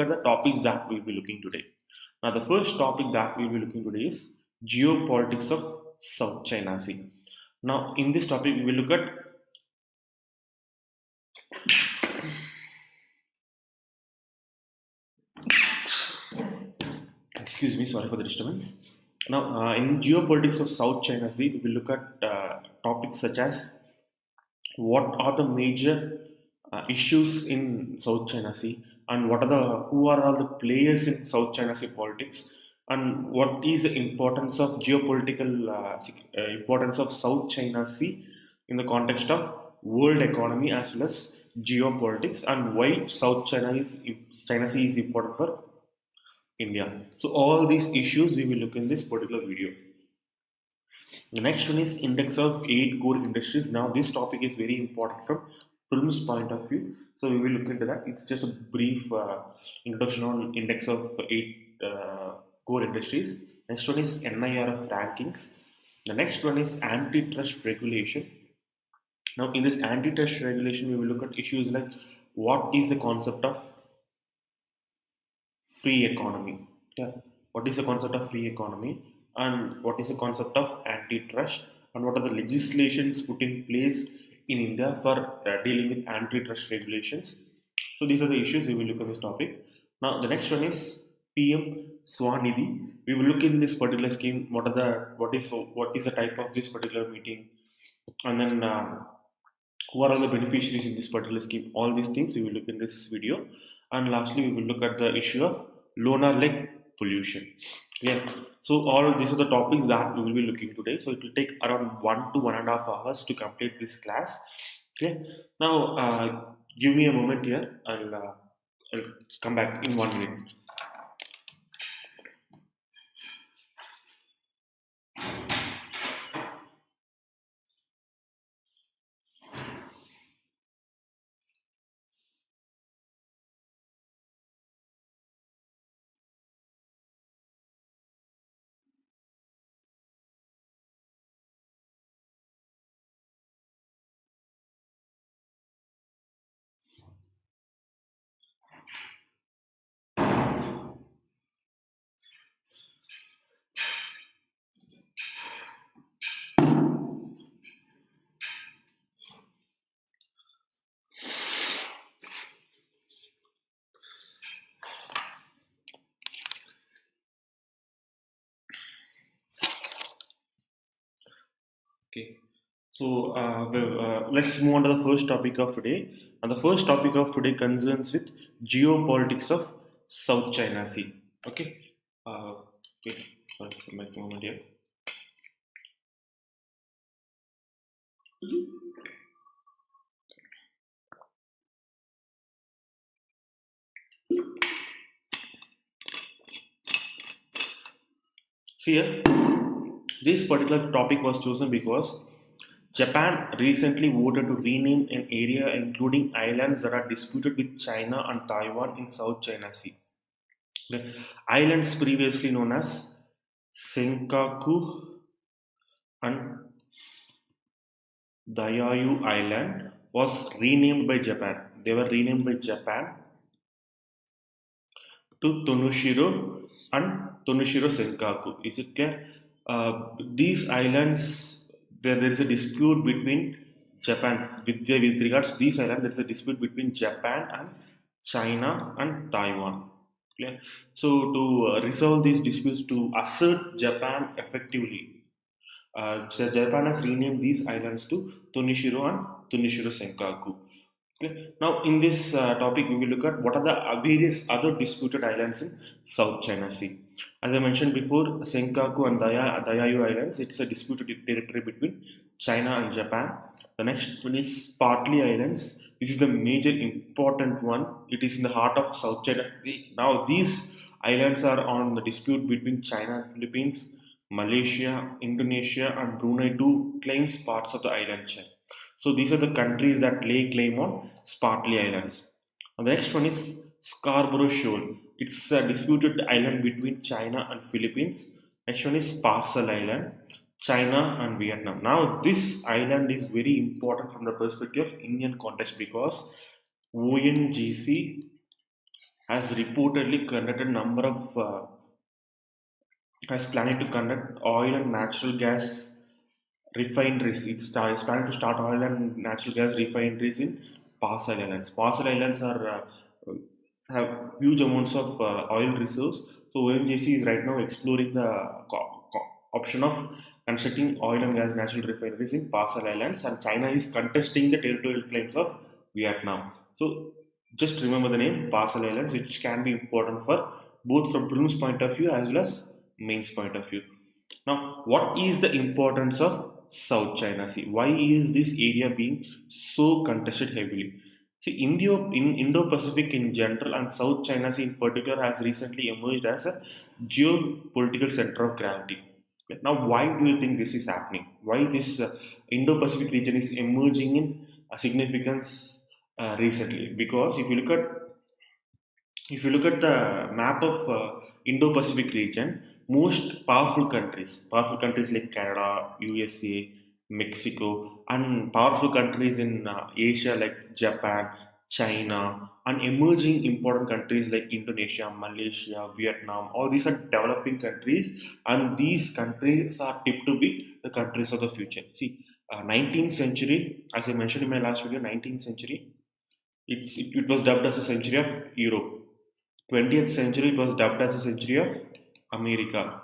are the topics that we'll be looking today. Now, the first topic that we'll be looking today is geopolitics of South China Sea. Now, in this topic, we will look at excuse me, sorry for the disturbance. Now, in geopolitics of South China Sea, we will look at topics such as what are the major issues in South China Sea, and who are all the players in South China Sea politics, and what is the importance of geopolitical importance of South China Sea in the context of world economy as well as geopolitics, and why China Sea is important for India. So all these issues we will look in this particular video. The next one is index of 8 core industries. Now this topic is very important from film's point of view. So we will look into that. It's just a brief introduction on index of 8 core industries. Next one is NIRF rankings. The next one is antitrust regulation. Now in this antitrust regulation, we will look at issues like what is the concept of free economy. Yeah. What is the concept of free economy, and what is the concept of antitrust, and what are the legislations put in place in India for dealing with antitrust regulations. So these are the issues we will look at this topic. Now the next one is PM Swanidhi. We will look in this particular scheme. What is the type of this particular meeting, and then who are all the beneficiaries in this particular scheme. All these things we will look in this video, and lastly we will look at the issue of lunar lake pollution. Yeah. So all these are the topics that we will be looking today. So it will take around 1 to 1.5 hours to complete this class. Okay. Now give me a moment here. I'll come back in 1 minute. Okay. So let's move on to the first topic of today. And the first topic of today concerns with geopolitics of South China Sea. Okay. Okay. Sorry, make a moment here. See here, this particular topic was chosen because Japan recently voted to rename an area including islands that are disputed with China and Taiwan in South China Sea. The islands previously known as Senkaku and Diaoyu Island was renamed by Japan. They were renamed by Japan to Tonoshiro and Tonoshiro Senkaku. Is it clear? These islands, there is a dispute between Japan with regards to these islands. There is a dispute between Japan and China and Taiwan. Clear? So to resolve these disputes, to assert Japan effectively, so Japan has renamed these islands to Tonoshiro and Tonoshiro Senkaku. Okay. Now, in this topic, we will look at what are the various other disputed islands in South China Sea. As I mentioned before, Senkaku and Diaoyu Islands, it's a disputed territory between China and Japan. The next one is Partly Islands. This is the major important one. It is in the heart of South China. Now, these islands are on the dispute between China and Philippines, Malaysia, Indonesia, and Brunei to claims parts of the island chain. So these are the countries that lay claim on Spratly Islands. And the next one is Scarborough Shoal. It's a disputed island between China and Philippines. Next one is Parcel Island, China and Vietnam. Now this island is very important from the perspective of Indian context because ONGC has reportedly conducted a number of has planning to conduct oil and natural gas refineries. It's planning to start oil and natural gas refineries in Parcel Islands. Parcel Islands are have huge amounts of oil reserves. So OMGC is right now exploring the option of constructing oil and gas natural refineries in Parcel Islands, and China is contesting the territorial claims of Vietnam. So just remember the name Parcel Islands, which can be important for both from prelims point of view as well as mains point of view. Now, what is the importance of South China Sea? Why is this area being so contested heavily? See, Indo-Pacific in general and South China Sea in particular has recently emerged as a geopolitical center of gravity. Now, why do you think this is happening? Why this Indo-Pacific region is emerging in significance recently? Because if you look at the map of Indo-Pacific region, most powerful countries like Canada, USA, Mexico, and powerful countries in Asia like Japan, China, and emerging important countries like Indonesia, Malaysia, Vietnam. All these are developing countries, and these countries are tipped to be the countries of the future. See, 19th century, as I mentioned in my last video, 19th century, it was dubbed as a century of Europe. 20th century it was dubbed as a century of America.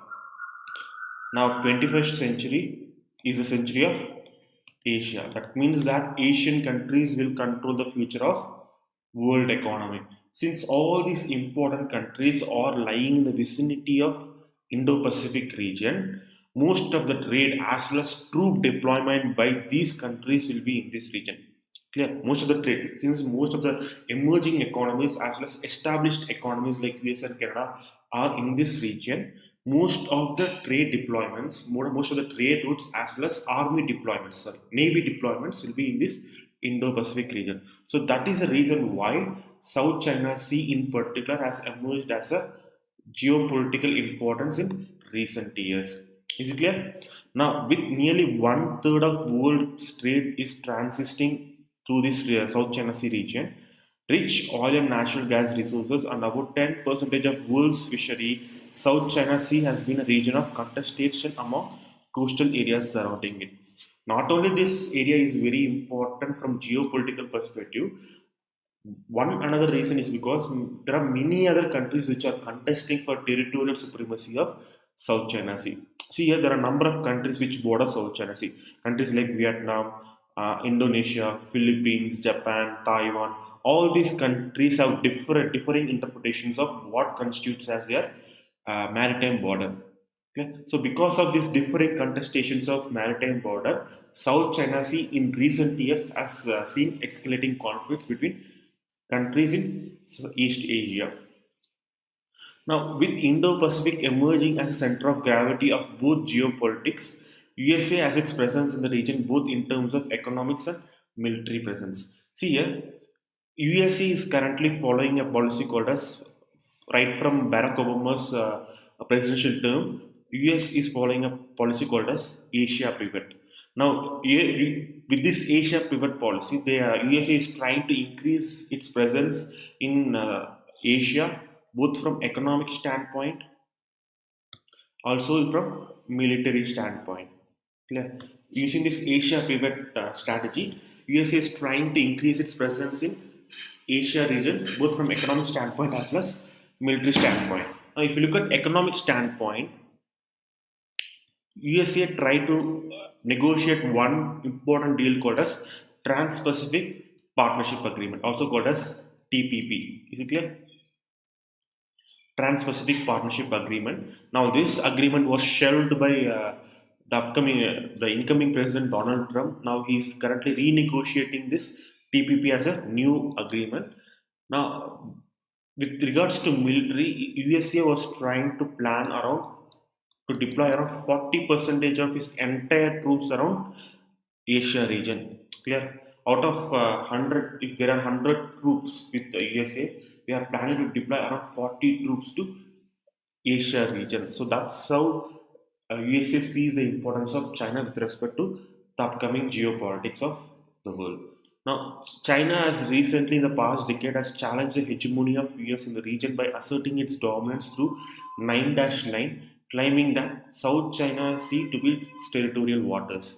Now 21st century is a century of Asia. That means that Asian countries will control the future of world economy. Since all these important countries are lying in the vicinity of Indo-Pacific region, most of the trade as well as troop deployment by these countries will be in this region. Clear? Most of the trade, since most of the emerging economies as well as established economies like US and Canada are in this region, most of the trade deployments, most of the trade routes as well as army deployments, navy deployments will be in this Indo-Pacific region. So that is the reason why South China Sea in particular has emerged as a geopolitical importance in recent years. Is it clear? Now, with nearly one third of world's trade is transiting through this South China Sea region, rich oil and natural gas resources, and about 10% of world's fishery, South China Sea has been a region of contestation among coastal areas surrounding it. Not only this area is very important from geopolitical perspective, one another reason is because there are many other countries which are contesting for territorial supremacy of South China Sea. See here, there are a number of countries which border South China Sea. Countries like Vietnam, Indonesia, Philippines, Japan, Taiwan. All these countries have differing interpretations of what constitutes as their maritime border. Okay? So, because of these differing contestations of maritime border, South China Sea in recent years has seen escalating conflicts between countries in East Asia. Now, with Indo-Pacific emerging as a center of gravity of both geopolitics, USA has its presence in the region both in terms of economics and military presence. See here, USA is currently following a policy called as right from Barack Obama's presidential term. US is following a policy called as Asia Pivot. Now, with this Asia Pivot policy, the USA is trying to increase its presence in Asia, both from economic standpoint, also from military standpoint. Clear? Using this Asia Pivot strategy, USA is trying to increase its presence in Asia region, both from economic standpoint as well as military standpoint. Now, if you look at economic standpoint, USA tried to negotiate one important deal called as Trans-Pacific Partnership Agreement, also called as TPP. Is it clear? Trans-Pacific Partnership Agreement. Now, this agreement was shelved by the incoming President Donald Trump. Now, he is currently renegotiating this TPP as a new agreement. Now, with regards to military, USA was trying to plan around to deploy around 40% of its entire troops around Asia region. Clear? Out of 100, if there are 100 troops with the USA, they are planning to deploy around 40 troops to Asia region. So that's how USA sees the importance of China with respect to the upcoming geopolitics of the world. Now, China has recently, in the past decade, has challenged the hegemony of US in the region by asserting its dominance through 9-line, claiming that South China Sea to be its territorial waters.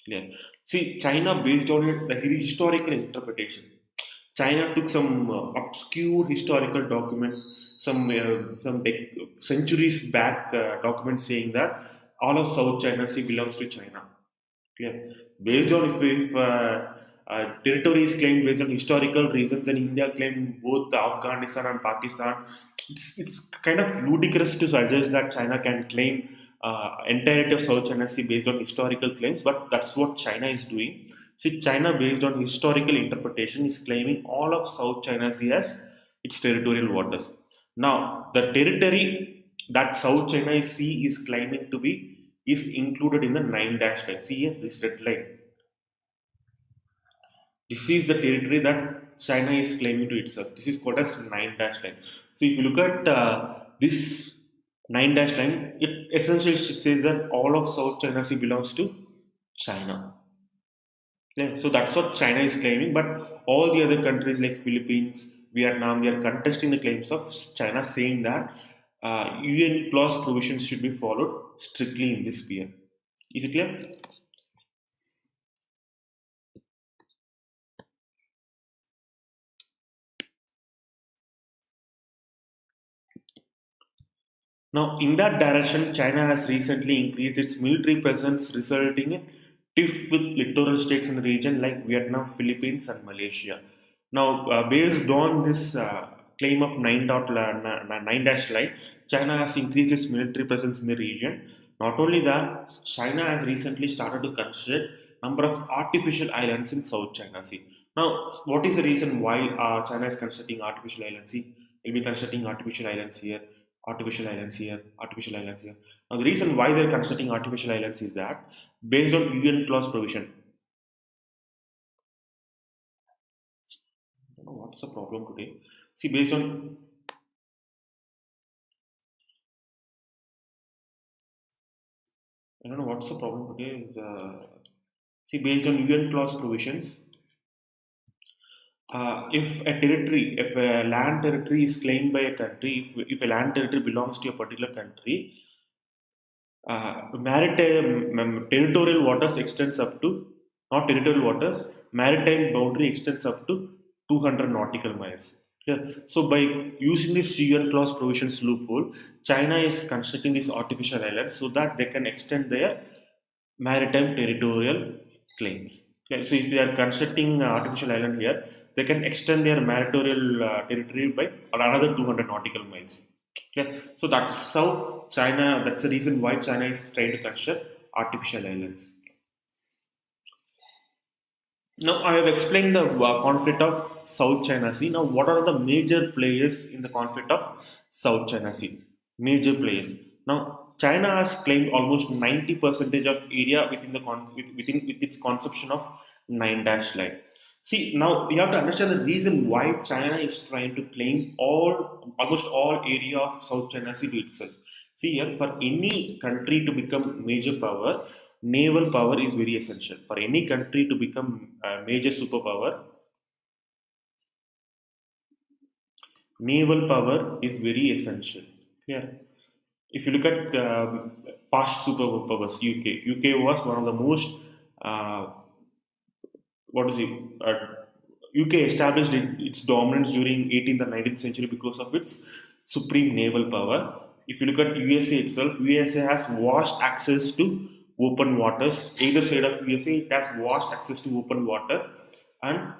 Yeah. See, China, based on the historical interpretation, China took some obscure historical document, centuries back document saying that all of South China Sea belongs to China. Yeah. Based on if territory is claimed based on historical reasons and India claimed both Afghanistan and Pakistan, it's kind of ludicrous to suggest that China can claim entirety of South China Sea based on historical claims, but that's what China is doing. See, China, based on historical interpretation, is claiming all of South China Sea as its territorial waters. Now, the territory that South China Sea is claiming to be is included in the 9-line. See here, this red line. This is the territory that China is claiming to itself. This is called as 9-line. So if you look at this 9-line, it essentially says that all of South China Sea belongs to China. Yeah, so that's what China is claiming, but all the other countries like Philippines, Vietnam, they are contesting the claims of China, saying that UN clause provisions should be followed strictly in this sphere. Is it clear? Now, in that direction, China has recently increased its military presence, resulting in tiff with littoral states in the region like Vietnam, Philippines, and Malaysia. Now, based on this claim of 9-line, China has increased its military presence in the region. Not only that, China has recently started to construct number of artificial islands in South China Sea. Now, what is the reason why China is constructing artificial islands? See, it will be constructing artificial islands here, artificial islands here, artificial islands here. Now, the reason why they're constructing artificial islands is that based on UN clause provision. I don't know what's the problem today. See, based on I don't know what's the problem today. See, based on UN clause provisions, if a land territory is claimed by a country, if a land territory belongs to a particular country, maritime territorial waters extends up to not territorial waters maritime boundary extends up to 200 nautical miles. Yeah. So by using this UN clause provisions loophole, China is constructing these artificial islands so that they can extend their maritime territorial claims. Okay, so if they are constructing artificial island here, they can extend their maritime territory by another 200 nautical miles. Okay, so that's how China. That's the reason why China is trying to construct artificial islands. Now I have explained the conflict of South China Sea. Now, what are the major players in the conflict of South China Sea? Major players. Now, China has claimed almost 90 percentage of area within with its conception of 9-line. See, now you have to understand the reason why China is trying to claim almost all area of South China Sea to itself. See here, for any country to become major power, naval power is very essential. For any country to become a major superpower, naval power is very essential. Yeah. If you look at past superpowers, UK was one of the most uh, what is it? UK established its dominance during 18th and 19th century because of its supreme naval power. If you look at USA itself, USA has vast access to open waters. Either side of USA, it has vast access to open water, and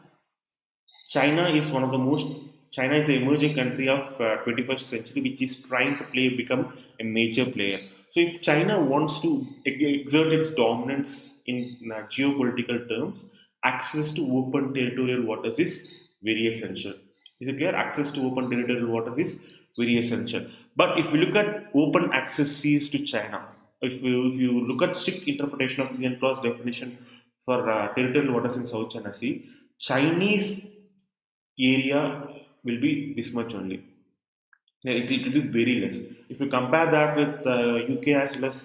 China is one of the most. China is an emerging country of 21st century, which is trying to become a major player. So, if China wants to exert its dominance in geopolitical terms, access to open territorial waters is very essential. Is it clear? Access to open territorial waters is very essential. But if you look at open access seas to China, if you look at strict interpretation of Indian clause definition for territorial waters in South China Sea, Chinese area will be this much only. Yeah, it will be very less. If you compare that with UK as well as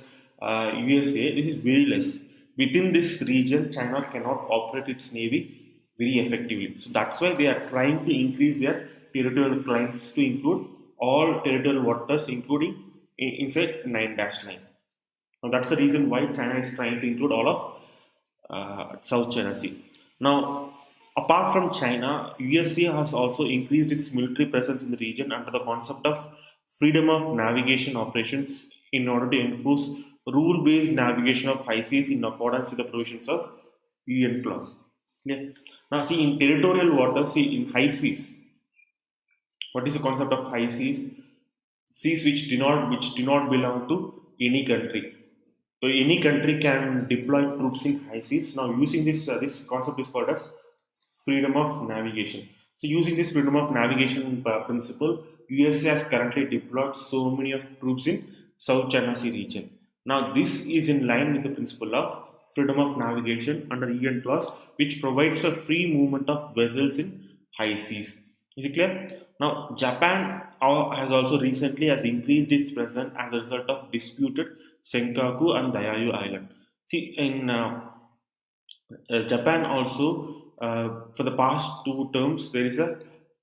USA, this is very less. Within this region, China cannot operate its navy very effectively. So that's why they are trying to increase their territorial claims to include all territorial waters, including inside 9-9. Now that's the reason why China is trying to include all of South China Sea. Now, apart from China, USA has also increased its military presence in the region under the concept of freedom of navigation operations in order to enforce rule-based navigation of high seas in accordance with the provisions of UN clause. Yeah. Now, see in territorial waters, see in high seas. What is the concept of high seas? Seas which do not belong to any country. So any country can deploy troops in high seas. Now, using this concept is called as freedom of navigation. So, using this freedom of navigation principle, USA has currently deployed so many of troops in South China Sea region. Now, this is in line with the principle of freedom of navigation under UN clause, which provides a free movement of vessels in high seas. Is it clear? Now, Japan has also recently has increased its presence as a result of disputed Senkaku and Diaoyu Island. See, in Japan also, for the past two terms, there is a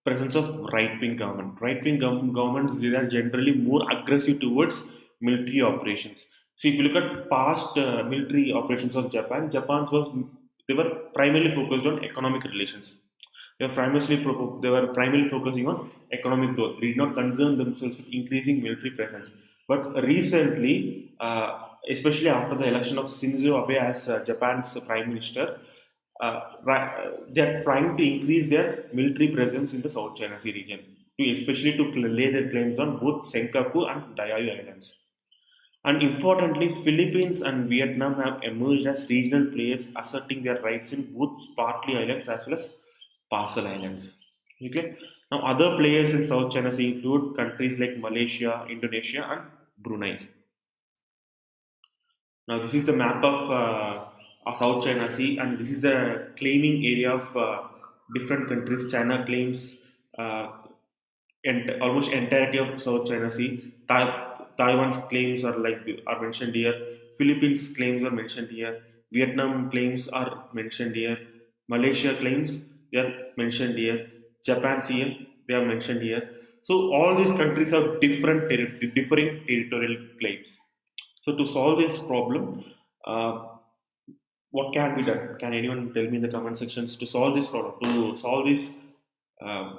presence of right-wing government. Right-wing governments, they are generally more aggressive towards military operations. So if you look at past military operations of Japan, they were primarily focused on economic relations. They were primarily focusing on economic growth. They did not concern themselves with increasing military presence. But recently, especially after the election of Shinzo Abe as Japan's prime minister, they are trying to increase their military presence in the South China Sea region, especially to lay their claims on both Senkaku and Diaoyu Islands. And importantly, Philippines and Vietnam have emerged as regional players asserting their rights in both Spratly Islands as well as Parcel Islands. Okay. Now, other players in South China Sea include countries like Malaysia, Indonesia, and Brunei. Now, this is the map of South China Sea, and this is the claiming area of different countries. China claims almost entirety of South China Sea. Taiwan's claims are mentioned here. Philippines claims are mentioned here. Vietnam claims are mentioned here. Malaysia claims they are mentioned here. Japan's here, they are mentioned here. So all these countries have differing territorial claims. So to solve this problem, what can be done? Can anyone tell me in the comment sections to solve this problem? To solve this uh,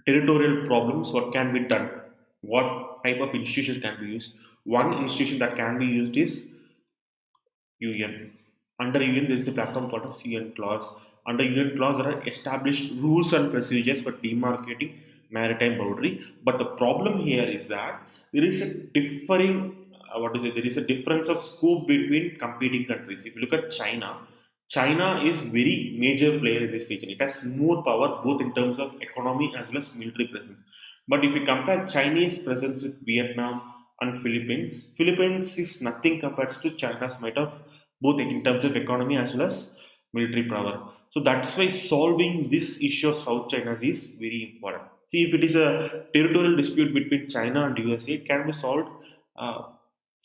territorial problems, what can be done? What type of institutions can be used? One institution that can be used is UN. Under UN, there is a platform called as UN clause. Under UN clause, there are established rules and procedures for demarcating maritime boundary. But the problem here is that there is a There is a difference of scope between competing countries. If you look at China, China is very major player in this region. It has more power both in terms of economy as well as military presence. But if you compare Chinese presence with Vietnam and Philippines, Philippines is nothing compared to China's might of both in terms of economy as well as military power. So that's why solving this issue of South China is very important. See, if it is a territorial dispute between China and USA, it can be solved uh,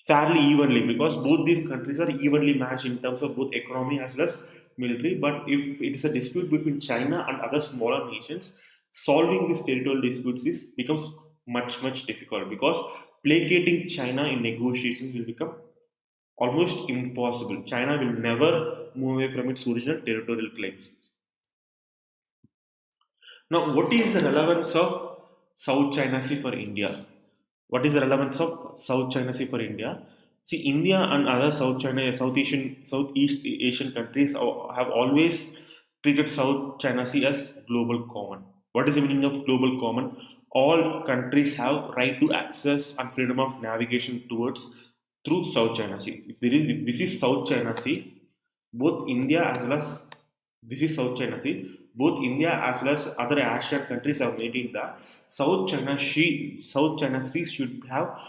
fairly evenly because both these countries are evenly matched in terms of both economy as well as military. But if it is a dispute between China and other smaller nations, solving these territorial disputes becomes much difficult because placating China in negotiations will become almost impossible. China will never move away from its original territorial claims. Now, what is the relevance of South China Sea for India? What is the relevance of South China Sea for India? See, India and other Southeast Asian countries have always treated South China Sea as global common. What is the meaning of global common? All countries have right to access and freedom of navigation towards through South China Sea. If this is South China Sea, both India as well as this is South China Sea. Both India as well as other Asian countries have maintained that South China Sea should have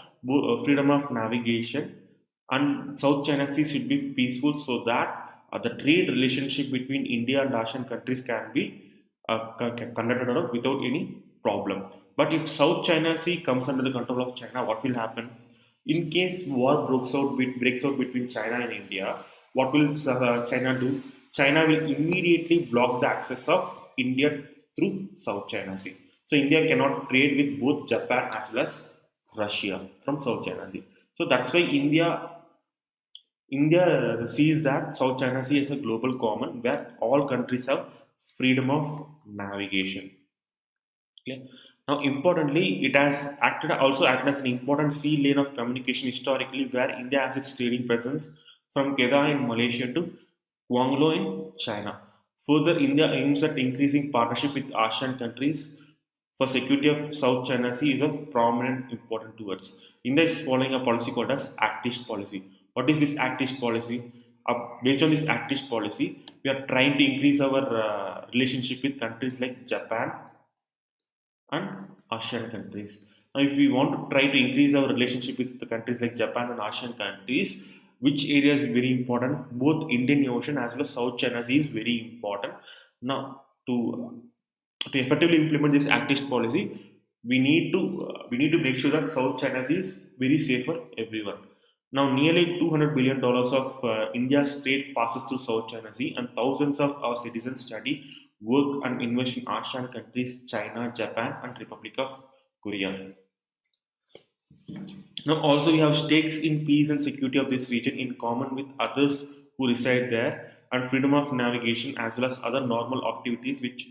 freedom of navigation, and South China Sea should be peaceful so that the trade relationship between India and Asian countries can be conducted without any problem. But if South China Sea comes under the control of China, what will happen? In case war breaks out between China and India, what will China do? China will immediately block the access of India through South China Sea. So India cannot trade with both Japan as well as Russia from South China Sea. So that's why India sees that South China Sea is a global common where all countries have freedom of navigation. Okay. Now, importantly, it has also acted as an important sea lane of communication historically, where India has its trading presence from Kedah in Malaysia to Guangzhou in China. Further, India aims at increasing partnership with ASEAN countries for security of South China Sea is of prominent importance towards. India is following a policy called as Act-East policy. What is this Act-East policy? Based on this Act-East policy, we are trying to increase our relationship with countries like Japan and ASEAN countries. Now, if we want to try to increase our relationship with the countries like Japan and ASEAN countries, which area is very important? Both Indian Ocean as well as South China Sea is very important. Now, to effectively implement this Act-East policy, we need to make sure that South China Sea is very safe for everyone. Now, nearly $200 billion of India's trade passes through South China Sea, and thousands of our citizens study, work, and invest in ASEAN countries, China, Japan, and Republic of Korea. Now, also, we have stakes in peace and security of this region in common with others who reside there, and freedom of navigation as well as other normal activities which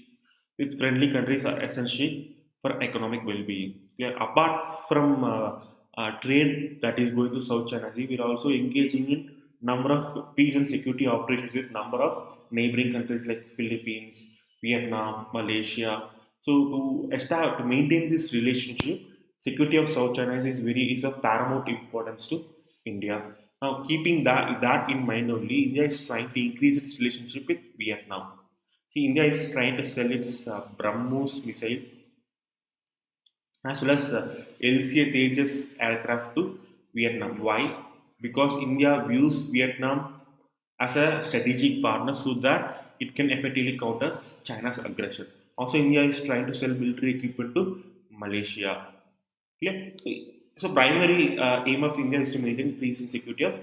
with friendly countries are essential for economic well-being. Yeah, apart from trade that is going to South China Sea, we are also engaging in number of peace and security operations with number of neighboring countries like Philippines, Vietnam, Malaysia. So to maintain this relationship, security of South China Sea is of paramount importance to India. Now, keeping that in mind only, India is trying to increase its relationship with Vietnam. See, India is trying to sell its BrahMos missile as well as LCA Tejas aircraft to Vietnam. Why? Because India views Vietnam as a strategic partner so that it can effectively counter China's aggression. Also, India is trying to sell military equipment to Malaysia. Clear? So, primary aim of India is to maintain peace and security of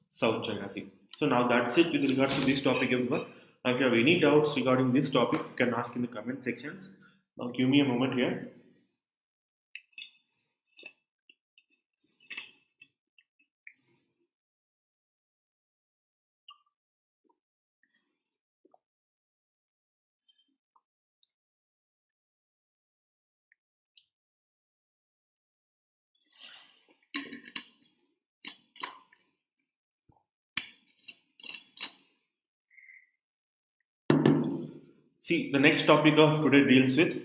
South China Sea. So now that's it with regards to this topic, everyone. Now, if you have any doubts regarding this topic, you can ask in the comment sections. Now, give me a moment here. See, the next topic of today deals with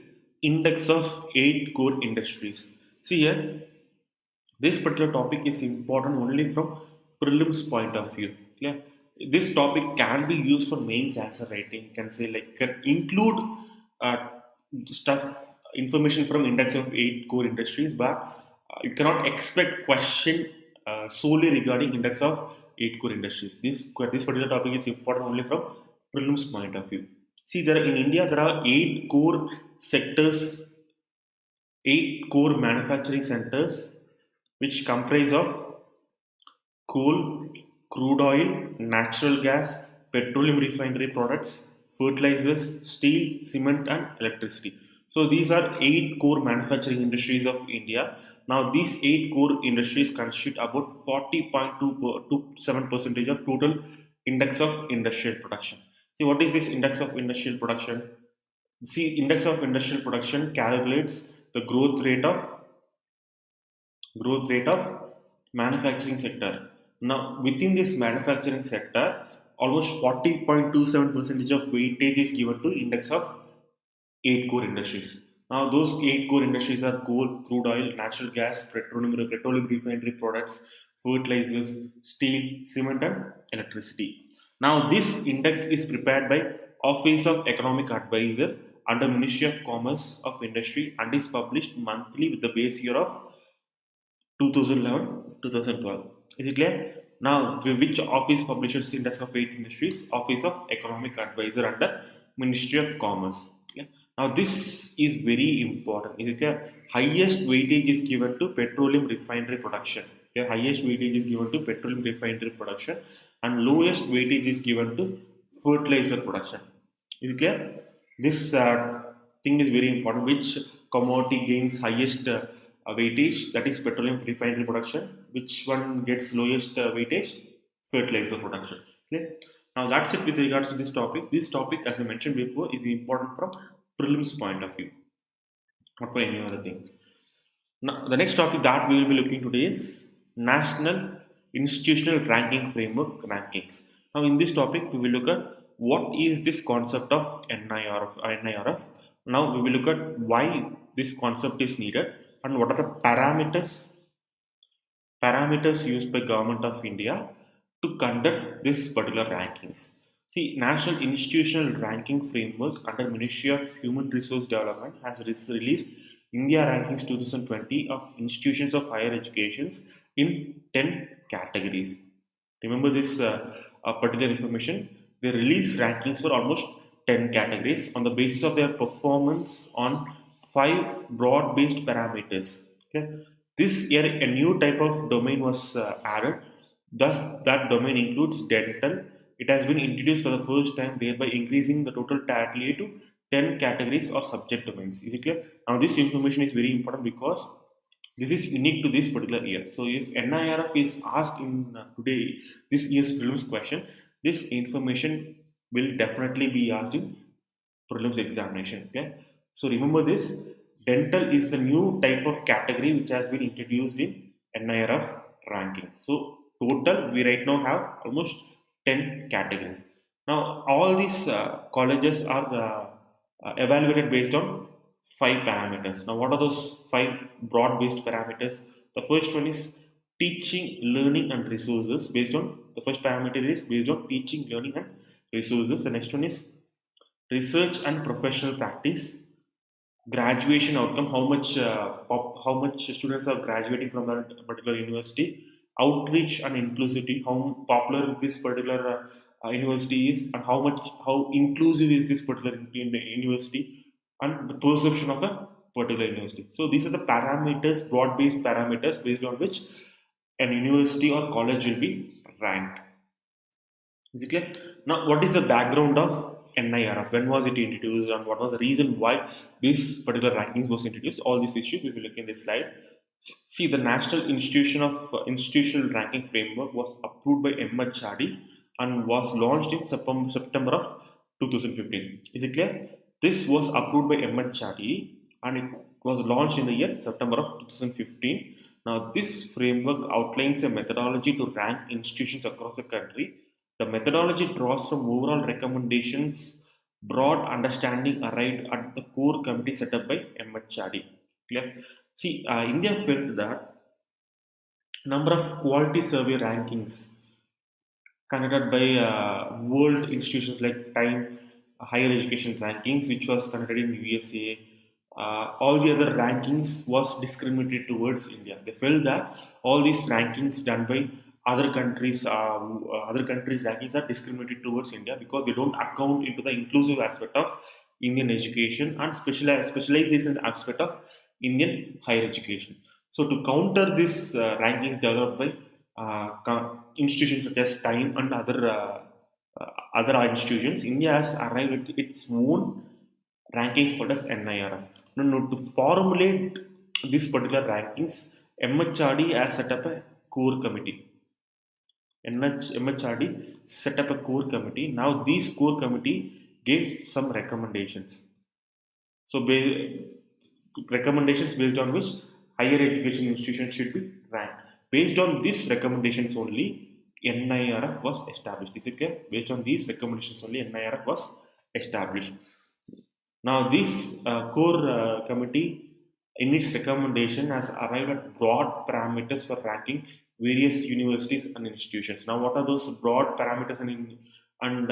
index of 8 core industries. See here, this particular topic is important only from prelims point of view. Yeah, this topic can be used for mains answer writing. You can say like can include uh, stuff information from index of 8 core industries, but you cannot expect question solely regarding index of 8 core industries. This particular topic is important only from prelims point of view. See, there in India there are 8 core sectors, 8 core manufacturing centers, which comprise of coal, crude oil, natural gas, petroleum refinery products, fertilizers, steel, cement, and electricity. So these are 8 core manufacturing industries of India. Now these 8 core industries constitute about 40.27 percentage of total index of industrial production. See, what is this index of industrial production? See, index of industrial production calculates the growth rate of manufacturing sector. Now, within this manufacturing sector, almost 40.27 percentage of weightage is given to index of 8 core industries. Now, those 8 core industries are coal, crude oil, natural gas, petroleum refinery products, fertilizers, steel, cement, and electricity. Now, this index is prepared by Office of Economic Advisor under Ministry of Commerce of Industry and is published monthly with the base year of 2011-2012. Is it clear? Now, which office publishes index of 8 industries? Office of Economic Advisor under Ministry of Commerce. Yeah. Now, this is very important. Is it clear? Highest weightage is given to petroleum refinery production. Yeah, highest weightage is given to petroleum refinery production, and lowest weightage is given to fertilizer production. Is it clear? This thing is very important. Which commodity gains highest weightage? That is petroleum refinery production. Which one gets lowest weightage? Fertilizer production. Okay. Now that's it with regards to this topic. This topic, as I mentioned before, is important from prelims point of view, not for any other thing. Now, the next topic that we will be looking today is National Institutional Ranking Framework rankings. Now, in this topic, we will look at what is this concept of NIRF. Now, we will look at why this concept is needed and what are the parameters used by Government of India to conduct this particular rankings. See, National Institutional Ranking Framework under Ministry of Human Resource Development has released India Rankings 2020 of institutions of higher educations in 10 categories. Remember this particular information. They release rankings for almost 10 categories on the basis of their performance on 5 broad-based parameters. Okay. This year, a new type of domain was added. Thus, that domain includes dental. It has been introduced for the first time, thereby increasing the total tally to 10 categories or subject domains. Is it clear? Now, this information is very important because this is unique to this particular year. So, if NIRF is asked in today, this year's prelims question, this information will definitely be asked in prelims examination. Okay. So, remember this. Dental is the new type of category which has been introduced in NIRF ranking. So, total we right now have almost 10 categories. Now, all these colleges are evaluated based on 5 parameters. Now, what are those 5 broad-based parameters? The first one is teaching, learning, and resources. Based on the first parameter is based on teaching, learning, and resources. The next one is research and professional practice. Graduation outcome, how much students are graduating from that particular university. Outreach and inclusivity, how popular this particular university is, and how inclusive is this particular university, and the perception of a particular university. So these are the parameters, broad based parameters, based on which an university or college will be ranked. Is it clear? Now, what is the background of NIRF? When was it introduced, and what was the reason why this particular rankings was introduced? All these issues we will look in this slide. See, the National Institutional Ranking Framework was approved by MHRD and was launched in September of 2015. Is it clear? This was approved by MHRD and it was launched in the year September of 2015. Now, this framework outlines a methodology to rank institutions across the country. The methodology draws from overall recommendations, broad understanding arrived at the core committee set up by MHRD. Clear? See, India felt that number of quality survey rankings conducted by world institutions like Time Higher Education Rankings, which was conducted in USA, all the other rankings was discriminated towards India. They felt that all these rankings done by other countries rankings are discriminated towards India because they don't account into the inclusive aspect of Indian education and specialization aspect of Indian higher education. So to counter this rankings developed by institutions such as Time and other institutions, India has arrived at its own rankings called as NIRF. Now, to formulate these particular rankings, MHRD has set up a core committee. MHRD set up a core committee. Now, these core committee gave some recommendations. So, recommendations based on which higher education institutions should be ranked. Based on these recommendations only, NIRF was established. Is it clear? Based on these recommendations only, NIRF was established. Now, this core committee, in its recommendation, has arrived at broad parameters for ranking various universities and institutions. Now, what are those broad parameters and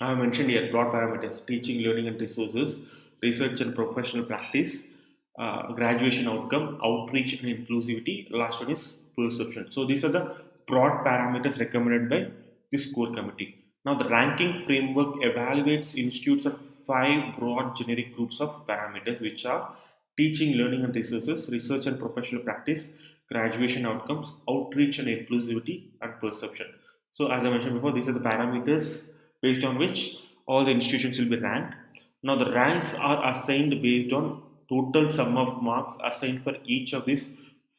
I have mentioned here broad parameters: teaching, learning, and resources, research and professional practice, graduation outcome, outreach and inclusivity. Last one is perception. So these are the broad parameters recommended by this core committee. Now, the ranking framework evaluates institutes on 5 broad generic groups of parameters, which are teaching, learning, and resources, research and professional practice, graduation outcomes, outreach and inclusivity, and perception. So as I mentioned before, these are the parameters based on which all the institutions will be ranked. Now the ranks are assigned based on total sum of marks assigned for each of these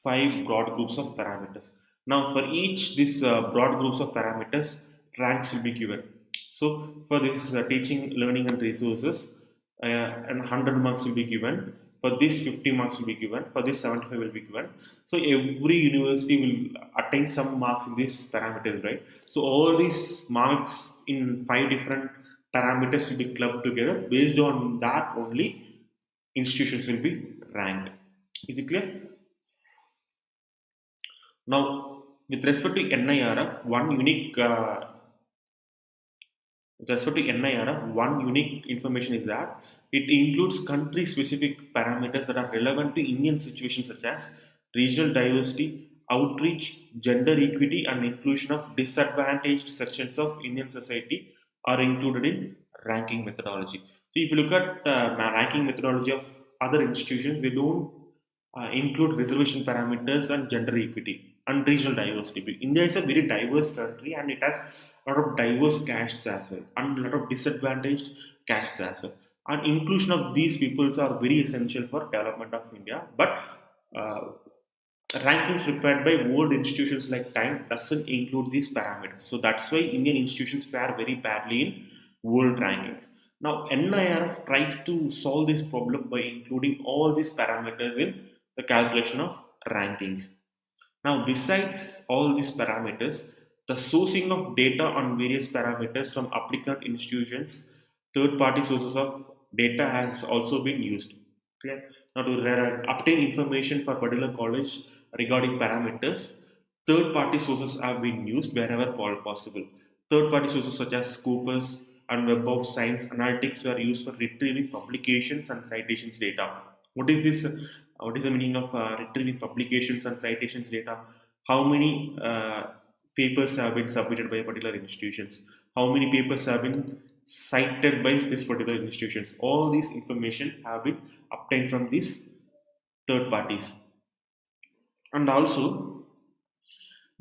five broad groups of parameters. Now for each these broad groups of parameters, ranks will be given. So for this teaching, learning and resources, and 100 marks will be given. For this 50 marks will be given. For this 75 will be given. So every university will attain some marks in these parameters, right? So all these marks in five different parameters will be clubbed together. Based on that only, institutions will be ranked. Is it clear? Now, with respect to NIRF, one unique information is that it includes country-specific parameters that are relevant to Indian situations such as regional diversity, outreach, gender equity, and inclusion of disadvantaged sections of Indian society are included in ranking methodology. So, if you look at ranking methodology of other institutions, they don't include reservation parameters and gender equity and regional diversity. India is a very diverse country and it has a lot of diverse castes as well and a lot of disadvantaged castes as well. And inclusion of these peoples are very essential for development of India. But uh, rankings prepared by world institutions like Time doesn't include these parameters. So that's why Indian institutions fare very badly in world rankings. Now NIRF tries to solve this problem by including all these parameters in the calculation of rankings. Now, besides all these parameters, the sourcing of data on various parameters from applicant institutions, third party sources of data has also been used. Okay? Now, to obtain information for a particular college regarding parameters, third party sources have been used wherever possible. Third party sources such as Scopus and Web of Science Analytics were used for retrieving publications and citations data. What is this? What is the meaning of retrieving publications and citations data? How many papers have been submitted by particular institutions? How many papers have been cited by this particular institutions? All these information have been obtained from these third parties. And also,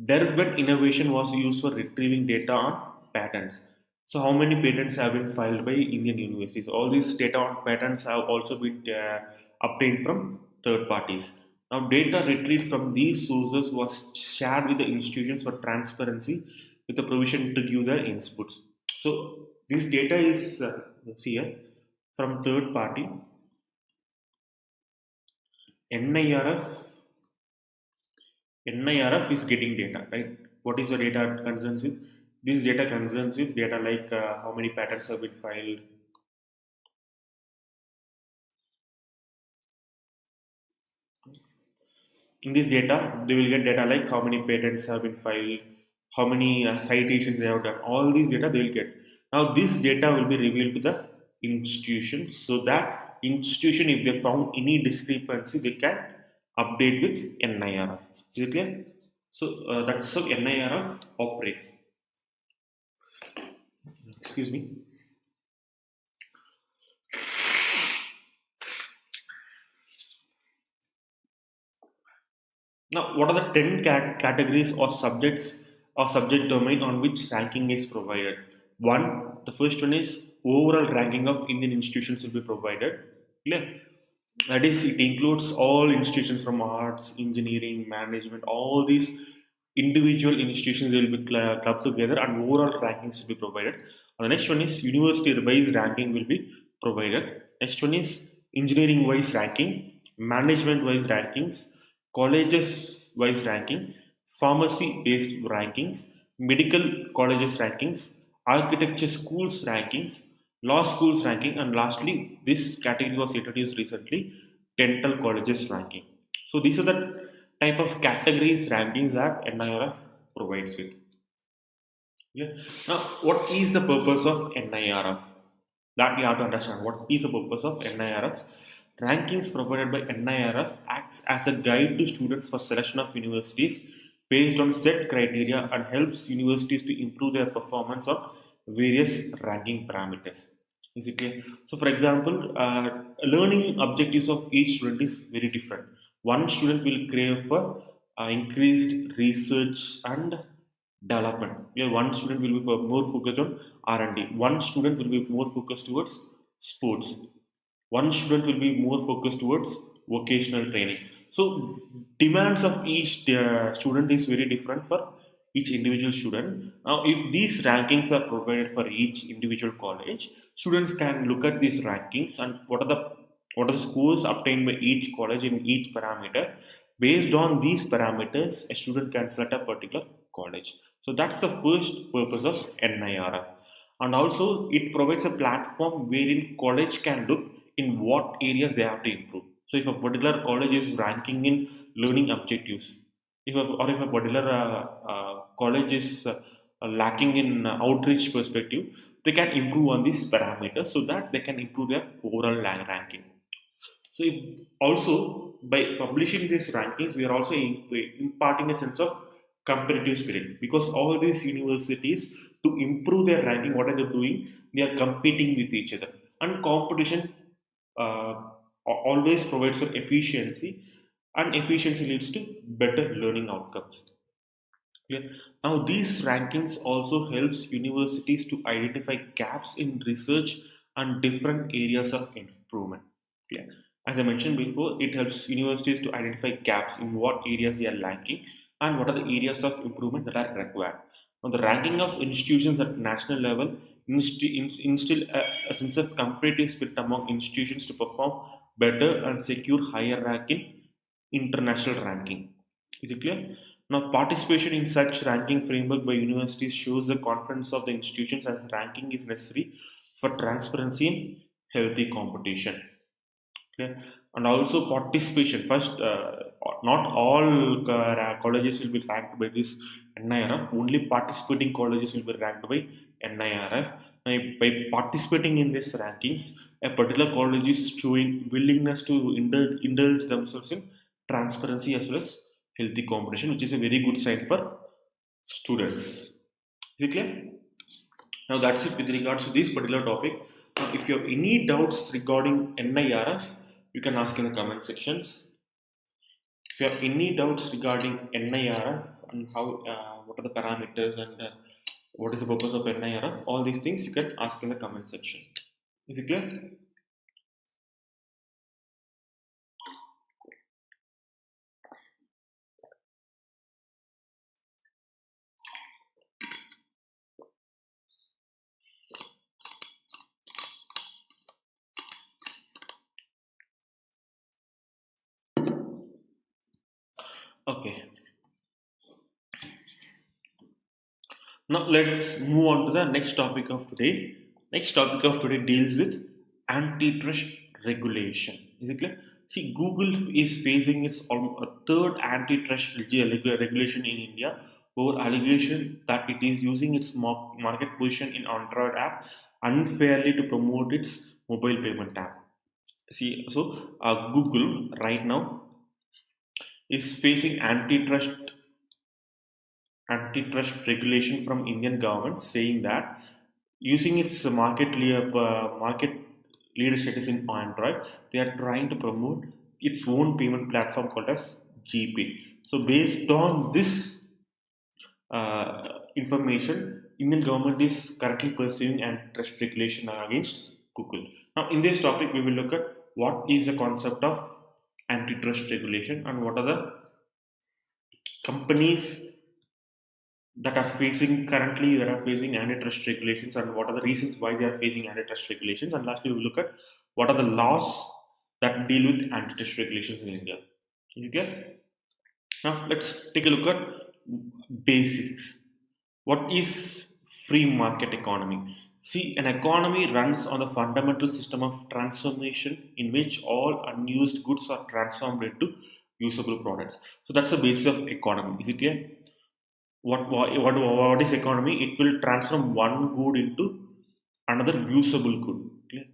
Derwent innovation was used for retrieving data on patents. So, how many patents have been filed by Indian universities? All these data on patents have also been obtained from third parties. Now, data retrieved from these sources was shared with the institutions for transparency with the provision to give their inputs. So, this data is here from third party. NIRF NIRF is getting data, right? What is the data concerns with? This data concerns with data like how many patents have been filed. In this data, they will get data like how many patents have been filed, how many citations they have done. All these data they will get. Now, this data will be revealed to the institution so that institution, if they found any discrepancy, they can update with NIRF. Is it clear? So that's how NIRF operates. Excuse me. Now, what are the 10 categories or subjects or subject domain on which ranking is provided? One, the first one is overall ranking of Indian institutions will be provided. Clear? That is, it includes all institutions from arts, engineering, management, all these individual institutions will be clubbed together and overall rankings will be provided. And the next one is university wise ranking will be provided. Next one is engineering wise ranking, management wise rankings, colleges wise ranking, pharmacy based rankings, medical colleges rankings, architecture schools rankings, law schools ranking, and lastly, this category was introduced recently, dental colleges ranking. So these are the type of categories rankings that NIRF provides with. Yeah. Now, what is the purpose of NIRF? That you have to understand. What is the purpose of NIRF? Rankings provided by NIRF acts as a guide to students for selection of universities based on set criteria and helps universities to improve their performance on various ranking parameters. Is it clear? So, for example, learning objectives of each student is very different. One student will crave for increased research and development. Where one student will be more focused on R&D, one student will be more focused towards sports, one student will be more focused towards vocational training. So demands of each student is very different for each individual student. Now, if these rankings are provided for each individual college, students can look at these rankings and what are the scores obtained by each college in each parameter. Based on these parameters, a student can select a particular college. So that's the first purpose of NIRF. And also, it provides a platform wherein college can look in what areas they have to improve. So, if a particular college is ranking in learning objectives, if a particular college is lacking in outreach perspective, they can improve on these parameters so that they can improve their overall ranking. So, also by publishing these rankings, we are also imparting a sense of competitive spirit, because all these universities, to improve their ranking, what are they doing? They are competing with each other, and competition uh, always provides for efficiency, and efficiency leads to better learning outcomes. Yeah. Now, these rankings also helps universities to identify gaps in research and different areas of improvement. Yeah. As I mentioned before, it helps universities to identify gaps in what areas they are lacking and what are the areas of improvement that are required. Now, the ranking of institutions at national level instill a sense of competitive spirit among institutions to perform better and secure higher rank in international ranking. Is it clear? Now, participation in such ranking framework by universities shows the confidence of the institutions, as ranking is necessary for transparency and healthy competition. Okay. And also participation. First, not all colleges will be ranked by this NIRF. Only participating colleges will be ranked by NIRF. By participating in these rankings, a particular college is showing willingness to indulge themselves in transparency as well as healthy competition, which is a very good sign for students. Is it clear? Now that's it with regards to this particular topic. Now, if you have any doubts regarding NIRF, you can ask in the comment sections. If you have any doubts regarding NIRF and how, what are the parameters and what is the purpose of NIRF, all these things you can ask in the comment section. Is it clear? Okay. Now let's move on to the next topic of today. Next topic of today deals with antitrust regulation. Is it clear? See, Google is facing its a third antitrust regulation in India over allegation that it is using its market position in Android app unfairly to promote its mobile payment app. See, so Google right now is facing antitrust regulation from Indian government, saying that using its market leader status in Android, they are trying to promote its own payment platform called as GPay. So based on this information, Indian government is currently pursuing antitrust regulation against Google. Now, in this topic, we will look at what is the concept of antitrust regulation and what are the companies that are facing antitrust regulations and what are the reasons why they are facing antitrust regulations, and lastly we will look at what are the laws that deal with antitrust regulations in India. Is it clear? Now let's take a look at basics. What is free market economy? See, an economy runs on the fundamental system of transformation in which all unused goods are transformed into usable products. So that's the basis of economy. Is it clear? What is economy? It will transform one good into another usable good. Okay?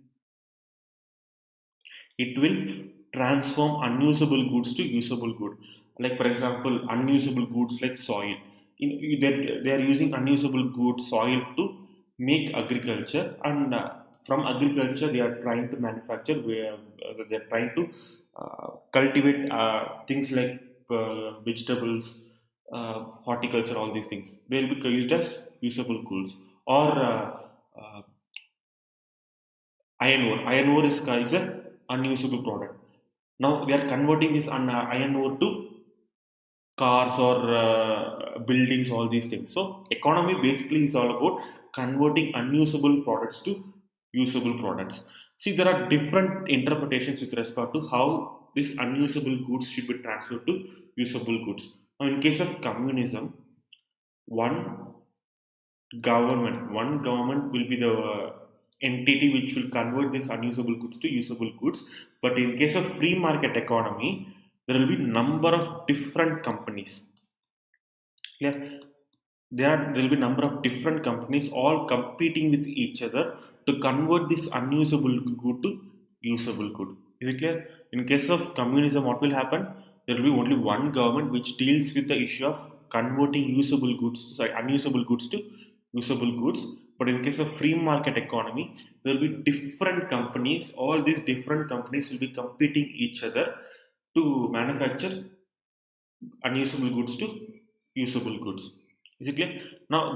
It will transform unusable goods to usable good. Like for example, unusable goods like soil. They are using unusable goods, soil, to make agriculture, and from agriculture they are trying to manufacture. Where they are trying to cultivate things like vegetables, horticulture, all these things. They will be used as usable goods. Or uh, iron ore. Iron ore is an unusable product. Now they are converting this iron ore to cars or buildings, all these things. So economy basically is all about converting unusable products to usable products. See, there are different interpretations with respect to how these unusable goods should be transferred to usable goods. Now, in case of communism, one one government will be the entity which will convert these unusable goods to usable goods. But in case of free market economy, there will be number of different companies. Yeah, there will be number of different companies all competing with each other to convert this unusable good to usable good. Is it clear? In case of communism, what will happen? There will be only one government which deals with the issue of converting unusable goods to usable goods. But in case of free market economy, there will be different companies. All these different companies will be competing each other to manufacture unusable goods to usable goods. Is it clear? Now,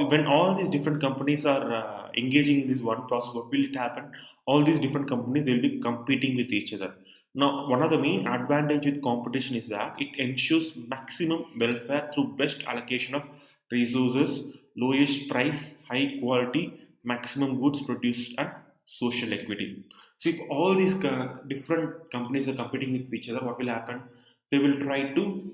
when all these different companies are engaging in this one process, what will it happen? All these different companies they will be competing with each other. Now, one of the main advantage with competition is that it ensures maximum welfare through best allocation of resources, lowest price, high quality, maximum goods produced, and social equity. So, if all these different companies are competing with each other, what will happen? They will try to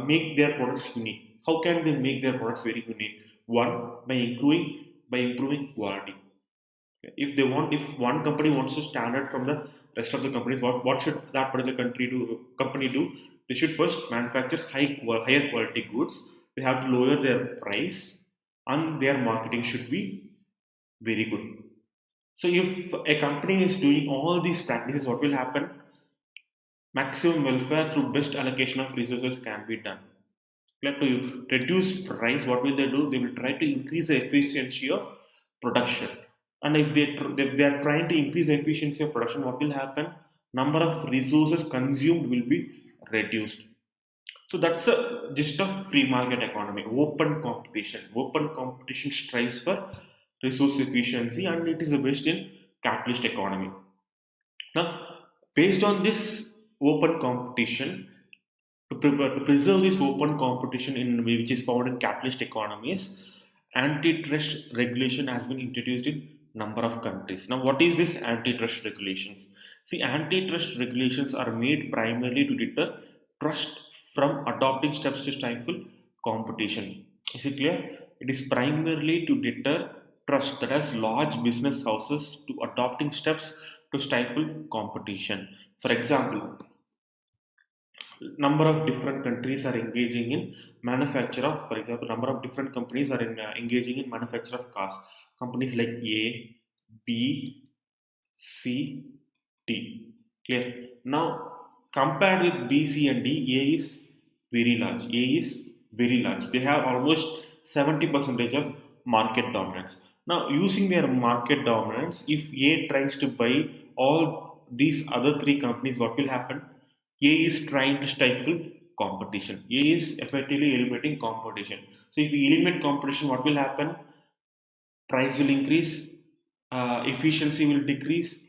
make their products unique. How can they make their products very unique? One, by improving quality. If one company wants to stand out from the rest of the companies, what should that particular company do? They should first manufacture higher quality goods. They have to lower their price, and their marketing should be very good. So if a company is doing all these practices, what will happen? Maximum welfare through best allocation of resources can be done. Like to reduce price, what will they do? They will try to increase the efficiency of production. And if they are trying to increase the efficiency of production, what will happen? Number of resources consumed will be reduced. So that's the gist of free market economy. Open competition. Open competition strives for resource efficiency, and it is based in capitalist economy. Now, based on this open competition, to preserve this open competition in which is found in capitalist economies, antitrust regulation has been introduced in number of countries. Now, what is this antitrust regulations? See, antitrust regulations are made primarily to deter trust from adopting steps to stifle competition. Is it clear? It is primarily to deter trust, that has large business houses, to adopting steps to stifle competition. For example, number of different countries are engaging in manufacture of, for example, number of different companies are engaging in manufacture of cars. Companies like A, B, C, D. Clear? Now, compared with B, C, and D, A is very large. A is very large. They have almost 70 percentage of market dominance. Now, using their market dominance, if A tries to buy all these other three companies, what will happen? A is trying to stifle competition. A is effectively eliminating competition. So if we eliminate competition, what will happen? Price will increase, efficiency will decrease.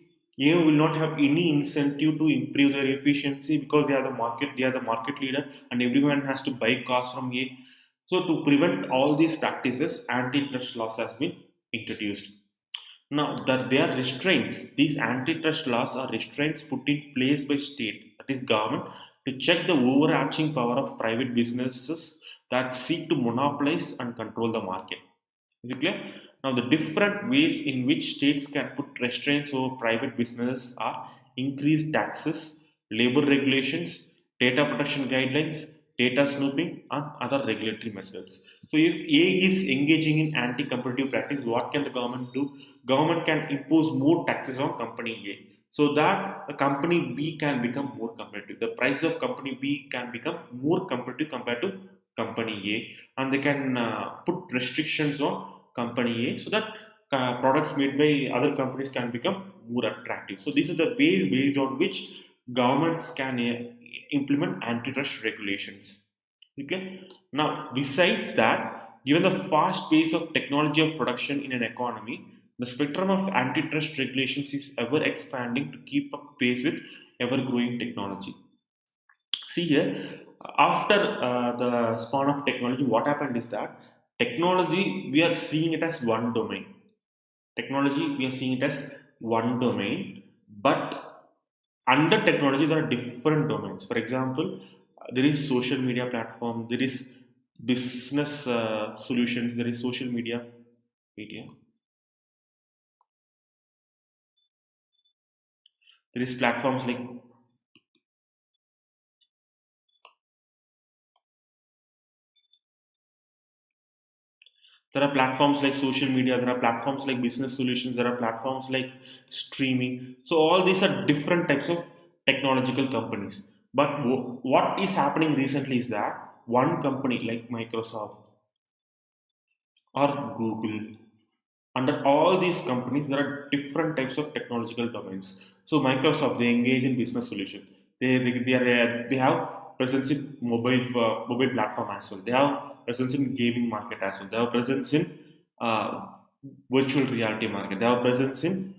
A will not have any incentive to improve their efficiency because they are the market leader, and everyone has to buy cars from A. So to prevent all these practices, antitrust laws has been introduced. Now, that they are restraints. These antitrust laws are restraints put in place by state, that is government, to check the overarching power of private businesses that seek to monopolize and control the market. Is it clear? Now, the different ways in which states can put restraints over private businesses are increased taxes, labor regulations, data protection guidelines, data snooping, and other regulatory methods. So, if A is engaging in anti-competitive practice, what can the government do? Government can impose more taxes on company A, so that the company B can become more competitive. The price of company B can become more competitive compared to company A, and they can put restrictions on company A, so that products made by other companies can become more attractive. So these are the ways based on which governments can implement antitrust regulations. Okay. Now, besides that, given the fast pace of technology of production in an economy, the spectrum of antitrust regulations is ever expanding to keep up pace with ever growing technology. See here, after the spawn of technology, what happened is that technology, we are seeing it as one domain. Technology, we are seeing it as one domain, but under technology, there are different domains. For example, there is social media platform, there is business solutions, there is social media, there is platforms like there are platforms like social media, there are platforms like business solutions, there are platforms like streaming. So all these are different types of technological companies. But what is happening recently is that one company like Microsoft or Google, under all these companies there are different types of technological domains. So Microsoft, they engage in business solution. They have presence in mobile platform as well. They have presence in gaming market as well. They have presence in uh, virtual reality market. They have presence in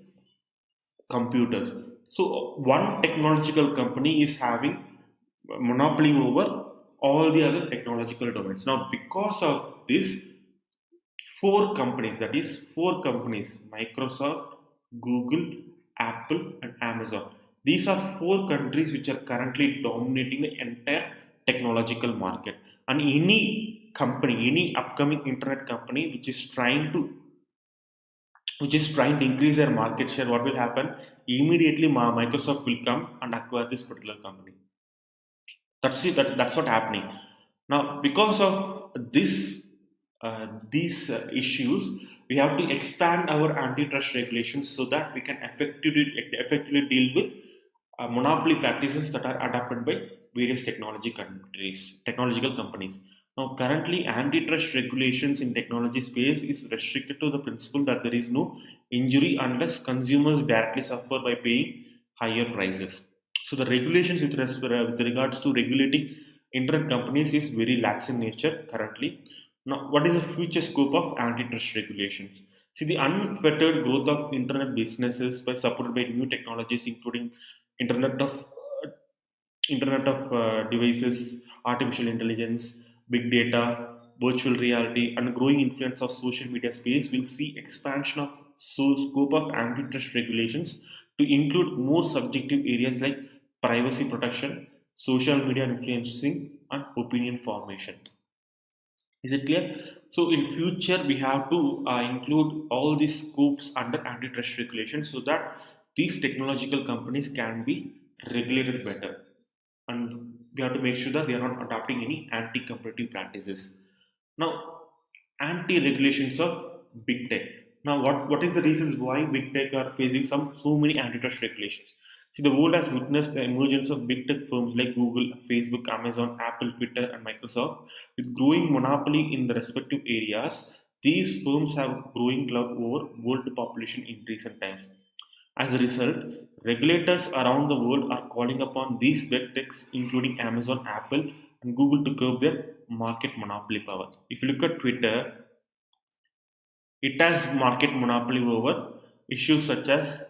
computers. So one technological company is having monopoly over all the other technological domains. Now because of this, four companies: Microsoft, Google, Apple, and Amazon. These are four countries which are currently dominating the entire technological market. And any company, any upcoming internet company which is trying to increase their market share, what will happen? Immediately Microsoft will come and acquire this particular company. That's what's happening now. Because of these issues, we have to expand our antitrust regulations so that we can effectively deal with monopoly practices that are adopted by various technological companies. Now, currently, antitrust regulations in technology space is restricted to the principle that there is no injury unless consumers directly suffer by paying higher prices. So, the regulations with regards to regulating internet companies is very lax in nature currently. Now, what is the future scope of antitrust regulations? See, the unfettered growth of internet businesses by supported by new technologies, including Internet of devices, artificial intelligence, big data, virtual reality, and growing influence of social media space will see expansion of scope of antitrust regulations to include more subjective areas like privacy protection, social media influencing, and opinion formation. Is it clear? So in future we have to include all these scopes under antitrust regulations so that these technological companies can be regulated better, and we have to make sure that they are not adopting any anti-competitive practices. Now, anti-regulations of big tech. Now, what is the reasons why big tech are facing so many antitrust regulations? See, the world has witnessed the emergence of big tech firms like Google, Facebook, Amazon, Apple, Twitter, and Microsoft. With growing monopoly in the respective areas, these firms have growing clout over world population in recent times. As a result, regulators around the world are calling upon these big techs, including Amazon, Apple, and Google, to curb their market monopoly power. If you look at Twitter, it has market monopoly over issues such as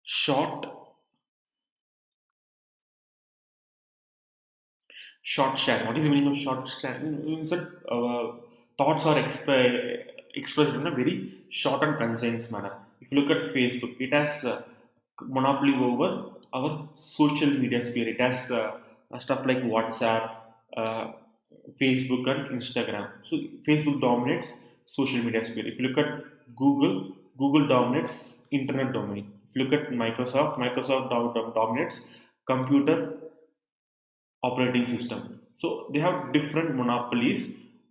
short short share. What is the meaning of short share? It means that thoughts are expressed in a very short and concise manner. If you look at Facebook, it has monopoly over our social media sphere. It has stuff like WhatsApp, uh, Facebook, and Instagram. So Facebook dominates social media sphere. If you look at Google, Google dominates internet domain. If you look at Microsoft, Microsoft dominates computer operating system. So they have different monopolies.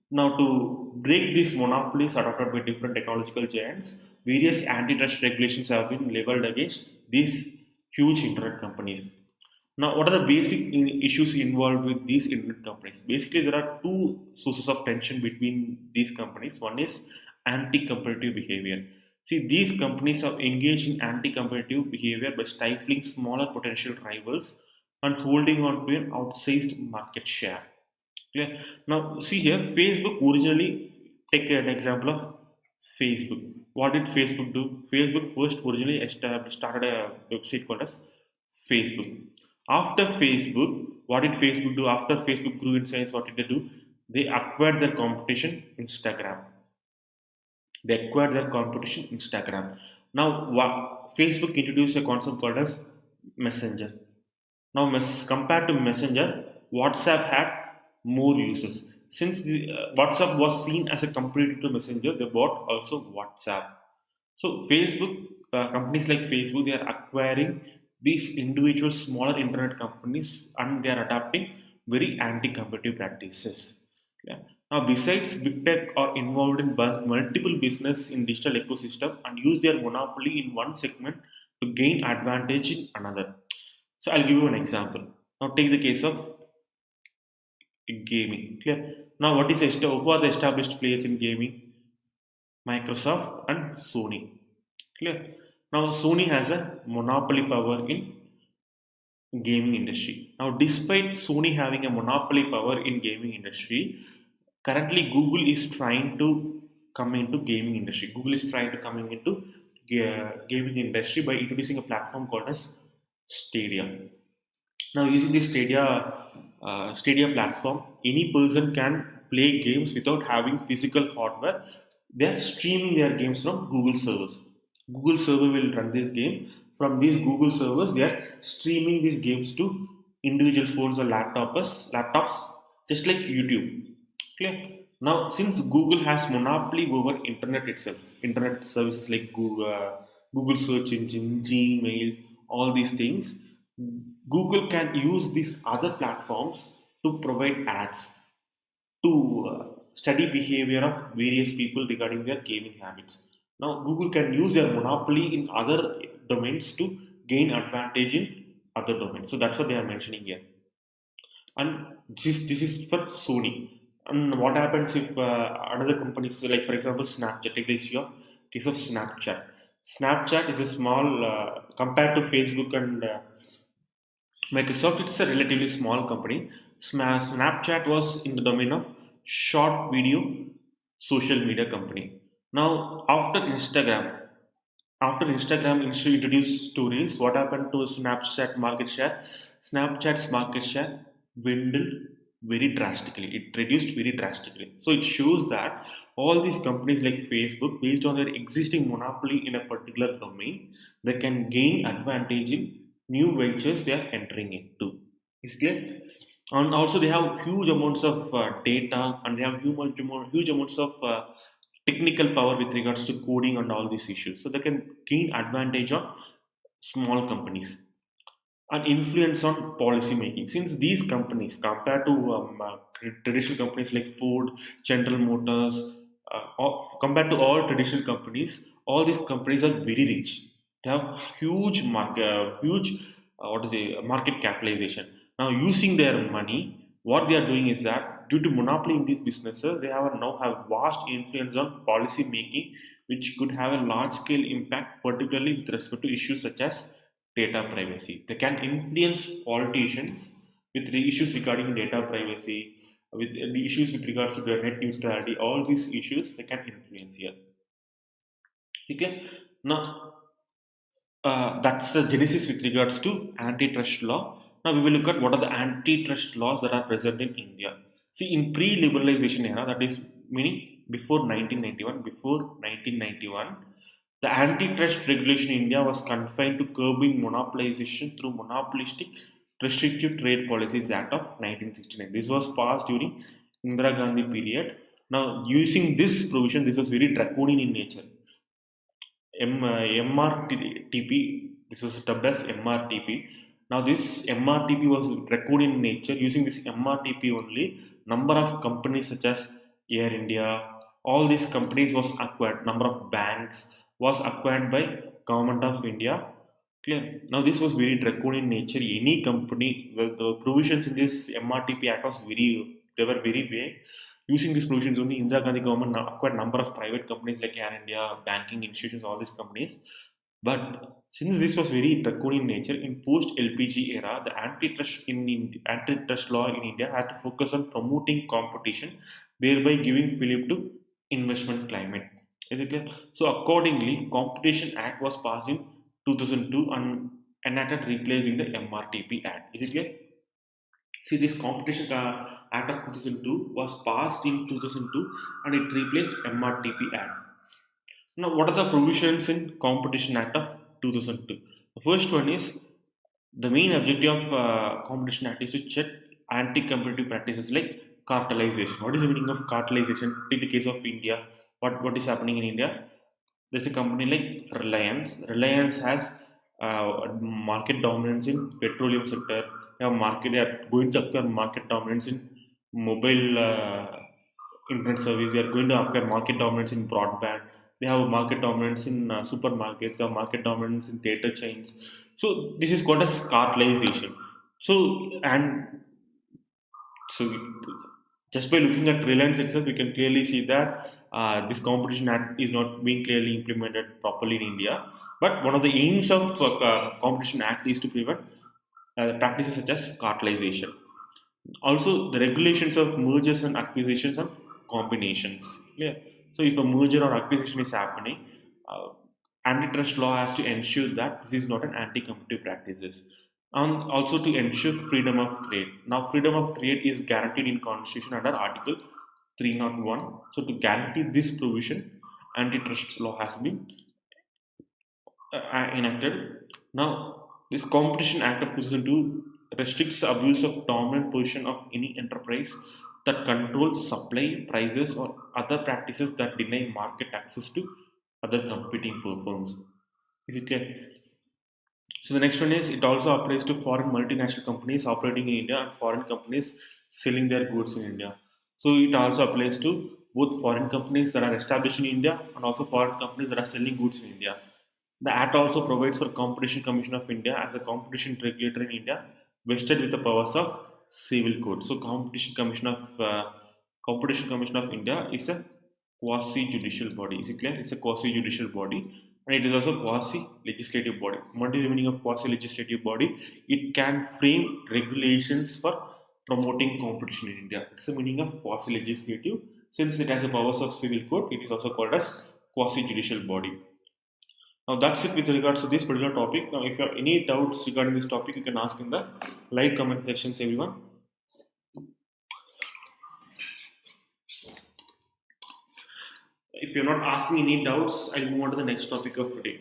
Now, to break these monopolies adopted by different technological giants, various antitrust regulations have been leveled against these huge internet companies. Now, what are the basic issues involved with these internet companies? Basically, there are two sources of tension between these companies. One is anti-competitive behavior. See, these companies have engaged in anti-competitive behavior by stifling smaller potential rivals and holding on to an outsized market share. Clear? Now, see here, Facebook originally, take an example of Facebook. What did Facebook do? Facebook first originally started a website called as Facebook. After Facebook, what did Facebook do? After Facebook grew in size, what did they do? They acquired their competition, Instagram. They acquired their competition, Instagram. Now, Facebook introduced a concept called as Messenger. Now, compared to Messenger, WhatsApp had more users. Since WhatsApp was seen as a competitor to Messenger, they bought also WhatsApp. So, Facebook companies like Facebook, they are acquiring these individual smaller internet companies and they are adopting very anti-competitive practices. Yeah. Now, besides big tech are involved in multiple business in digital ecosystem and use their monopoly in one segment to gain advantage in another. So I'll give you an example. Now take the case of gaming. Clear? Now who are the established players in gaming? Microsoft and Sony. Clear? Now Sony has a monopoly power in gaming industry. Now despite Sony having a monopoly power in gaming industry, currently Google is trying to come into gaming industry. Google is trying to come into gaming industry by introducing a platform called as Stadia. Now, using this Stadia platform, any person can play games without having physical hardware. They are streaming their games from Google servers. Google server will run this game. From these Google servers, they are streaming these games to individual phones or laptops, just like YouTube. Clear? Now, since Google has monopoly over internet itself, internet services like Google search engine, Gmail, all these things, Google can use these other platforms to provide ads to study behavior of various people regarding their gaming habits. Now, Google can use their monopoly in other domains to gain advantage in other domains. So that's what they are mentioning here. And this is for Sony. And what happens if another company, so like for example, Snapchat, take this here, case of Snapchat. Snapchat is a small, compared to Facebook and Microsoft, it's a relatively small company. Snapchat was in the domain of short video social media company. Now, after Instagram introduced stories, what happened to Snapchat market share? Snapchat's market share dwindled very drastically. It reduced very drastically. So it shows that all these companies like Facebook, based on their existing monopoly in a particular domain, they can gain advantage in new ventures they are entering into. Is clear? And also they have huge amounts of data and they have huge amounts of technical power with regards to coding and all these issues. So they can gain advantage on small companies and influence on policy making. Since these companies, compared to traditional companies like Ford, General Motors, compared to all traditional companies, all these companies are very rich. They have huge market capitalization. Now, using their money, what they are doing is that due to monopoly in these businesses, they now have vast influence on policy making, which could have a large scale impact, particularly with respect to issues such as data privacy. They can influence politicians with the issues regarding data privacy, with the issues with regards to the net neutrality. All these issues they can influence here. Okay. Now, that's the genesis with regards to antitrust law. Now we will look at what are the antitrust laws that are present in India. See, in pre-liberalization era, that is meaning before 1991, the antitrust regulation in India was confined to curbing monopolization through Monopolistic Restrictive Trade Policies Act of 1969. This was passed during Indira Gandhi period. Now, using this provision, this was very draconian in nature. MRTP, this was dubbed as MRTP. Now, this MRTP was draconian in nature. Using this MRTP only, number of companies such as Air India, all these companies was acquired. Number of banks was acquired by Government of India. Clear. Now, this was very draconian in nature. Any company, the provisions in this MRTP Act was they were very vague. Using these provisions only, Indira Gandhi government now acquired number of private companies like Air India, banking institutions, all these companies. But since this was very draconian nature, in post-LPG era, the antitrust law in India had to focus on promoting competition, thereby giving fillip to investment climate. Is it clear? So accordingly, Competition Act was passed in 2002 and enacted replacing the MRTP Act. Is it clear? See, this Competition Act of 2002 was passed in 2002 and it replaced MRTP Act. Now, what are the provisions in Competition Act of 2002? The first one is the main objective of Competition Act is to check anti-competitive practices like cartelization. What is the meaning of cartelization? Take the case of India. What is happening in India? There's a company like Reliance. Reliance has market dominance in petroleum sector. They are going to acquire market dominance in mobile internet service. They are going to acquire market dominance in broadband. They have a market dominance in supermarkets. They have market dominance in theater chains. So this is called as cartelization. So just by looking at Reliance itself, we can clearly see that this Competition Act is not being clearly implemented properly in India. But one of the aims of Competition Act is to prevent practices such as cartelization. Also, the regulations of mergers and acquisitions and combinations. Yeah. So, if a merger or acquisition is happening, uh, antitrust law has to ensure that this is not an anti-competitive practices, and also to ensure freedom of trade. Now, freedom of trade is guaranteed in Constitution under Article 301. So, to guarantee this provision, antitrust law has been enacted. Now, this Competition Act of 2002 restricts the abuse of dominant position of any enterprise that controls supply, prices, or other practices that deny market access to other competing firms. Is it clear? So the next one is it also applies to foreign multinational companies operating in India and foreign companies selling their goods in India. So it also applies to both foreign companies that are established in India and also foreign companies that are selling goods in India. The Act also provides for Competition Commission of India as a competition regulator in India, vested with the powers of civil code. So Competition Commission of India is a quasi-judicial body. Is it clear? It's a quasi-judicial body, and it is also quasi-legislative body. What is the meaning of quasi-legislative body? It can frame regulations for promoting competition in India. It's the meaning of quasi-legislative. Since it has the powers of civil code, it is also called as quasi-judicial body. Now that's it with regards to this particular topic. Now, if you have any doubts regarding this topic, you can ask in the live comment sections, everyone. If you're not asking any doubts, I'll move on to the next topic of today.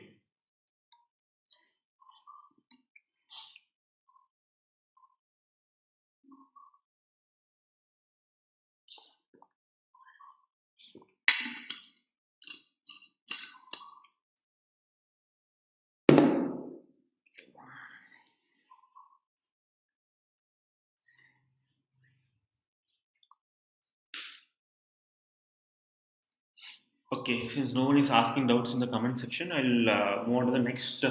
Okay, since no one is asking doubts in the comment section, I'll move on to the next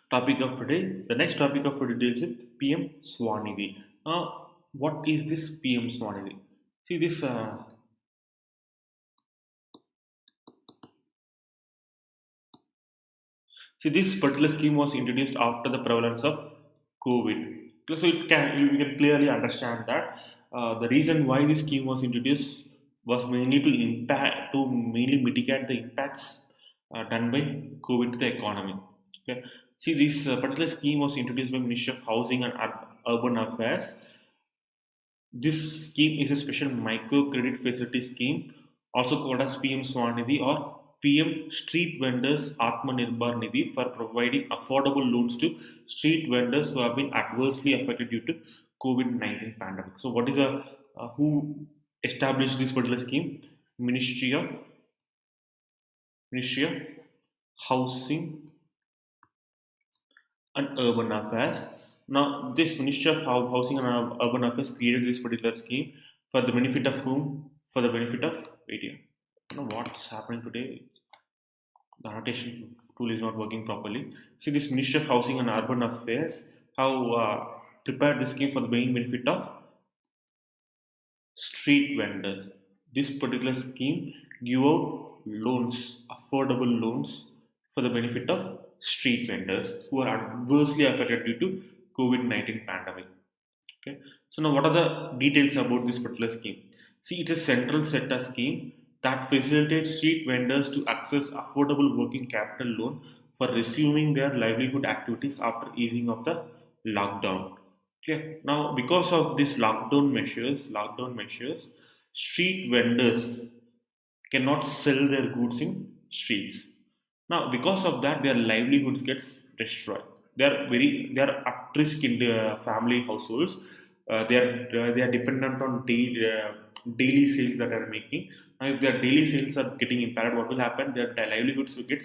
topic of today. The next topic of today is with PM Swanidhi. What is this PM Swanidhi? See this. This particular scheme was introduced after the prevalence of COVID. So we can clearly understand that the reason why this scheme was introduced was mainly to mainly mitigate the impacts done by COVID to the economy. Okay. See, this particular scheme was introduced by Ministry of Housing and Urban Affairs. This scheme is a special microcredit facility scheme, also called as PM Swanidhi or PM Street Vendors Atmanirbhar Nidhi, for providing affordable loans to street vendors who have been adversely affected due to COVID-19 pandemic. So, what is who established this particular scheme? Ministry of Housing and Urban Affairs. Now, this Ministry of Housing and Urban Affairs created this particular scheme for the benefit of whom? For the benefit of media. I don't know what's happening today. The annotation tool is not working properly. See, this Ministry of Housing and Urban Affairs have prepared this scheme for the main benefit of street vendors. This particular scheme give out loans, affordable loans for the benefit of street vendors who are adversely affected due to COVID-19 pandemic. Okay. So now what are the details about this particular scheme? See, it's a central sector scheme that facilitates street vendors to access affordable working capital loan for resuming their livelihood activities after easing of the lockdown. Okay. Now, because of these lockdown measures, street vendors cannot sell their goods in streets. Now, because of that, their livelihoods gets destroyed. They are at risk in the family households. They are dependent on daily sales that are making. Now, if their daily sales are getting impaired, what will happen? Their livelihoods will get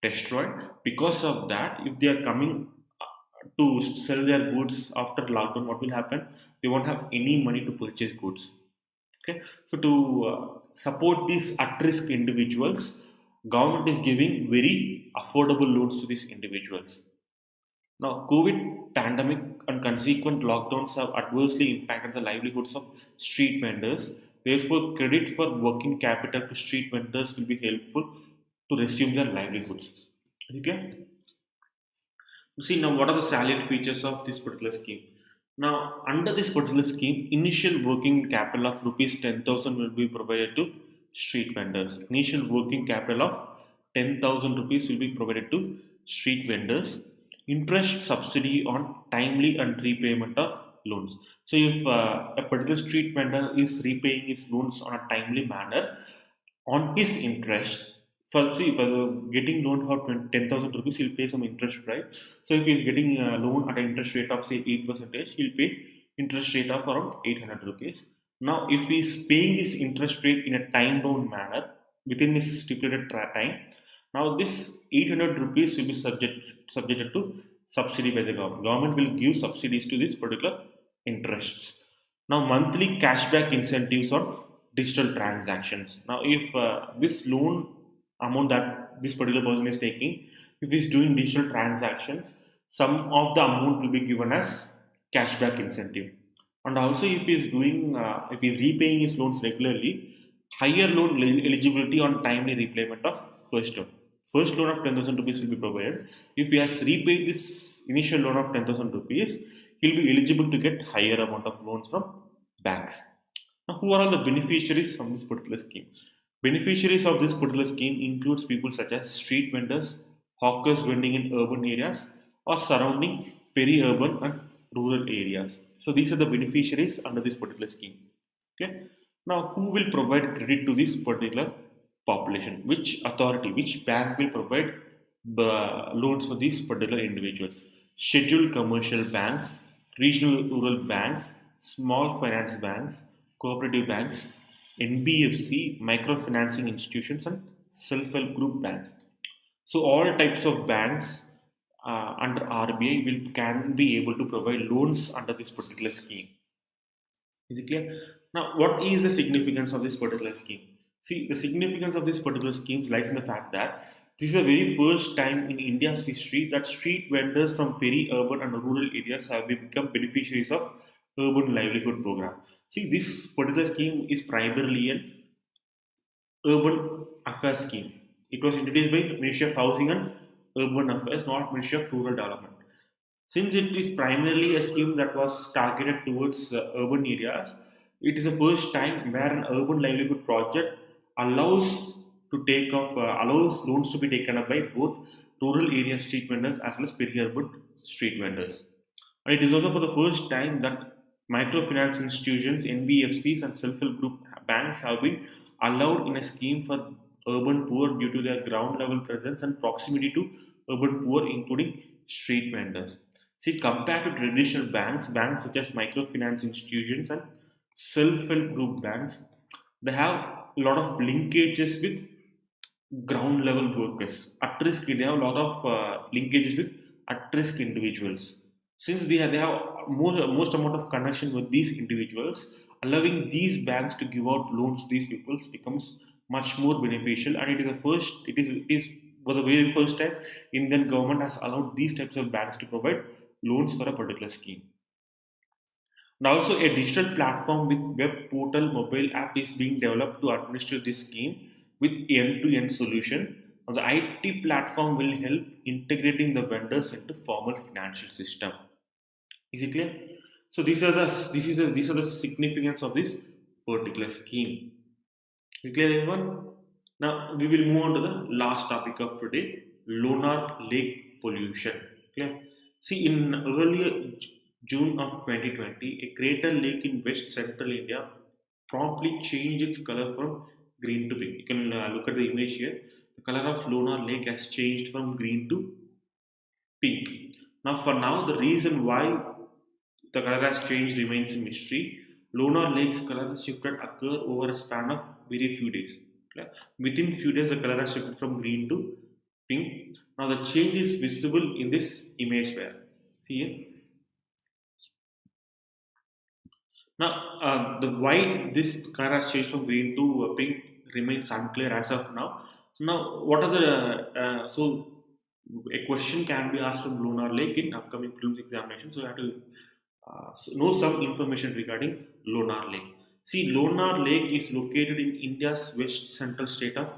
destroyed. Because of that, if they are coming to sell their goods after lockdown, what will happen? They won't have any money to purchase goods. Okay, so to support these at-risk individuals, government is giving very affordable loans to these individuals. Now, COVID pandemic and consequent lockdowns have adversely impacted the livelihoods of street vendors. Therefore, credit for working capital to street vendors will be helpful to resume their livelihoods. Okay. See now what are the salient features of this particular scheme. Now under this particular scheme, initial working capital of rupees 10,000 will be provided to street vendors. Initial working capital of 10,000 rupees will be provided to street vendors. Interest subsidy on timely and repayment of loans. So if a particular street vendor is repaying his loans on a timely manner, on his interest, for getting loan for 10,000 rupees, he'll pay some interest, right? So if he's getting a loan at an interest rate of say 8%, he'll pay interest rate of around 800 rupees. Now if he's paying this interest rate in a time bound manner within this stipulated time, now this 800 rupees will be subjected to subsidy by the government. Government will give subsidies to this particular interests. Now monthly cashback incentives on digital transactions. Now if this loan amount that this particular person is taking, if he's doing digital transactions, some of the amount will be given as cashback incentive. And also if he's doing if he's repaying his loans regularly, higher loan eligibility on timely repayment of first loan. First loan of 10,000 rupees will be provided. If he has repaid this initial loan of 10,000 rupees, he'll be eligible to get higher amount of loans from banks. Now, who are all the beneficiaries from this particular scheme? Beneficiaries of this particular scheme includes people such as street vendors, hawkers vending in urban areas or surrounding peri-urban and rural areas. So these are the beneficiaries under this particular scheme. Okay. Now, who will provide credit to this particular population? Which authority, which bank will provide the loans for these particular individuals? Scheduled commercial banks, regional rural banks, small finance banks, cooperative banks, NBFC, microfinancing institutions, and self-help group banks. So all types of banks under RBI can be able to provide loans under this particular scheme. Is it clear? Now, what is the significance of this particular scheme? See, the significance of this particular scheme lies in the fact that this is the very first time in India's history that street vendors from peri-urban and rural areas have become beneficiaries of urban livelihood program. See, this particular scheme is primarily an urban affairs scheme. It was introduced by Ministry of Housing and Urban Affairs, not Ministry of Rural Development. Since it is primarily a scheme that was targeted towards urban areas, it is the first time where an urban livelihood project allows allows loans to be taken up by both rural area street vendors as well as peri-urban street vendors. And it is also for the first time that microfinance institutions, NBFCs, and self-help group banks have been allowed in a scheme for urban poor due to their ground level presence and proximity to urban poor, including street vendors. See, compared to traditional banks, banks such as microfinance institutions and self-help group banks, they have a lot of linkages with ground level workers. At risk, they have a lot of linkages with at risk individuals. Since they have most amount of connection with these individuals, allowing these banks to give out loans to these people becomes much more beneficial. And it is for the very first time Indian government has allowed these types of banks to provide loans for a particular scheme. And also a digital platform with web portal mobile app is being developed to administer this scheme with end-to-end solution. Now, the IT platform will help integrating the vendors into formal financial system. Is it clear? So these are the significance of this particular scheme. Is it clear, everyone? Now we will move on to the last topic of today: lunar lake pollution. Clear? See, in June of 2020, a crater lake in West Central India promptly changed its color from green to pink. You can look at the image here. The color of lunar lake has changed from green to pink. Now, for now, the reason why the color has changed remains a mystery. Lunar lake's color shifted occur over a span of very few days. Okay? Within few days, the color has shifted from green to pink. Now, the change is visible in this image pair. See here. Now, the why this color has changed from green to pink remains unclear as of now. Now, what are the so a question can be asked from lunar lake in upcoming prelims examination. So you have to know some information regarding lunar lake. See, lunar lake is located in India's west central state of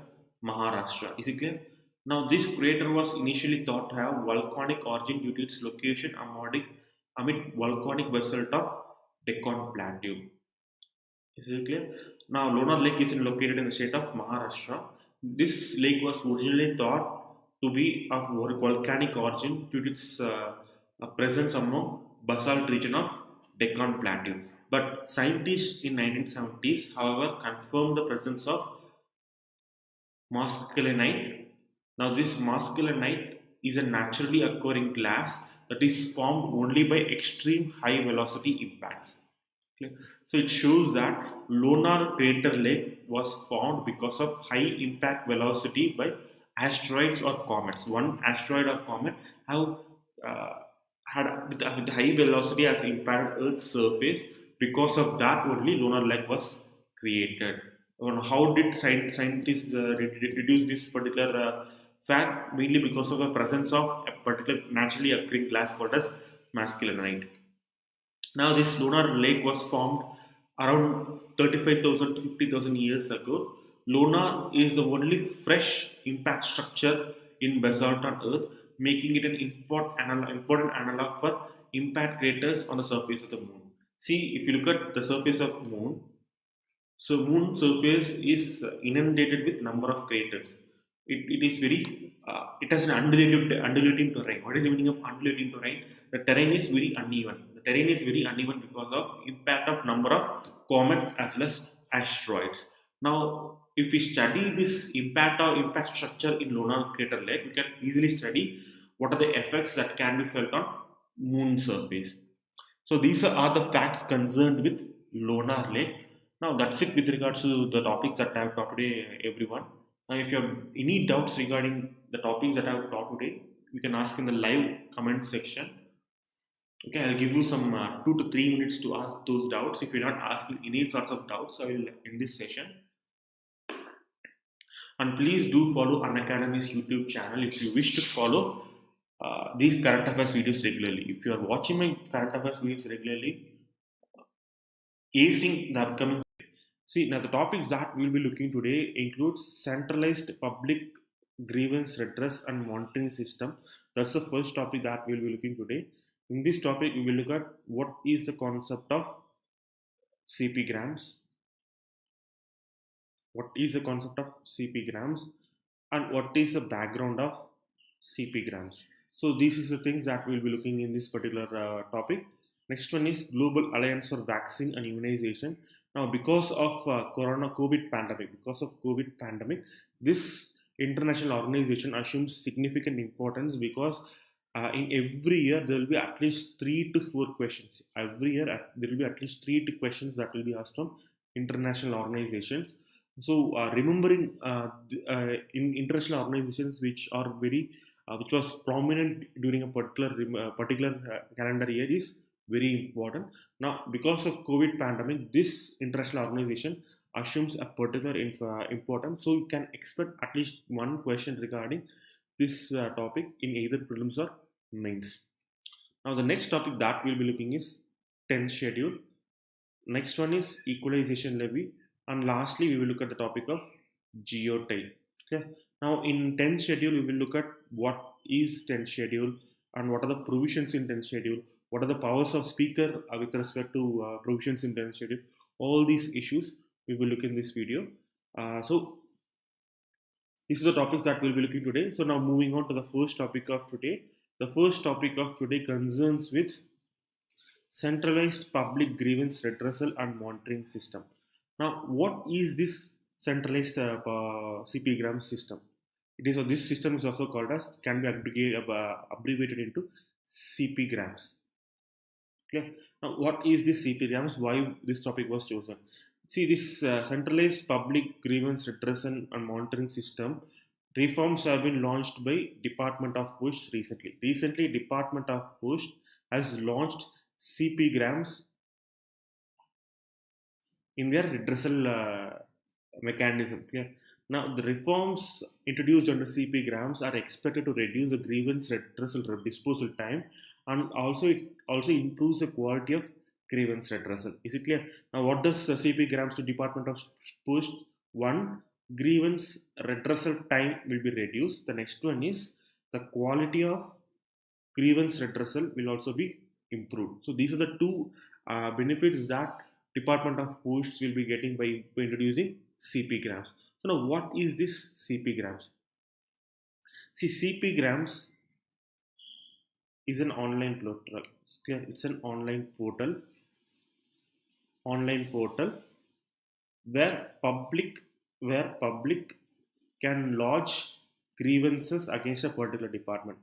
Maharashtra. Is it clear? Now, this crater was initially thought to have volcanic origin due to its location amid volcanic basalt of Deccan Plateau. Is it clear? Now, Lonar Lake is located in the state of Maharashtra. This lake was originally thought to be of volcanic origin due to its presence among basalt region of Deccan Plateau. But scientists in 1970s, however, confirmed the presence of masculinite. Now, this masculinite is a naturally occurring glass that is formed only by extreme high velocity impacts. Okay. So it shows that lunar crater lake was formed because of high impact velocity by asteroids or comets. One asteroid or comet have had with high velocity has impacted Earth's surface. Because of that, only lunar lake was created. How did scientists reduce this particular fact? Mainly because of the presence of a particular naturally occurring glass called as masculinite. Now, this lunar lake was formed around 35,000 to 50,000 years ago. Lunar is the only fresh impact structure in basalt on Earth, making it an important analog for impact craters on the surface of the moon. See, if you look at the surface of moon, so moon surface is inundated with number of craters. It is very it has an undulating terrain. What is the meaning of undulating terrain? The terrain is very uneven. The terrain is very uneven because of impact of number of comets as well as asteroids. Now, if we study this impact structure in lunar crater lake, we can easily study what are the effects that can be felt on moon surface. So these are the facts concerned with lunar lake. Now that's it with regards to the topics that I have taught today, everyone. Now, if you have any doubts regarding the topics that I have taught today, you can ask in the live comment section. Okay, I'll give you some 2 to 3 minutes to ask those doubts. If you're not asking any sorts of doubts, I will end this session. And please do follow Unacademy's YouTube channel if you wish to follow these current affairs videos regularly. If you are watching my current affairs videos regularly, acing the upcoming. See, now the topics that we'll be looking today includes centralized public grievance redress and monitoring system. That's the first topic that we'll be looking today. In this topic, we will look at what is the concept of CP grams, what is the concept of CP grams, and what is the background of CP grams. So these is the things that we'll be looking in this particular topic. Next one is Global Alliance for Vaccine and Immunization. Now, because of COVID pandemic, this international organization assumes significant importance because in every year there will be at least 3 to 4 questions. Every year there will be at least 3 questions that will be asked from international organizations. So remembering in international organizations which are very which was prominent during a particular calendar year is very important. Now, because of COVID pandemic, this international organization assumes a particular importance. So you can expect at least one question regarding this topic in either prelims or mains. Now, the next topic that we'll be looking is 10th schedule. Next one is equalization levy, and lastly we will look at the topic of geotile. Okay. Now in 10th schedule, we will look at what is 10th schedule and what are the provisions in 10th schedule, what are the powers of speaker with respect to provisions in 10th schedule. All these issues we will look in this video. So these are the topics that we'll be looking today. So now moving on to the first topic of today. The first topic of today concerns with centralized public grievance redressal and monitoring system. Now, what is this centralized CP-gram system? It is this system is also called as can be abbreviated into CP grams. Okay. Now, what is this CP grams? Why this topic was chosen? See, this centralized public grievance redressal and monitoring system reforms have been launched by Department of Post recently. Recently, Department of Post has launched CP grams in their redressal mechanism. Yeah. Now, the reforms introduced under CP grams are expected to reduce the grievance redressal disposal time, and also it also improves the quality of grievance redressal. Is it clear? Now, what does CP grams to Department of Post? One, grievance redressal time will be reduced. The next one is the quality of grievance redressal will also be improved. So these are the two benefits that Department of Posts will be getting by introducing CP grams. So now what is this CP grams? See, CP grams is an online portal. It's an online portal where public can lodge grievances against a particular department.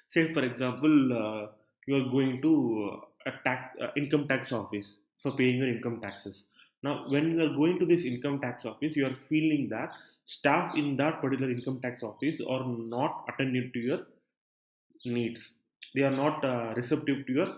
Say, for example, you are going to a income tax office for paying your income taxes. Now, when you are going to this income tax office, you are feeling that staff in that particular income tax office are not attending to your needs. They are not receptive to your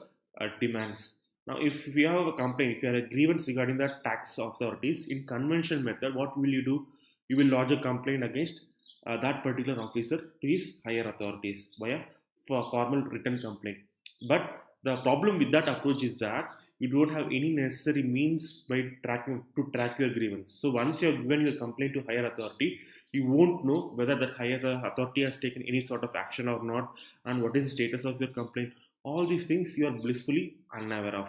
demands. Now, if we have a complaint, if you have a grievance regarding the tax authorities, in conventional method, what will you do? You will lodge a complaint against that particular officer to his higher authorities via formal written complaint. But the problem with that approach is that you don't have any necessary means by tracking to track your grievance. So once you have given your complaint to higher authority, you won't know whether that higher authority has taken any sort of action or not, and what is the status of your complaint. All these things you are blissfully unaware of.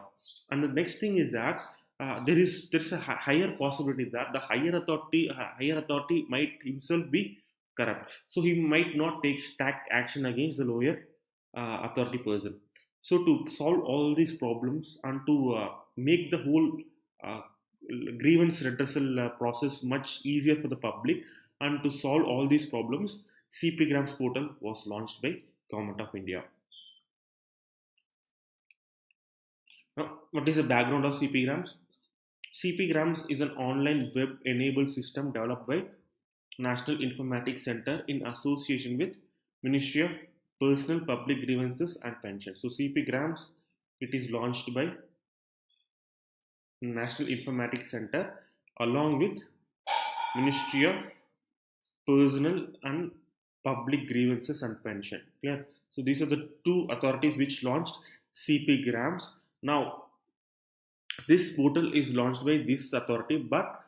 And the next thing is that there's a higher possibility that the higher authority might himself be corrupt. So he might not take stack action against the lower authority person. So to solve all these problems and to make the whole uh, grievance redressal process much easier for the public, and to solve all these problems, CP Grams portal was launched by Government of India. Now, what is the background of CP Grams? CP Grams is an online web-enabled system developed by National Informatics Center in association with Ministry of Personal Public Grievances and Pensions. So CP Grams, it is launched by National Informatics Center along with Ministry of Personal and Public Grievances and Pension. Clear? So these are the two authorities which launched CP Grams. Now, this portal is launched by this authority, but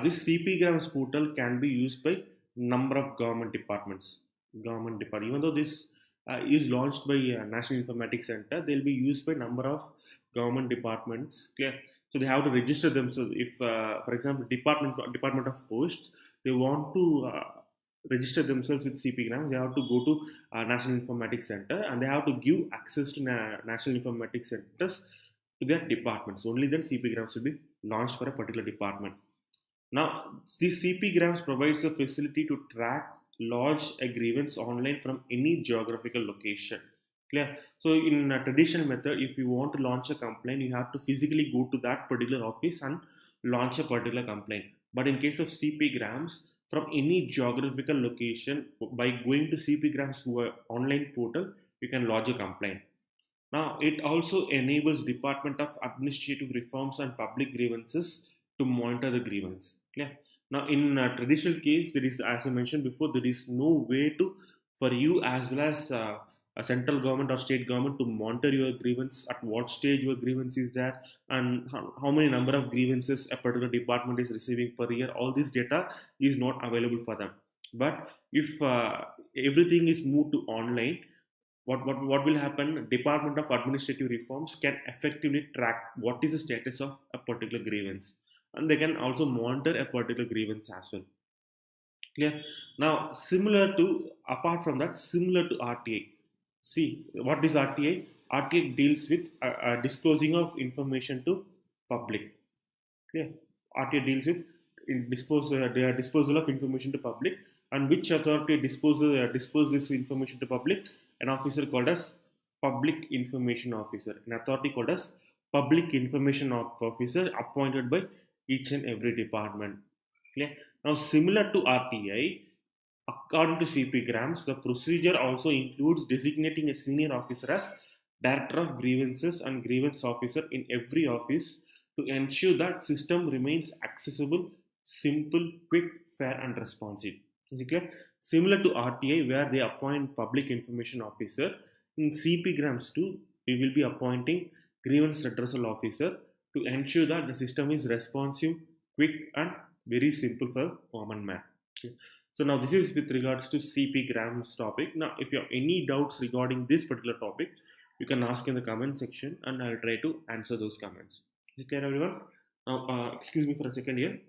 this CP Grams portal can be used by number of government departments. Even though this is launched by National Informatics Center, they'll be used by number of government departments. Clear? So they have to register themselves. If, for example, Department of Posts, they want to register themselves with CP Grams, they have to go to National Informatics Center, and they have to give access to National Informatics Centers to their departments. Only then CP Grams will be launched for a particular department. Now, this CP Grams provides a facility to track, lodge a grievance online from any geographical location. Clear? So, in a traditional method, if you want to launch a complaint, you have to physically go to that particular office and launch a particular complaint. But in case of CP Grams, from any geographical location, by going to CP Grams online portal, you can lodge a complaint. Now, it also enables Department of Administrative Reforms and Public Grievances to monitor the grievance. Yeah. Now, in a traditional case, there is, as I mentioned before, there is no way to for you as well as a central government or state government to monitor your grievance, at what stage your grievance is there, and how many number of grievances a particular department is receiving per year. All this data is not available for them. But if everything is moved to online, what will happen? Department of Administrative Reforms can effectively track what is the status of a particular grievance, and they can also monitor a particular grievance as well. Clear? Now, similar to, apart from that, similar to RTA. See, what is RTA? RTA deals with disclosing of information to public. Clear? RTA deals with their disposal of information to public, and which authority dispose this information to public? An officer called as public information officer. An authority called as public information officer appointed by each and every department. Clear? Now, similar to RTI, according to CP Grams, the procedure also includes designating a senior officer as Director of Grievances and Grievance Officer in every office to ensure that system remains accessible, simple, quick, fair, and responsive. Is it clear? Similar to RTI, where they appoint Public Information Officer, in CP Grams too, we will be appointing Grievance Redressal Officer to ensure that the system is responsive, quick, and very simple for common man. Okay. So now this is with regards to CP Graham's topic. Now, if you have any doubts regarding this particular topic, you can ask in the comment section, and I'll try to answer those comments. Is it clear, everyone? Now, excuse me for a second here.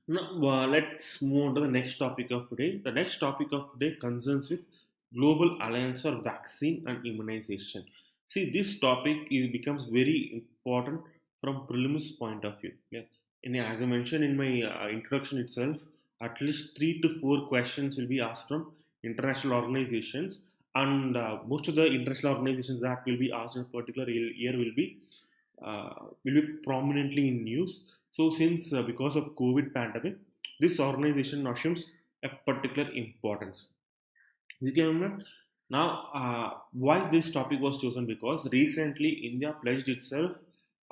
Now, let's move on to the next topic of today. The next topic of today concerns with Global Alliance for Vaccine and Immunization. See, this topic becomes very important from prelims point of view. Yeah. And as I mentioned in my introduction itself, at least 3 to 4 questions will be asked from international organizations, and most of the international organizations that will be asked in a particular year will be prominently in news. So, since because of COVID pandemic, this organization assumes a particular importance. Is it clear, Imran? Now, why this topic was chosen? Because recently India pledged itself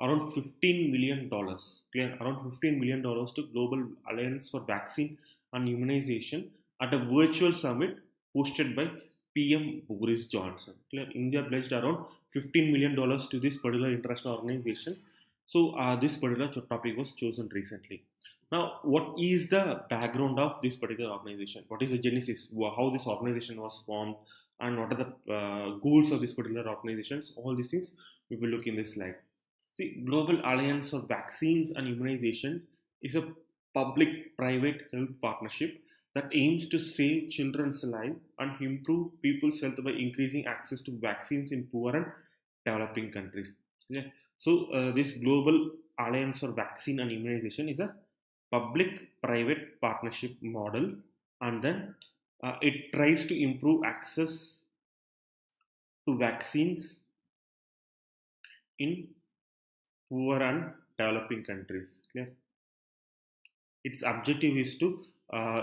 around $15 million, clear, around $15 million to Global Alliance for Vaccine and Immunization at a virtual summit hosted by PM Boris Johnson. Clear, India pledged around $15 million to this particular international organization. So, this particular topic was chosen recently. Now, what is the background of this particular organization? What is the genesis? How this organization was formed, and what are the goals of this particular organizations? All these things we will look in this slide. The Global Alliance for Vaccines and Immunization is a public-private health partnership that aims to save children's lives and improve people's health by increasing access to vaccines in poor and developing countries. Yeah. So, this Global Alliance for Vaccine and Immunization is a public-private partnership model, and then it tries to improve access to vaccines in poor and developing countries. Clear? Its objective is to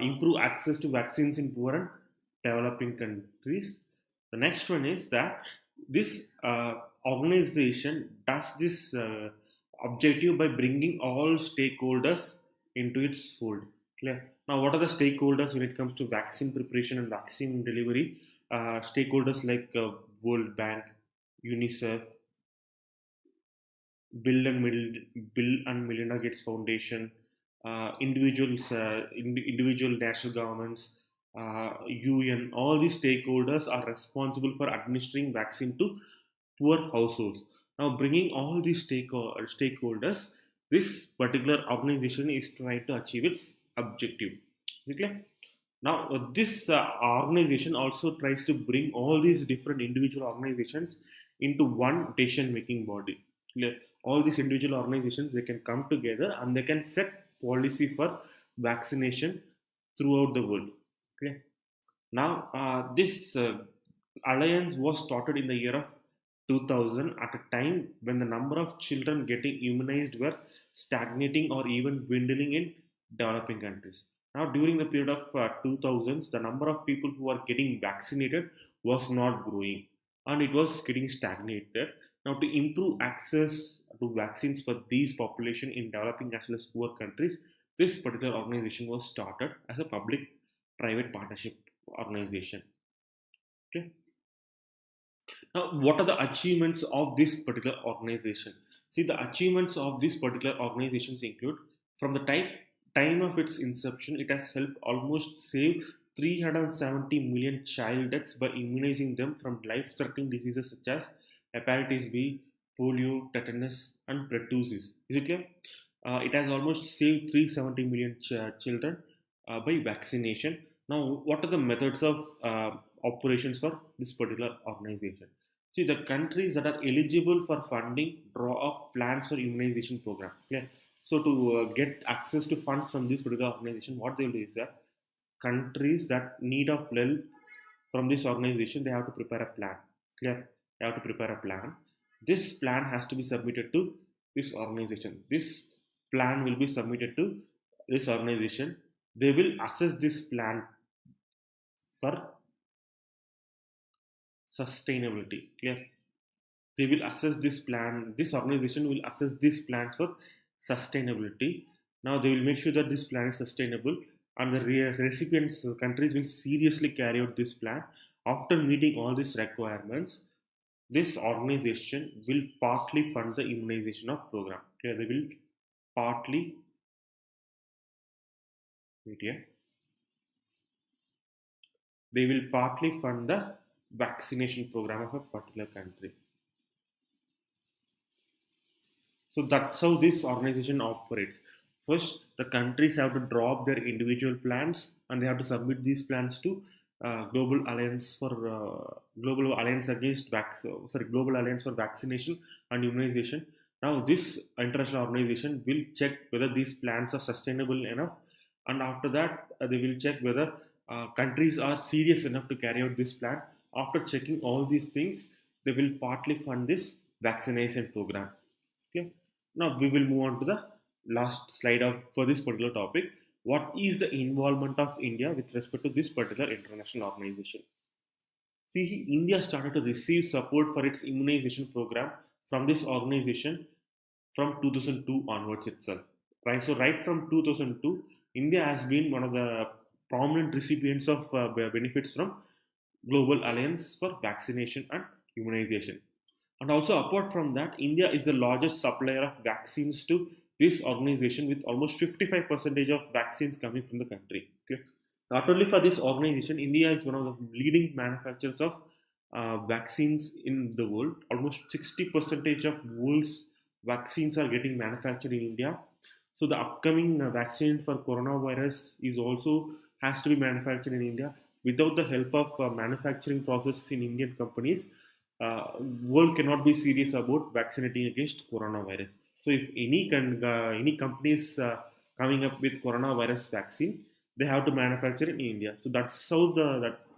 improve access to vaccines in poor and developing countries. The next one is that this organization does this objective by bringing all stakeholders into its fold. Clear? Now, what are the stakeholders when it comes to vaccine preparation and vaccine delivery? Stakeholders like World Bank, UNICEF, Bill and Melinda Gates Foundation, individual national governments, UN. All these stakeholders are responsible for administering vaccine to poor households. Now, bringing all these stakeholders, this particular organization is trying to achieve its objective. Is it clear? Now, this organization also tries to bring all these different individual organizations into one decision-making body. Clear? All these individual organizations, they can come together and they can set policy for vaccination throughout the world. Okay. Now, this alliance was started in the year of 2000 at a time when the number of children getting immunized were stagnating or even dwindling in developing countries. Now, during the period of 2000s, the number of people who are getting vaccinated was not growing and it was getting stagnated. Now, to improve access to vaccines for these population in developing as well as poor countries, this particular organization was started as a public-private partnership organization. Okay. Now, what are the achievements of this particular organization? See, the achievements of this particular organizations include from the time of its inception, it has helped almost save 370 million child deaths by immunizing them from life-threatening diseases such as hepatitis B, polio, tetanus, and pertussis. Is it clear? It has almost saved 370 million children by vaccination. Now, what are the methods of operations for this particular organization? See, the countries that are eligible for funding draw up plans for immunization program. Yeah. So to get access to funds from this particular organization, what they will do is that countries that need of help from this organization, they have to prepare a plan. Clear? They have to prepare a plan. This plan has to be submitted to this organization. This plan will be submitted to this organization. They will assess this plan for sustainability. Clear? They will assess this plan. This organization will assess these plans for sustainability. Now they will make sure that this plan is sustainable, and the recipients countries will seriously carry out this plan. After meeting all these requirements, this organization will partly fund the immunization of program. Okay, they will partly wait here. They will partly fund the vaccination program of a particular country. So that's how this organization operates. First, the countries have to draw up their individual plans, and they have to submit these plans to Global Alliance against Global Alliance for Vaccination and Immunization. Now, this international organization will check whether these plans are sustainable enough, and after that, they will check whether countries are serious enough to carry out this plan. After checking all these things, they will partly fund this vaccination program. Okay. Now we will move on to the last slide of for this particular topic. What is the involvement of India with respect to this particular international organization? See, India started to receive support for its immunization program from this organization from 2002 onwards itself. Right. So right from 2002, India has been one of the prominent recipients of benefits from Global Alliance for Vaccination and Immunization. And also, apart from that, India is the largest supplier of vaccines to this organization with almost 55% of vaccines coming from the country. Okay. Not only for this organization, India is one of the leading manufacturers of vaccines in the world. Almost 60% of world's vaccines are getting manufactured in India. So the upcoming vaccine for coronavirus is also has to be manufactured in India. Without the help of manufacturing process in Indian companies, world cannot be serious about vaccinating against coronavirus. So if any companies coming up with coronavirus vaccine, they have to manufacture in India. So that's how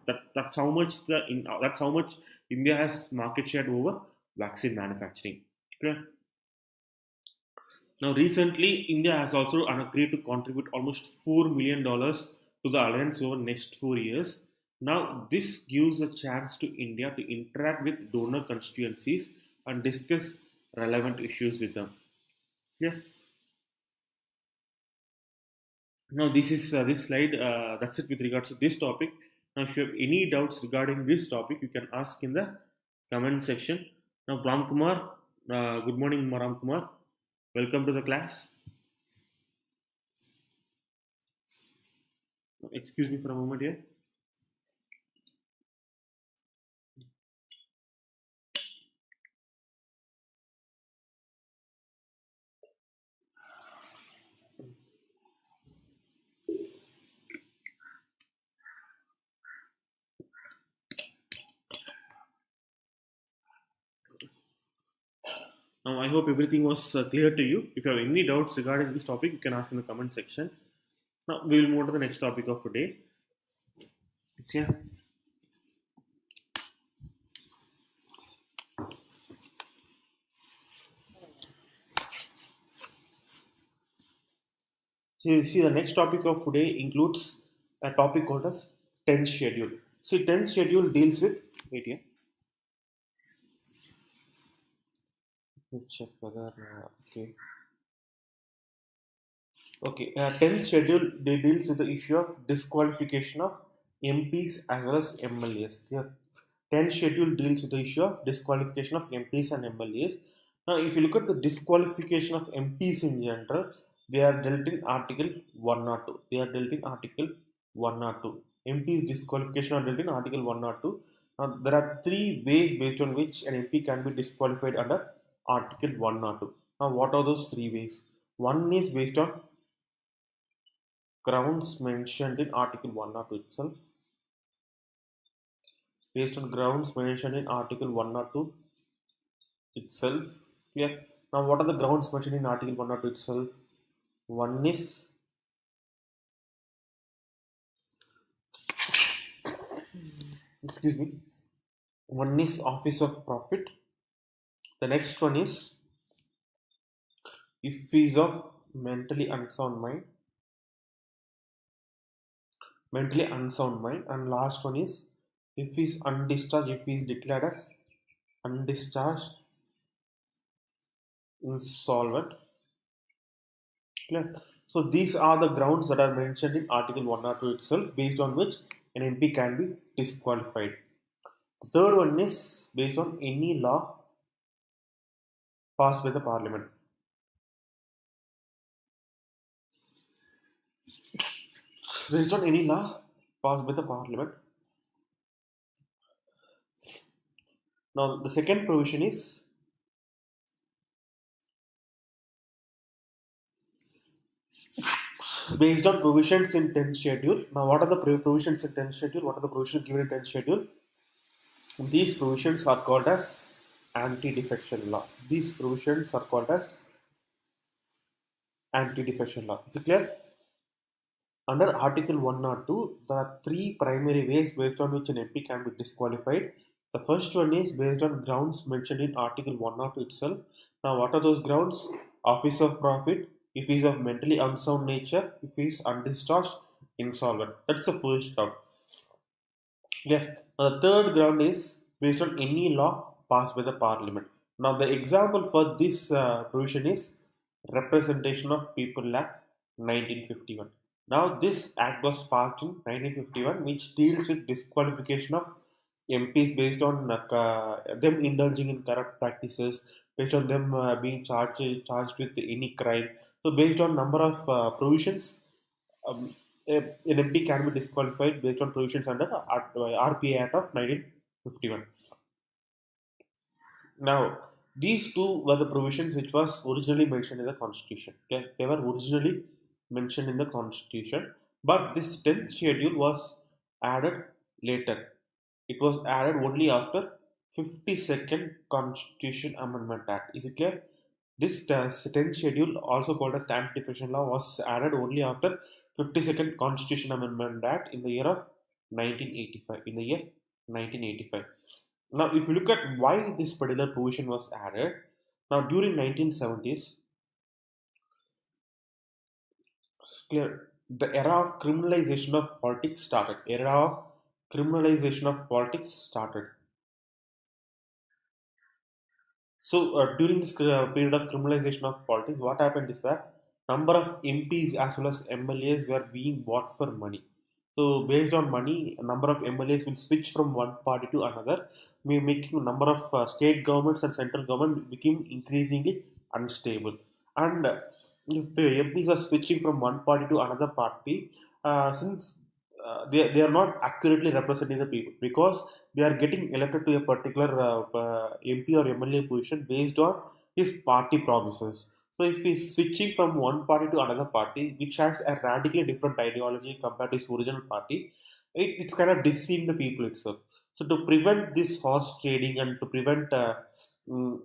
that's how much that's how much India has market share over vaccine manufacturing. Okay. Now recently, India has also agreed to contribute almost $4 million to the alliance over next 4 years. Now, this gives a chance to India to interact with donor constituencies and discuss relevant issues with them. Yeah. Now, this is this slide. That's it with regards to this topic. Now, if you have any doubts regarding this topic, you can ask in the comment section. Now, Ram Kumar, good morning, Ram Kumar. Welcome to the class. Excuse me for a moment here. Now, I hope everything was clear to you. If you have any doubts regarding this topic, you can ask in the comment section. Now, we will move to the next topic of today. Yeah. So, see, the next topic of today includes a topic called as 10th schedule. See, 10th schedule deals with, wait here, let me check whether, okay. Okay, 10th schedule they deals with the issue of disqualification of MPs as well as MLAs. Yeah. 10th schedule deals with the issue of disqualification of MPs and MLAs. Now, if you look at the disqualification of MPs in general, they are dealt in Article 102. They are dealt in Article 102. MPs disqualification are dealt in Article 102. Now, there are three ways based on which an MP can be disqualified under Article 102. Now, what are those three ways? One is based on grounds mentioned in Article 102 itself. Based on grounds mentioned in Article 102 itself. Yeah. Now, what are the grounds mentioned in Article 102 itself? One is excuse me. One is office of profit. The next one is if he is of mentally unsound mind, and last one is if he is undischarged, if he is declared as undischarged, insolvent. Clear? So these are the grounds that are mentioned in Article 102 itself, based on which an MP can be disqualified. The third one is based on any law passed by the Parliament. Based on any law passed by the Parliament. Now the second provision is based on provisions in 10th schedule. Now what are the provisions in 10th schedule? What are the provisions given in 10th schedule? These provisions are called as anti-defection law. These provisions are called as anti-defection law. Is it clear? Under Article 102, there are three primary ways based on which an MP can be disqualified. The first one is based on grounds mentioned in Article 102 itself. Now, what are those grounds? Office of profit, if he is of mentally unsound nature, if he is undischarged, insolvent. That's the first ground. Yeah. The third ground is based on any law passed by the Parliament. Now, the example for this provision is Representation of People Act 1951. Now, this act was passed in 1951, which deals with disqualification of MPs based on them indulging in corrupt practices, based on them being charged with any crime. So, based on number of provisions, um, an MP can be disqualified based on provisions under RPA Act of 1951. Now, these two were the provisions which was originally mentioned in the Constitution. Okay? They were originally mentioned in the Constitution, but this 10th schedule was added later. It was added only after 52nd Constitution Amendment Act. Is it clear? This 10th schedule, also called as anti-defection law, was added only after 52nd Constitution Amendment Act in the year of 1985. In the year 1985. Now, if you look at why this particular provision was added, now during 1970s, clear, the era of criminalization of politics started. Era of criminalization of politics started. So during this period of criminalization of politics, what happened is that number of MPs as well as MLAs were being bought for money. So based on money, a number of MLAs will switch from one party to another, making a number of state governments and central government became increasingly unstable. And if the MPs are switching from one party to another party, since they are not accurately representing the people, because they are getting elected to a particular MP or MLA position based on his party promises. So if he's switching from one party to another party, which has a radically different ideology compared to his original party, it's kind of deceiving the people itself. So to prevent this horse trading and to prevent mm,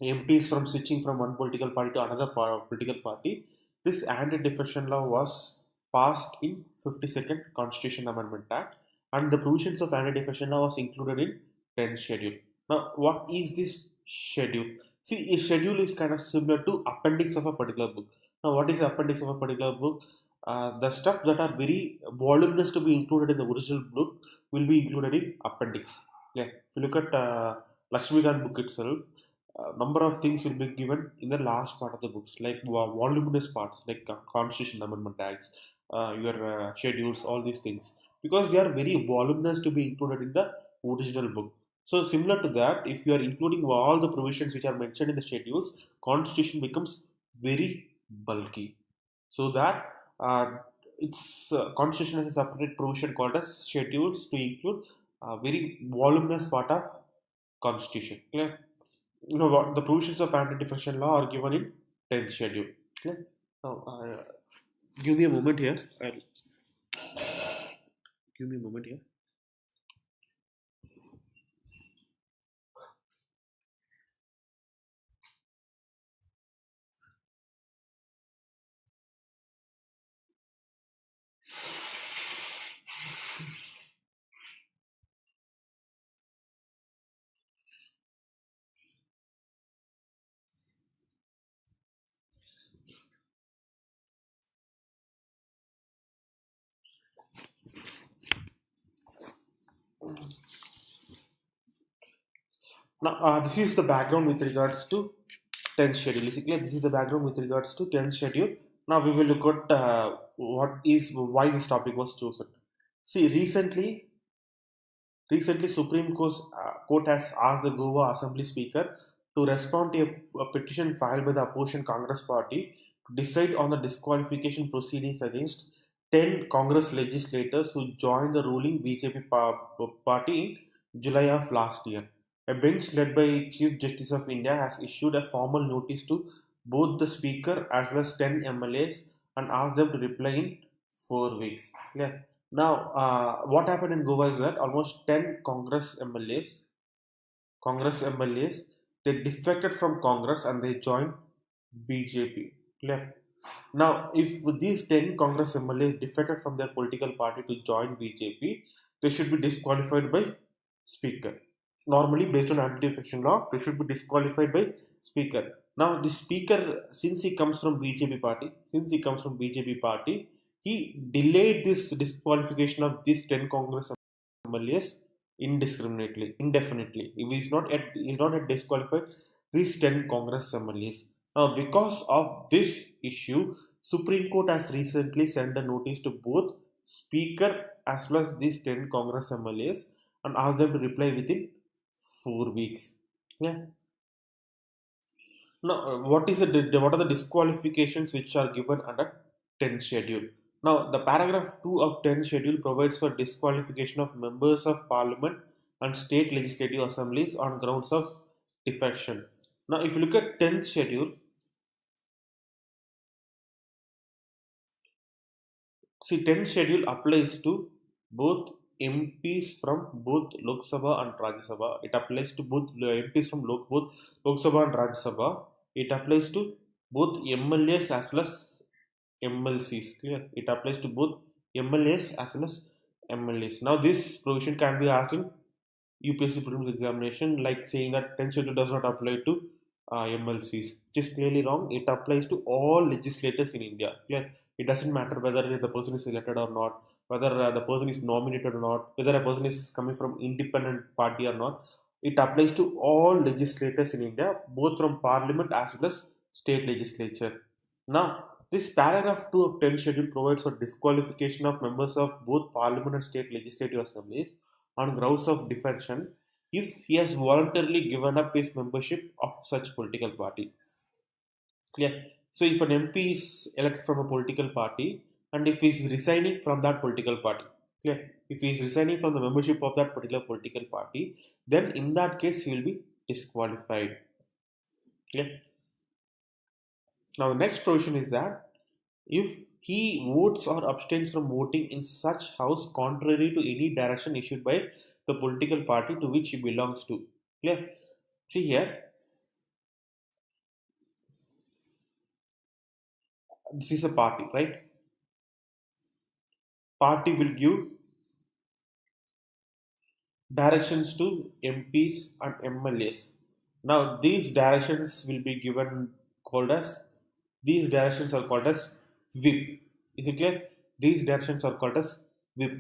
MPs from switching from one political party to another political party, this anti-defection law was passed in 52nd Constitution Amendment Act, and the provisions of anti-defection law was included in 10th schedule. Now, what is this schedule? See, a schedule is kind of similar to appendix of a particular book. Now, what is the appendix of a particular book? The stuff that are very voluminous to be included in the original book will be included in appendix. Yeah, if you look at Lakshmikant book itself, number of things will be given in the last part of the books, like voluminous parts, like Constitution Amendment Acts, your schedules, all these things, because they are very voluminous to be included in the original book. So similar to that, if you are including all the provisions which are mentioned in the schedules, Constitution becomes very bulky. So that its Constitution has a separate provision called as schedules to include a very voluminous part of Constitution. Clear? You know what the provisions of anti-defection law are given in 10th schedule. Clear? Now, give me a moment here. Give me a moment here. Now, this is the background with regards to 10th schedule. Is it clear? This is the background with regards to 10th schedule. Now we will look at why this topic was chosen. See, recently Court has asked the Goa Assembly Speaker to respond to a petition filed by the opposition Congress party to decide on the disqualification proceedings against 10 Congress legislators who joined the ruling BJP party in July of last year. A bench led by Chief Justice of India has issued a formal notice to both the Speaker as well as 10 MLAs and asked them to reply in 4 weeks. Yeah. Now, what happened in Goa is that almost 10 Congress MLAs, they defected from Congress and they joined BJP. Clear? Now, if these 10 Congress MLAs defected from their political party to join BJP, they should be disqualified by Speaker. Normally, based on anti-defection law, they should be disqualified by Speaker. Now, the Speaker, since he comes from BJP party, he delayed this disqualification of these 10 Congress MLAs indefinitely. If he's not yet disqualified these 10 Congress MLAs. Now, because of this issue, Supreme Court has recently sent a notice to both Speaker as well as these 10 Congress MLAs and asked them to reply within 4 weeks. Yeah. Now, what are the disqualifications which are given under 10 schedule? Now, the paragraph 2 of 10 schedule provides for disqualification of members of parliament and state legislative assemblies on grounds of defection. Now, if you look at 10th schedule, see 10th schedule applies to both MPs from both Lok Sabha and Rajya Sabha. It applies to both MPs from both Lok Sabha and Rajya Sabha. It applies to both MLAs as well as MLCs. Clear? It applies to both MLAs as well as MLAs. Now, this provision can be asked in UPSC prelims examination, like saying that 10th schedule does not apply to MLCs. Which is clearly wrong. It applies to all legislators in India. Clear? It doesn't matter whether the person is elected or not, whether the person is nominated or not, whether a person is coming from independent party or not. It applies to all legislators in India, both from parliament as well as state legislature. Now, this paragraph 2 of 10 schedule provides for disqualification of members of both parliament and state legislative assemblies on grounds of defection if he has voluntarily given up his membership of such political party. Clear? So, if an MP is elected from a political party and if he is resigning from that political party, clear? If he is resigning from the membership of that particular political party, then in that case he will be disqualified. Clear? Now, the next provision is that if he votes or abstains from voting in such house contrary to any direction issued by the political party to which he belongs to. Clear? See here, this is a party, right? Party will give directions to MPs and MLAs. Now, these directions will be given called as These directions are called as whip. Is it clear? These directions are called as whip.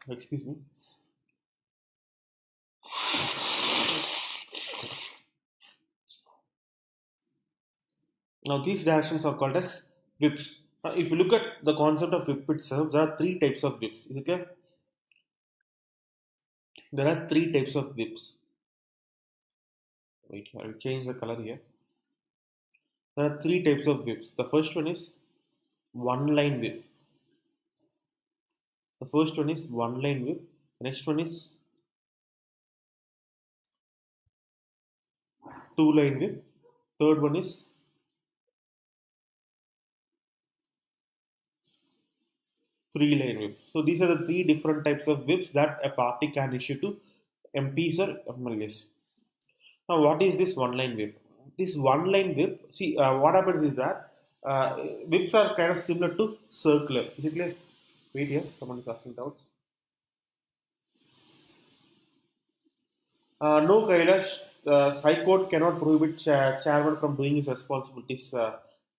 Excuse me. Now these directions are called as whips. Now if you look at the concept of whip itself, there are three types of whips. Is it clear? There are three types of whips. Wait, I will change the color here. There are three types of whips. The first one is one line whip. The first one is one line whip. The next one is two line whip. Third one is three line whip. So these are the three different types of whips that a party can issue to MPs or MLAs. Now, what is this one line whip? This one line whip, see, what happens is that whips are kind of similar to circular. Is it clear? Wait here, someone is asking doubts. No, Kailash, High Court cannot prohibit chairman from doing his responsibilities.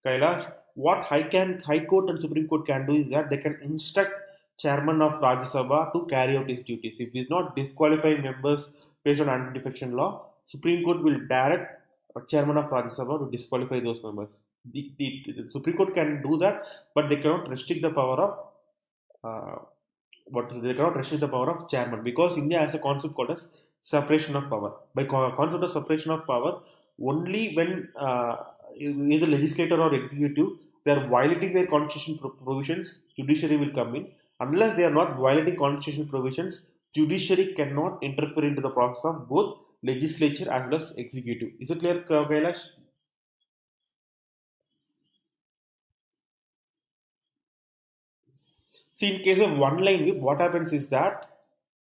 Kailash, what High Court and Supreme Court can do is that they can instruct chairman of Rajya Sabha to carry out his duties. If he is not disqualifying members based on anti-defection law, Supreme Court will direct chairman of Rajya Sabha to disqualify those members. The Supreme Court can do that, but they cannot restrict the power of uh, what they cannot restrict the power of chairman, because India has a concept called as separation of power. By concept of separation of power, only when either legislator or executive they are violating their constitutional provisions, judiciary will come in. Unless they are not violating constitutional provisions, judiciary cannot interfere into the process of both legislature as well as executive. Is it clear, Kailash? See, in case of one line whip, what happens is that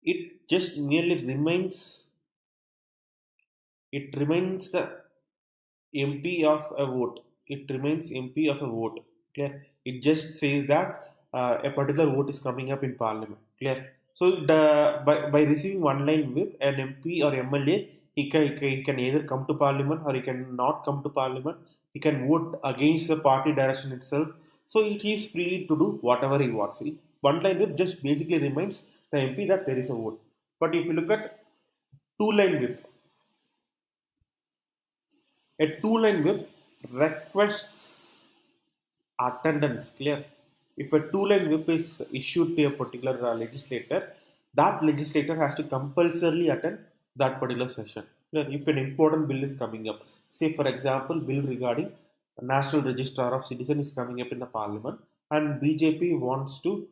it just merely remains the MP of a vote. It remains MP of a vote. Clear? It just says that a particular vote is coming up in parliament. Clear? So by receiving one line whip, an MP or MLA, he can either come to parliament or he can not come to parliament. He can vote against the party direction itself. So it is free to do whatever he wants. One line whip just basically reminds the MP that there is a vote. But if you look at two line whip, a two line whip requests attendance. Clear? If a two line whip is issued to a particular legislator, that legislator has to compulsorily attend that particular session. Clear? If an important bill is coming up, say for example, bill regarding National Register of Citizen is coming up in the parliament, and BJP wants to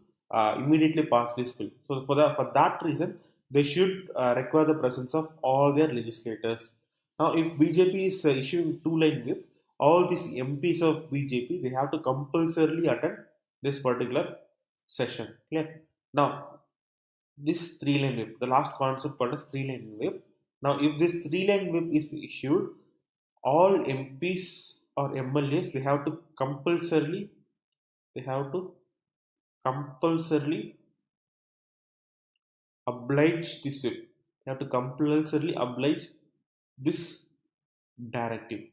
immediately pass this bill. So for that reason, they should require the presence of all their legislators. Now, if BJP is issuing two-line whip, all these MPs of BJP they have to compulsorily attend this particular session. Clear? Now, this three-line whip, the last concept called as three-line whip. Now, if this three-line whip is issued, all MPs or MLAs they have to compulsorily oblige this whip. They have to compulsorily oblige this directive.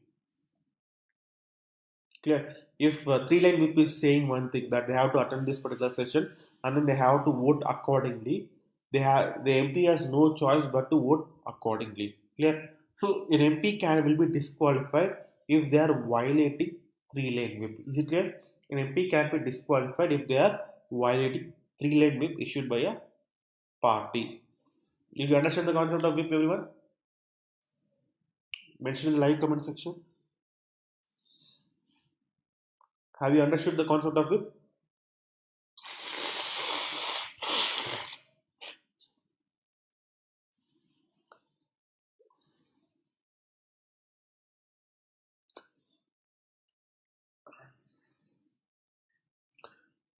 Clear? If three-line whip is saying one thing that they have to attend this particular session and then they have to vote accordingly, the MP has no choice but to vote accordingly. Clear? So an MP will be disqualified if they are violating three-line whip. Is it clear? An MP can be disqualified if they are violating three-line whip issued by a party. If you understand the concept of whip, everyone, mention in the live comment section. Have you understood the concept of whip?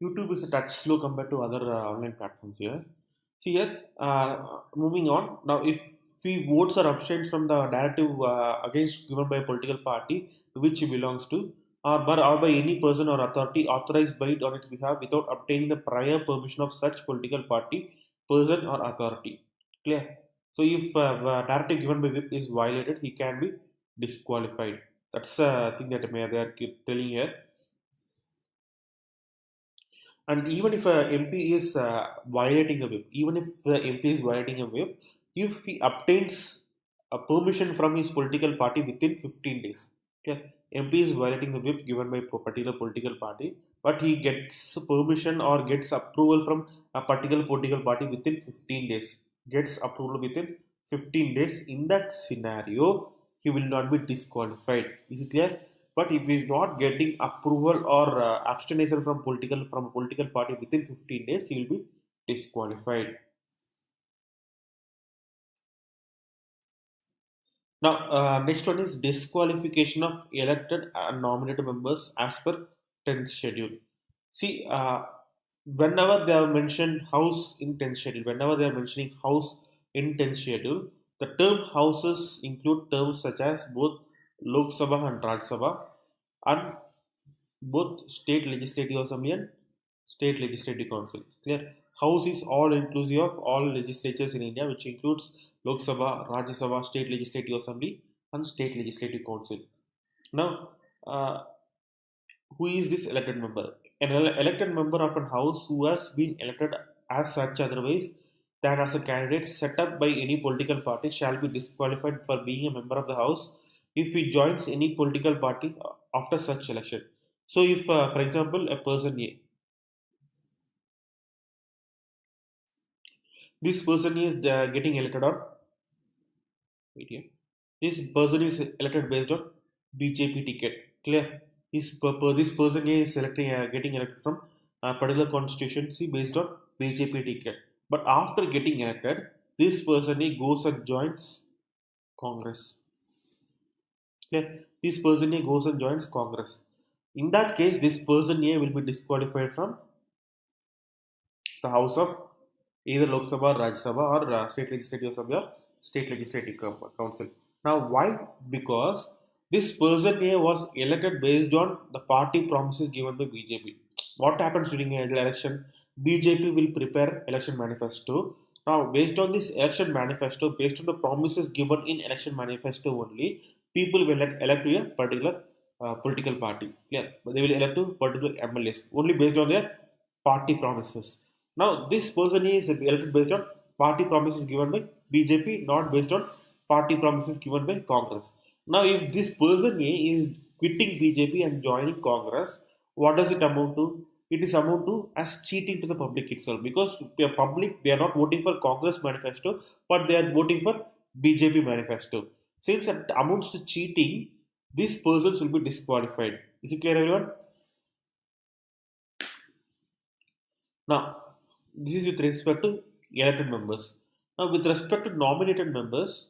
YouTube is a touch slow compared to other online platforms here. See here, moving on. Now, if we votes or abstained from the directive against given by a political party to which he belongs to, or by any person or authority authorized by it on its behalf without obtaining the prior permission of such political party, person, or authority. Clear? So, if directive given by whip is violated, he can be disqualified. That's the thing that they are keep telling here. And even if a MP is violating a whip, even if the MP is violating a whip, if he obtains a permission from his political party within 15 days, okay, MP is violating the whip given by a particular political party, but he gets permission or gets approval from a particular political party within 15 days, gets approval within 15 days. In that scenario, he will not be disqualified. Is it clear? But if he is not getting approval or abstention from a political party within 15 days, he will be disqualified. Now, next one is disqualification of elected and nominated members as per 10th schedule. See, whenever they have mentioned house in 10th schedule, whenever they are mentioning house in 10th schedule, the term houses include terms such as both Lok Sabha and Rajya Sabha, and both state legislative assembly and state legislative council. Clear? House is all inclusive of all legislatures in India, which includes Lok Sabha, Rajya Sabha, state legislative assembly, and state legislative council. Now, who is this elected member? An elected member of a house who has been elected as such otherwise than as a candidate set up by any political party shall be disqualified for being a member of the house if he joins any political party after such election. So, if, for example, a person A, this person is getting elected on, wait here, this person is elected based on BJP ticket. Clear? This person is getting elected from a particular constituency based on BJP ticket. But after getting elected, this person goes and joins Congress. Clear? This person goes and joins Congress. In that case, this person A will be disqualified from the house of either Lok Sabha, Rajya Sabha, or state legislative assembly or state legislative council. Now, why? Because this person A was elected based on the party promises given by BJP. What happens during an election? BJP will prepare election manifesto. Now, based on this election manifesto, based on the promises given in election manifesto only, people will elect to a particular political party. Yeah, they will elect to particular MLAs only based on their party promises. Now, this person is elected based on party promises given by BJP, not based on party promises given by Congress. Now, if this person A is quitting BJP and joining Congress, what does it amount to? It is amount to as cheating to the public itself, because the public, they are not voting for Congress manifesto, but they are voting for BJP manifesto. Since it amounts to cheating, these persons will be disqualified. Is it clear, everyone? Now, this is with respect to elected members. Now, with respect to nominated members,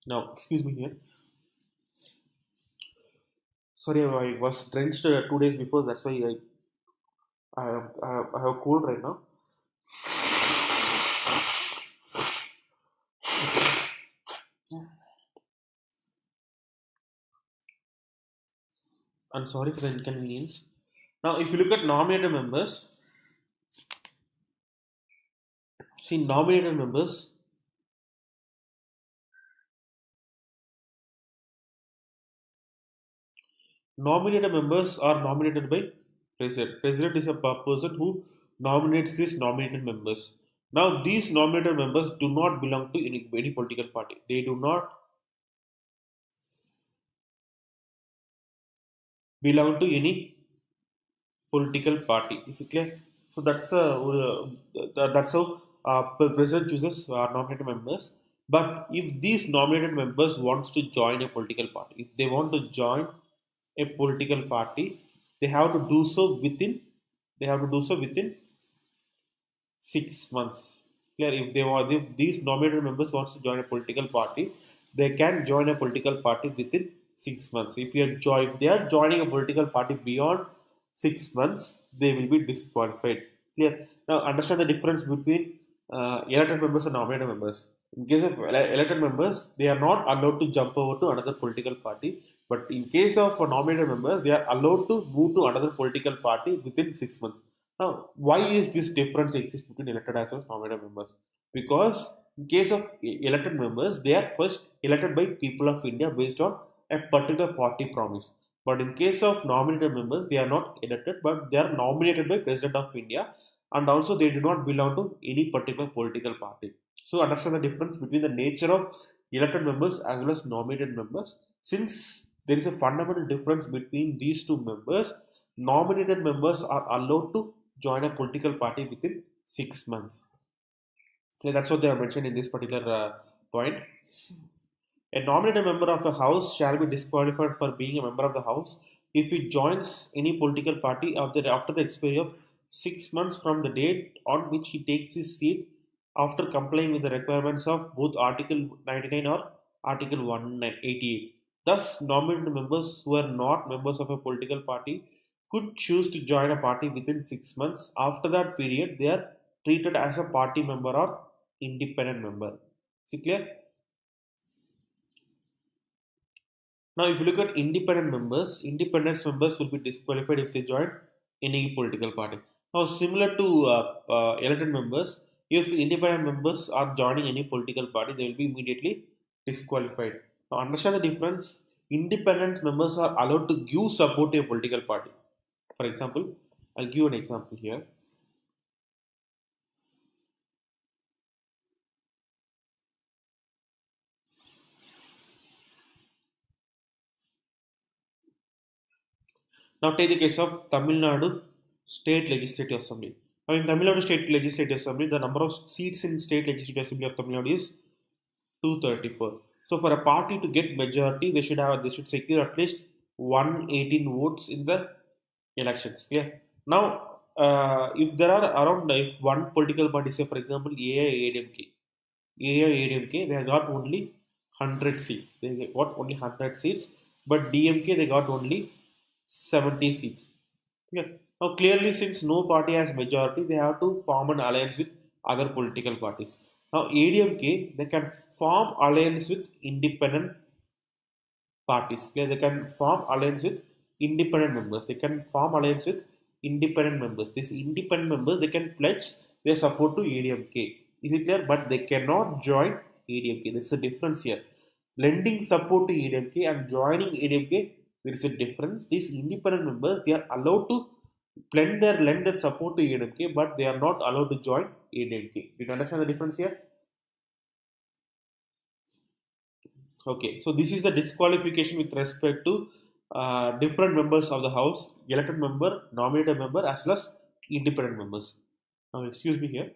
now, excuse me here. Sorry, I was drenched 2 days before. That's why I have a cold right now. I'm sorry for the inconvenience. Now, if you look at nominated members, see nominated members. Nominated members are nominated by president. President is a person who nominates these nominated members. Now, these nominated members do not belong to any political party. They do not belong to any political party. Is it clear? So that's how president chooses nominated members. But if these nominated members wants to join a political party, if they want to join a political party, they have to do so within they have to do so within 6 months. Clear? If these nominated members wants to join a political party, they can join a political party within 6 months. If they are joining a political party beyond 6 months, they will be disqualified. Clear? Now understand the difference between elected members and nominated members. In case of elected members, they are not allowed to jump over to another political party. But in case of nominated members, they are allowed to move to another political party within 6 months. Now, why is this difference exist between elected as well as nominated members? Because in case of elected members, they are first elected by people of India based on a particular party promise. But in case of nominated members, they are not elected, but they are nominated by President of India, and also they do not belong to any particular political party. So understand the difference between the nature of elected members as well as nominated members. Since there is a fundamental difference between these two members, nominated members are allowed to join a political party within 6 months. So that's what they have mentioned in this particular point. A nominated member of a house shall be disqualified for being a member of the house if he joins any political party after the expiry of 6 months from the date on which he takes his seat after complying with the requirements of both Article 99 or Article 188. Thus, nominated members who are not members of a political party could choose to join a party within 6 months. After that period, they are treated as a party member or independent member. Is it clear? Now, if you look at independent members will be disqualified if they join any political party. Now, similar to elected members, if independent members are joining any political party, they will be immediately disqualified. Now, understand the difference. Independent members are allowed to give support to a political party. For example, I'll give an example here. Now take the case of Tamil Nadu State Legislative Assembly. Now in Tamil Nadu State Legislative Assembly, the number of seats in State Legislative Assembly of Tamil Nadu is 234. So for a party to get majority, they should secure at least 118 votes in the elections. Clear? Now, if there are around if one political party, say for example AIADMK, they have got only 100 seats. They got only 100 seats, but DMK they got only 70 seats. Yeah. Now, clearly, since no party has majority, they have to form an alliance with other political parties. Now, ADMK they can form alliance with independent parties. Yeah, they can form alliance with independent members. They can form alliance with independent members. These independent members they can pledge their support to ADMK. Is it clear? But they cannot join ADMK. There's a difference here. Lending support to ADMK and joining ADMK, there is a difference. These independent members they are allowed to lend their support to ADMK, but they are not allowed to join ADMK. Do you understand the difference here? Okay, so this is the disqualification with respect to different members of the house, elected member, nominated member, as well as independent members. Now, excuse me here.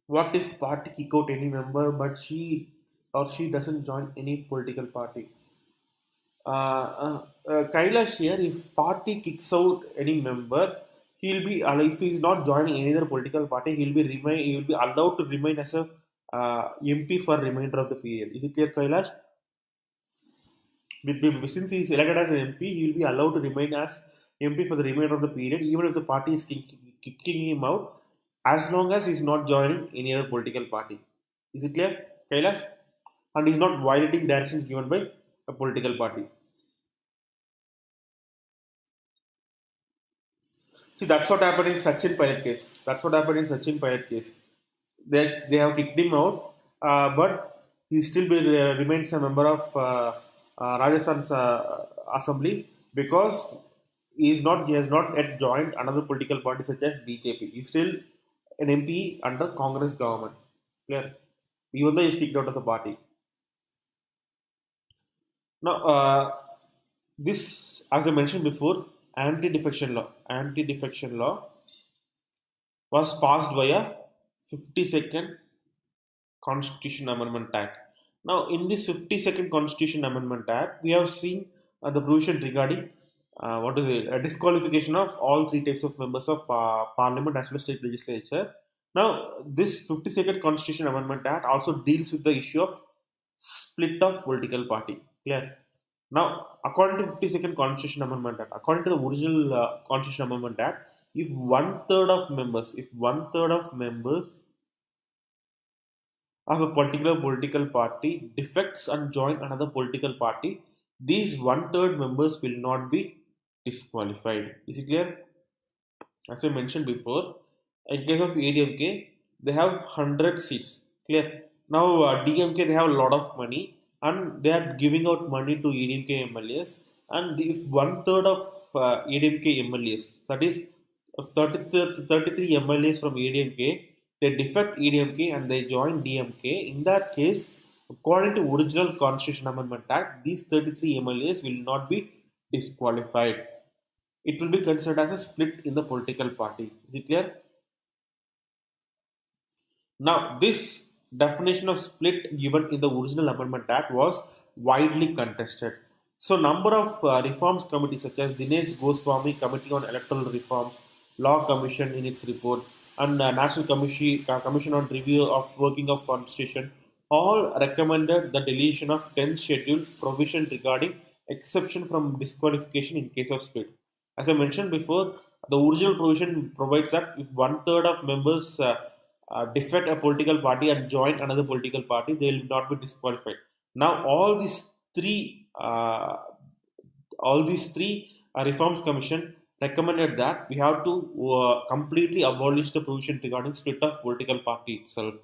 What if party kick out any member, but she doesn't join any political party? Kailash here, if party kicks out any member, he'll be if he's not joining any other political party, he'll be allowed to remain as a MP for remainder of the period. Is it clear, Kailash? Since he is elected as an MP, he will be allowed to remain as MP for the remainder of the period, even if the party is kicking him out, as long as he is not joining any other political party. Is it clear, Kailash? And he is not violating directions given by a political party. See, that's what happened in Sachin Pilot case. That's what happened in Sachin Pilot case. They have kicked him out, but he still remains a member of Rajasthan's assembly because he has not yet joined another political party such as BJP. He's still an MP under Congress government. Clear? Even though he's kicked out of the party. Now, this, as I mentioned before, anti-defection law was passed by a 52nd Constitution Amendment Act. Now, in this 52nd Constitution Amendment Act, we have seen the provision regarding a disqualification of all three types of members of Parliament as well as state legislature. Now, this 52nd Constitution Amendment Act also deals with the issue of split of political party. Clear? Now, according to 52nd Constitution Amendment Act, according to the original Constitution Amendment Act, if one third of members of a particular political party defects and join another political party, these one third members will not be disqualified. Is it clear? As I mentioned before, in case of ADMK, they have 100 seats. Clear? Now, DMK, they have a lot of money and they are giving out money to ADMK MLAs. And if one third of ADMK MLAs, that is 33 MLAs from ADMK, they defect ADMK and they join DMK, in that case, according to original Constitution Amendment Act, these 33 MLAs will not be disqualified. It will be considered as a split in the political party. Is it clear? Now, this definition of split given in the original Amendment Act was widely contested. So, number of reforms committees such as Dinesh Goswami Committee on Electoral Reforms, Law Commission in its report, and National Commission on Review of Working of Constitution all recommended the deletion of 10th schedule provision regarding exception from disqualification in case of split. As I mentioned before, the original provision provides that if one third of members defect a political party and join another political party, they will not be disqualified. Now, all these three reforms commission recommended that we have to completely abolish the provision regarding split of political party itself.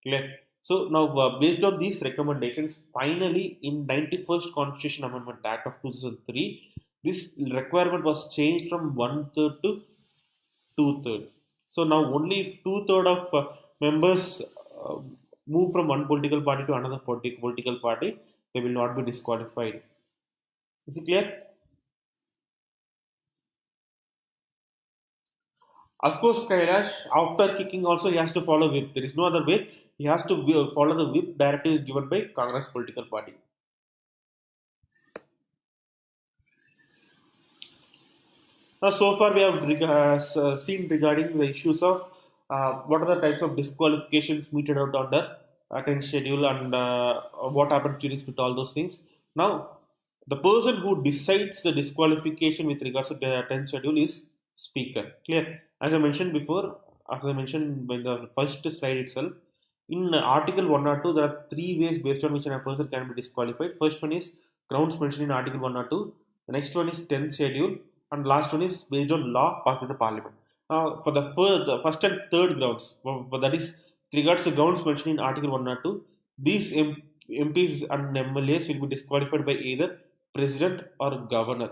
Clear? So now, based on these recommendations, finally in 91st Constitution Amendment Act of 2003, this requirement was changed from one third to two third. So now only if two third of members move from one political party to another political party, they will not be disqualified. Is it clear? Of course, Kailash, after kicking also he has to follow whip. There is no other way. He has to follow the whip directives given by Congress political party. Now, so far we have seen regarding the issues of what are the types of disqualifications meted out under 10th schedule and what happens during split, all those things. Now, the person who decides the disqualification with regards to the 10th schedule is speaker. Clear? As I mentioned before, as I mentioned in the first slide itself, in Article 102, there are three ways based on which a person can be disqualified. First one is grounds mentioned in Article 102. The next one is 10th schedule, and last one is based on law passed by the Parliament. Now, for the first and third grounds, that is regards to grounds mentioned in Article 102, these MPs and MLAs will be disqualified by either President or Governor.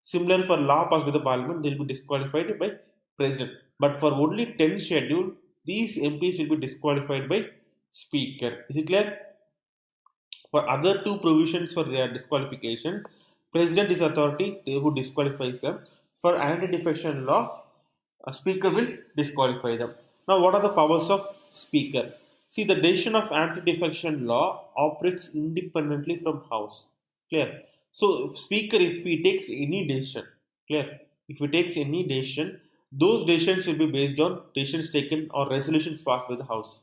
Similar for law passed by the Parliament, they will be disqualified by President. But for only 10th schedule, these MPs will be disqualified by Speaker. Is it clear? For other two provisions for their disqualification, President is authority who disqualifies them. For anti-defection law, a Speaker will disqualify them. Now, what are the powers of Speaker? See, the decision of anti-defection law operates independently from House. Clear? So, if Speaker, if he takes any decision, clear? If he takes any decision, those decisions will be based on decisions taken or resolutions passed by the House.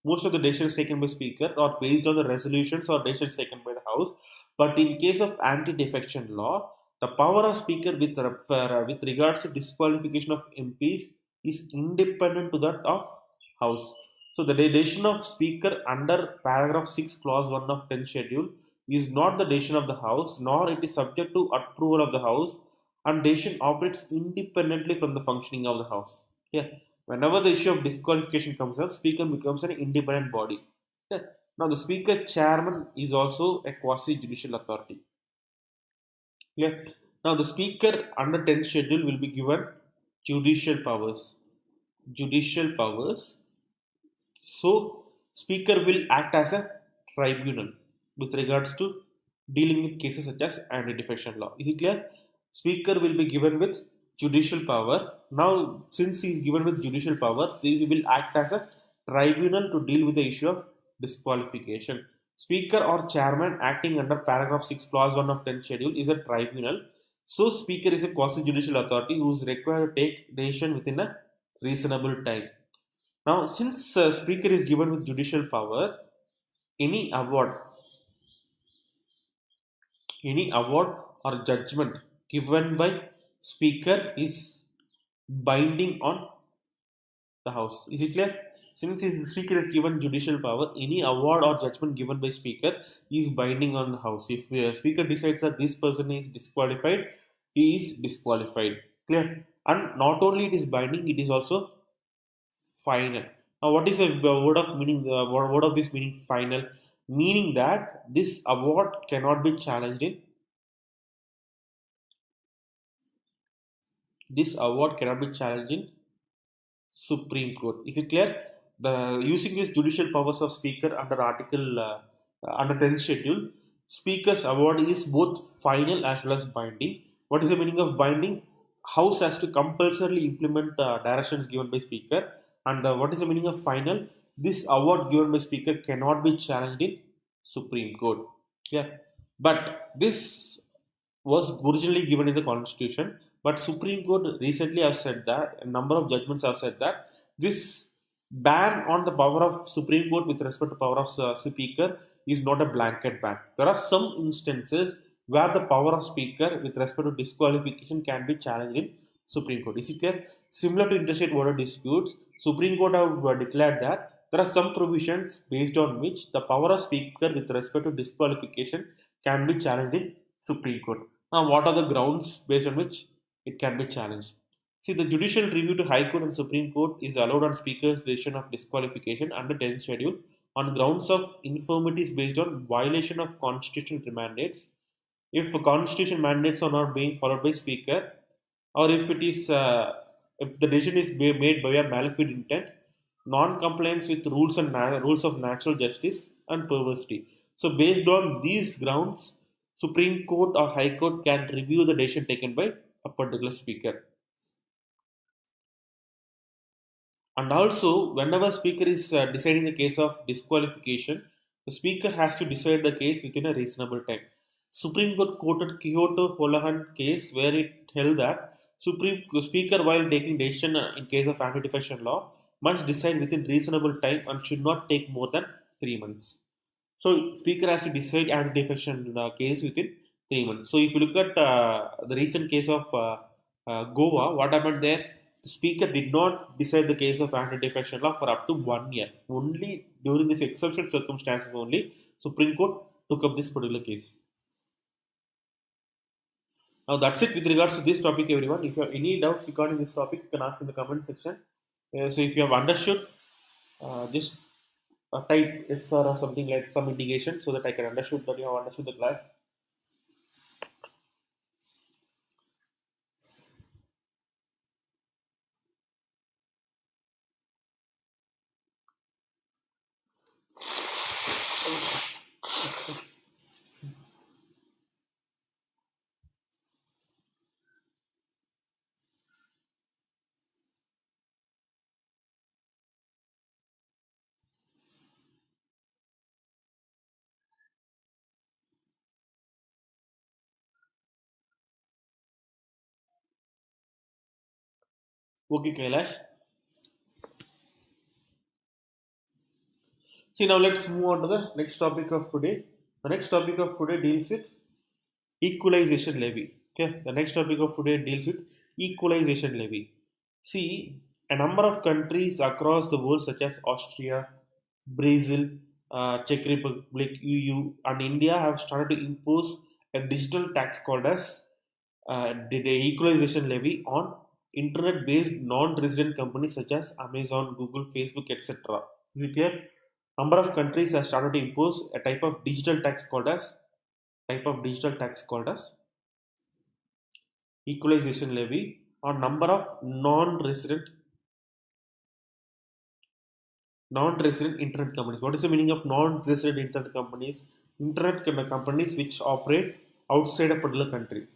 Most of the decisions taken by Speaker are based on the resolutions or decisions taken by the House. But in case of anti-defection law, the power of Speaker with regards to disqualification of MPs is independent to that of House. So the decision of Speaker under paragraph 6 clause 1 of 10th schedule is not the decision of the House, nor it is subject to approval of the House, and decision operates independently from the functioning of the House. Yeah. Whenever the issue of disqualification comes up, Speaker becomes an independent body. Yeah. Now, the Speaker Chairman is also a quasi-judicial authority. Yeah. Now, the Speaker under 10th schedule will be given judicial powers. Judicial powers. So, Speaker will act as a tribunal with regards to dealing with cases such as anti-defection law. Is it clear? Speaker will be given with judicial power. Now, since he is given with judicial power, he will act as a tribunal to deal with the issue of disqualification. Speaker or chairman acting under paragraph 6 clause 1 of 10th schedule is a tribunal. So, Speaker is a quasi-judicial authority who is required to take decision within a reasonable time. Now, since Speaker is given with judicial power, any award any award or judgment given by speaker is binding on the house. Is it clear? Since the speaker is given judicial power, any award or judgment given by speaker is binding on the house. If the speaker decides that this person is disqualified, he is disqualified. Clear? And not only it is binding, it is also final. Now, what is the word of meaning? Word of this meaning final? Meaning that this award cannot be challenged in this award cannot be challenged in Supreme Court. Is it clear? The using his judicial powers of Speaker under Article under 10th Schedule, Speaker's award is both final as well as binding. What is the meaning of binding? House has to compulsorily implement directions given by Speaker. And what is the meaning of final? This award given by Speaker cannot be challenged in Supreme Court. Yeah, but this was originally given in the Constitution, but Supreme Court recently have said that a number of judgments have said that this ban on the power of Supreme Court with respect to power of Speaker is not a blanket ban. There are some instances where the power of Speaker with respect to disqualification can be challenged in Supreme Court. Is it clear? Similar to interstate border disputes, Supreme Court have declared that there are some provisions based on which the power of Speaker with respect to disqualification can be challenged in Supreme Court. Now, what are the grounds based on which it can be challenged? See, the judicial review to High Court and Supreme Court is allowed on Speaker's decision of disqualification under 10th Schedule on grounds of infirmities based on violation of constitutional mandates. If constitutional mandates are not being followed by Speaker, or if it is if the decision is made by a maleficent intent, non-compliance with rules of natural justice and perversity. So, based on these grounds, Supreme Court or High Court can review the decision taken by a particular speaker. And also, whenever speaker is deciding the case of disqualification, the speaker has to decide the case within a reasonable time. Supreme Court quoted Kyoto Holohan case where it held that Supreme Speaker, while taking decision in case of anti-defection law, must decide within reasonable time and should not take more than 3 months. So, Speaker has to decide anti-defection case within 3 months. So, if you look at the recent case of Goa, what happened there? The Speaker did not decide the case of anti-defection law for up to 1 year. Only during this exceptional circumstances only, Supreme Court took up this particular case. Now that's it with regards to this topic, everyone. If you have any doubts regarding this topic, you can ask in the comment section. So if you have understood, just type yes sir or something like some indication so that I can understood that you have understood the class. Okay, Kailash. See, now let's move on to the next topic of today. The next topic of today deals with equalization levy. Okay, the next topic of today deals with equalization levy. See, a number of countries across the world, such as Austria, Brazil, Czech Republic, EU, and India, have started to impose a digital tax called as the equalization levy on internet-based non-resident companies such as Amazon, Google, Facebook, etc. Clear? Number of countries have started to impose a type of digital tax called as equalization levy on number of non-resident internet companies. What is the meaning of non-resident internet companies? Internet companies which operate outside a particular country.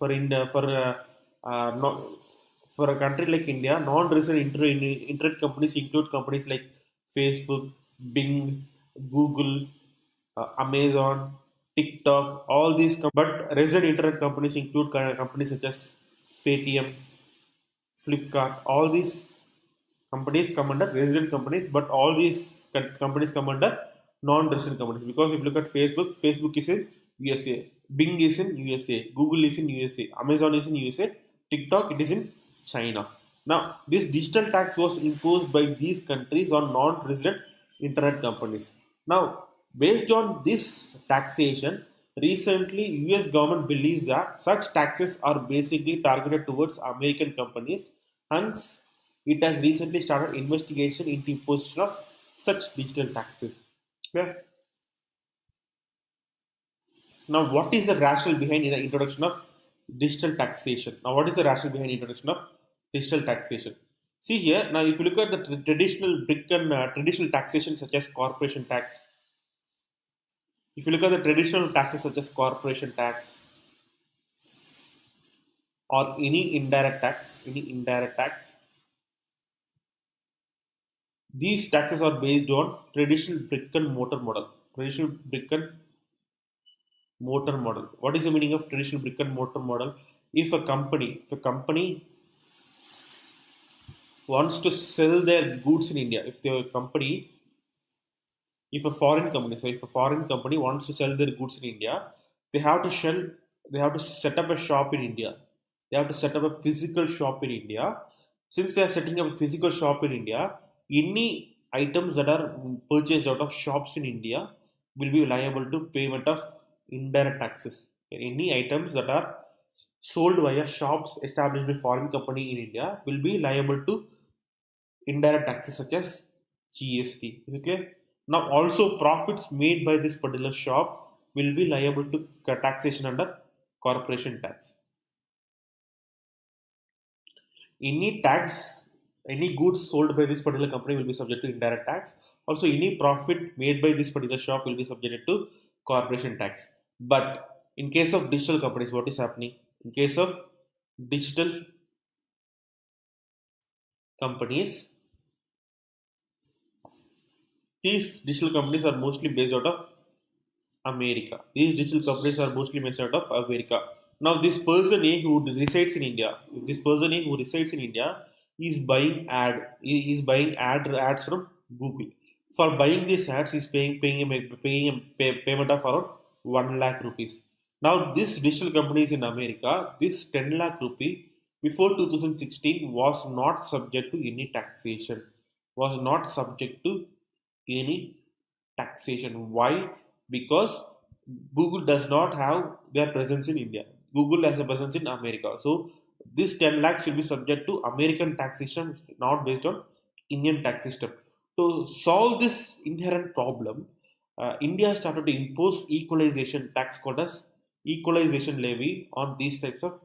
For a country like India, non-resident internet companies include companies like Facebook, Bing, Google, Amazon, TikTok, all these. But resident internet companies include companies such as Paytm, Flipkart. All these companies come under resident companies, but all these companies come under non-resident companies. Because if you look at Facebook, Facebook is a USA, Bing is in USA, Google is in USA, Amazon is in USA, TikTok it is in China. Now, this digital tax was imposed by these countries on non-resident internet companies. Now, based on this taxation, recently US government believes that such taxes are basically targeted towards American companies. Hence, it has recently started investigation into imposition of such digital taxes. Clear? Now, what is the rationale behind the introduction of digital taxation? Now, what is the rationale behind introduction of digital taxation? See here. Now, if you look at the traditional brick and traditional taxation such as corporation tax, if you look at the traditional taxes such as corporation tax or any indirect tax, these taxes are based on traditional brick and mortar model. Traditional brick and mortar model. What is the meaning of traditional brick and mortar model? If a company wants to sell their goods in India, if a foreign company wants to sell their goods in India, they have to sell, they have to set up a shop in India. They have to set up a physical shop in India. Since they are setting up a physical shop in India, any items that are purchased out of shops in India will be liable to payment of indirect taxes. Any items that are sold via shops established by foreign company in India will be liable to indirect taxes such as GST. Is it clear? Now, also profits made by this particular shop will be liable to taxation under corporation tax. Any tax, any goods sold by this particular company will be subject to indirect tax. Also, any profit made by this particular shop will be subjected to corporation tax. But in case of digital companies, what is happening? In case of digital companies, these digital companies are mostly based out of America. These digital companies are mostly based out of America. Now, this person A who resides in India, if this person A who resides in India is buying ads from Google. For buying these ads, he's paying a payment of around 1 lakh rupees. Now, this digital companies in America, this 10 lakh rupee before 2016 was not subject to any taxation. Was not subject to any taxation. Why? Because Google does not have their presence in India. Google has a presence in America. So this 10 lakhs will be subject to American taxation, not based on Indian tax system. To solve this inherent problem, India started to impose equalization tax called as equalization levy on these types of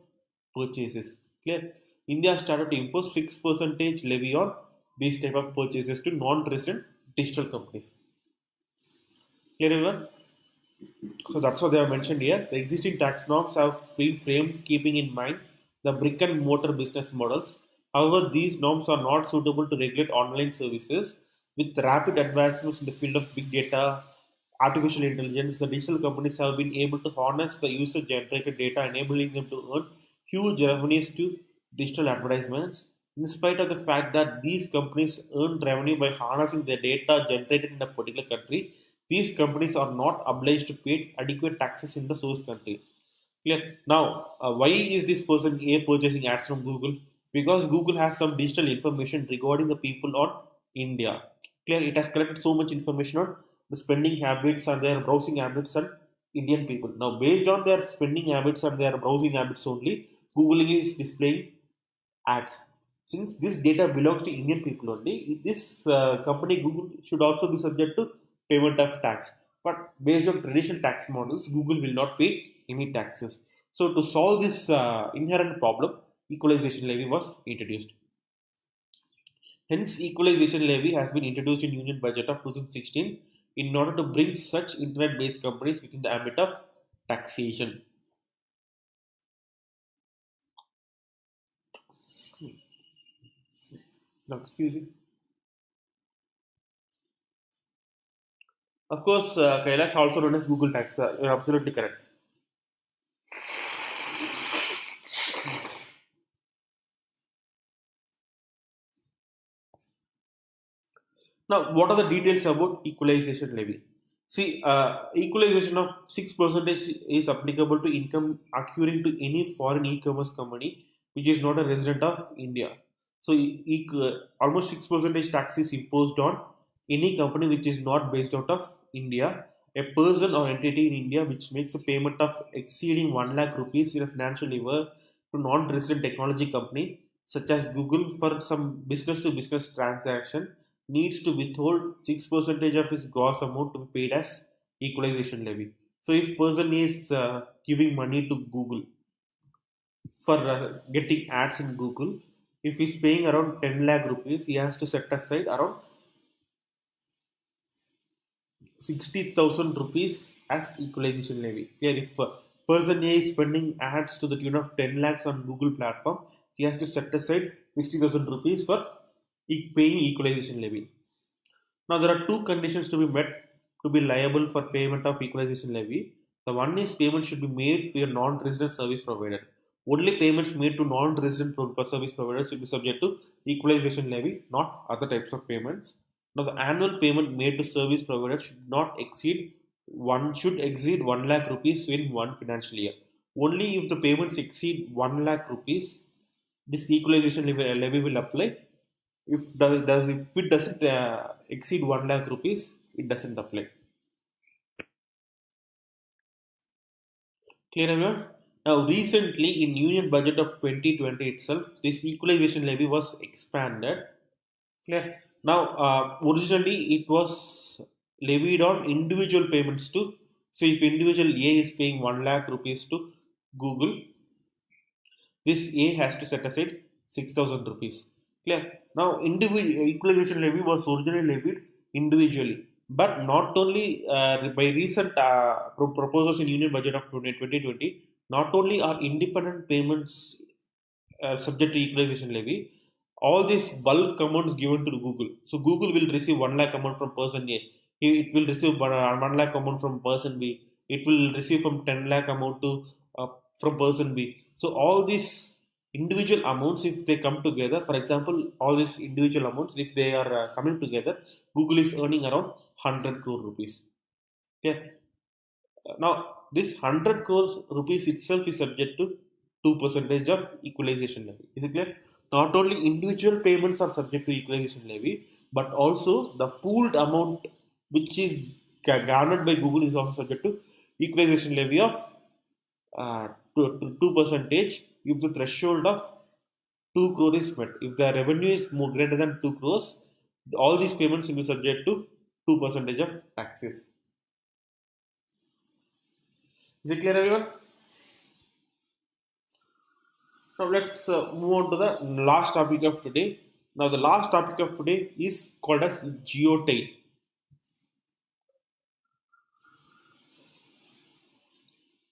purchases. Clear? India started to impose 6% levy on these type of purchases to non-resident digital companies. Clear everyone? So that's what they have mentioned here. The existing tax norms have been framed keeping in mind the brick and mortar business models. However, these norms are not suitable to regulate online services. With rapid advancements in the field of big data, artificial intelligence, the digital companies have been able to harness the user generated data, enabling them to earn huge revenues to digital advertisements. In spite of the fact that these companies earn revenue by harnessing the data generated in a particular country, these companies are not obliged to pay adequate taxes in the source country. Clear? Now, why is this person A purchasing ads from Google? Because Google has some digital information regarding the people on India. Clear? It has collected so much information on the spending habits and their browsing habits and Indian people. Now, based on their spending habits and their browsing habits only, Google is displaying ads. Since this data belongs to Indian people only, this company Google should also be subject to payment of tax. But based on traditional tax models, Google will not pay any taxes. So to solve this inherent problem, equalization levy was introduced. Hence, equalization levy has been introduced in Union Budget of 2016 in order to bring such internet-based companies within the ambit of taxation. Now, excuse me. Of course, Kailash also known as Google tax. You're absolutely correct. Now, what are the details about equalization levy? See, equalization of 6% is applicable to income accruing to any foreign e-commerce company which is not a resident of India. So, almost 6% tax is imposed on any company which is not based out of India. A person or entity in India which makes a payment of exceeding 1 lakh rupees in a financial year to non-resident technology company such as Google for some business to business transaction needs to withhold 6% of his gross amount to be paid as equalization levy. So if person is giving money to Google for getting ads in Google, if he's paying around 10 lakh rupees, he has to set aside around 60,000 rupees as equalization levy. Yeah, if person A is spending ads to the tune of 10 lakhs on Google platform, he has to set aside 60,000 rupees for paying equalization levy. Now there are two conditions to be met to be liable for payment of equalization levy. The one is payment should be made to a non-resident service provider. Only payments made to non-resident service providers should be subject to equalization levy, not other types of payments. Now the annual payment made to service providers should exceed 1 lakh rupees in one financial year. Only if the payments exceed 1 lakh rupees, this equalization levy will apply. If it doesn't exceed 1 lakh rupees, it doesn't apply. Clear everyone? Now recently in Union Budget of 2020 itself, this equalization levy was expanded. Clear? Now originally it was levied on individual payments to. So if individual A is paying 1 lakh rupees to Google, this A has to set aside 6,000 rupees. Clear? Now, individual equalization levy was originally levied individually, but not only by recent proposals in Union Budget of 2020, not only are independent payments subject to equalization levy, all these bulk amounts given to Google. So Google will receive 1 lakh amount from person A. It will receive 1 lakh amount from person B. It will receive from 10 lakh amount to from person B. So all these individual amounts, if they come together, for example, all these individual amounts, if they are coming together, Google is earning around 100 crore rupees. Okay. Now, this 100 crores rupees itself is subject to 2% of equalization levy. Is it clear? Not only individual payments are subject to equalization levy, but also the pooled amount which is garnered by Google is also subject to equalization levy of 2% if the threshold of 2 crore is met. If the revenue is more greater than 2 crores, all these payments will be subject to 2% of taxes. Is it clear, everyone? Now let's move on to the last topic of today. Now the last topic of today is called as geotail.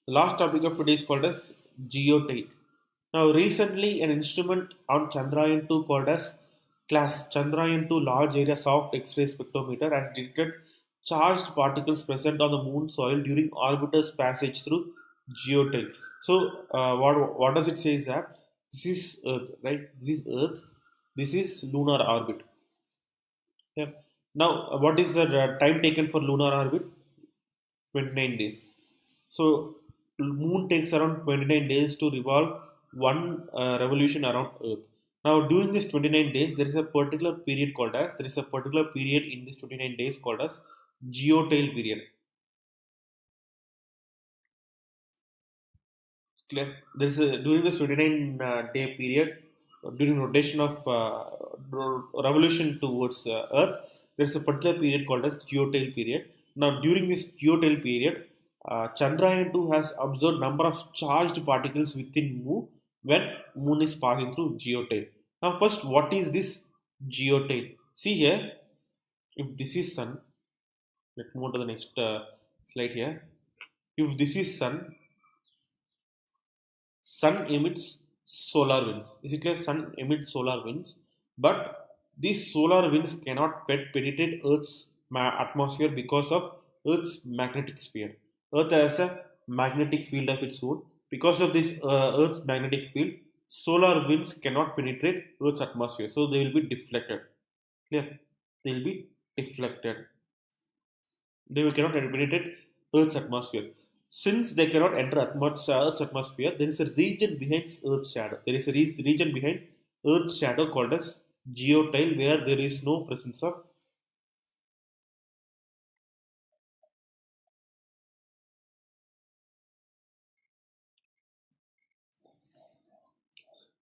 The last topic of today is called as geotail. Now recently an instrument on Chandrayaan-2 called as class Chandrayaan-2 Large Area Soft X-ray Spectrometer has detected charged particles present on the moon soil during orbiter's passage through geotail. So what does it say is that this is Earth, right? This is Earth. This is lunar orbit. Yeah. Now, what is the time taken for lunar orbit? 29 days. So, moon takes around 29 days to revolve one revolution around Earth. Now, during this 29 days, there is a particular period in this 29 days called as geotail period. Clear? There is a during this 29 day period, during rotation of revolution towards Earth, there is a particular period called as geotail period. Now, during this geotail period, Chandrayaan-2 has observed number of charged particles within Moon when Moon is passing through geotail. Now, first, what is this geotail? See here, if this is Sun, let's move on to the next slide here. If this is Sun emits solar winds. Is it clear? Sun emits solar winds, but these solar winds cannot penetrate Earth's atmosphere because of Earth's magnetic sphere. Earth has a magnetic field of its own. Because of this Earth's magnetic field, solar winds cannot penetrate Earth's atmosphere, so they will be deflected. Clear? They will be deflected. They cannot penetrate Earth's atmosphere. Since they cannot enter Earth's atmosphere, there is a region behind Earth's shadow. There is a region behind Earth's shadow called as geotail, where there is no presence of.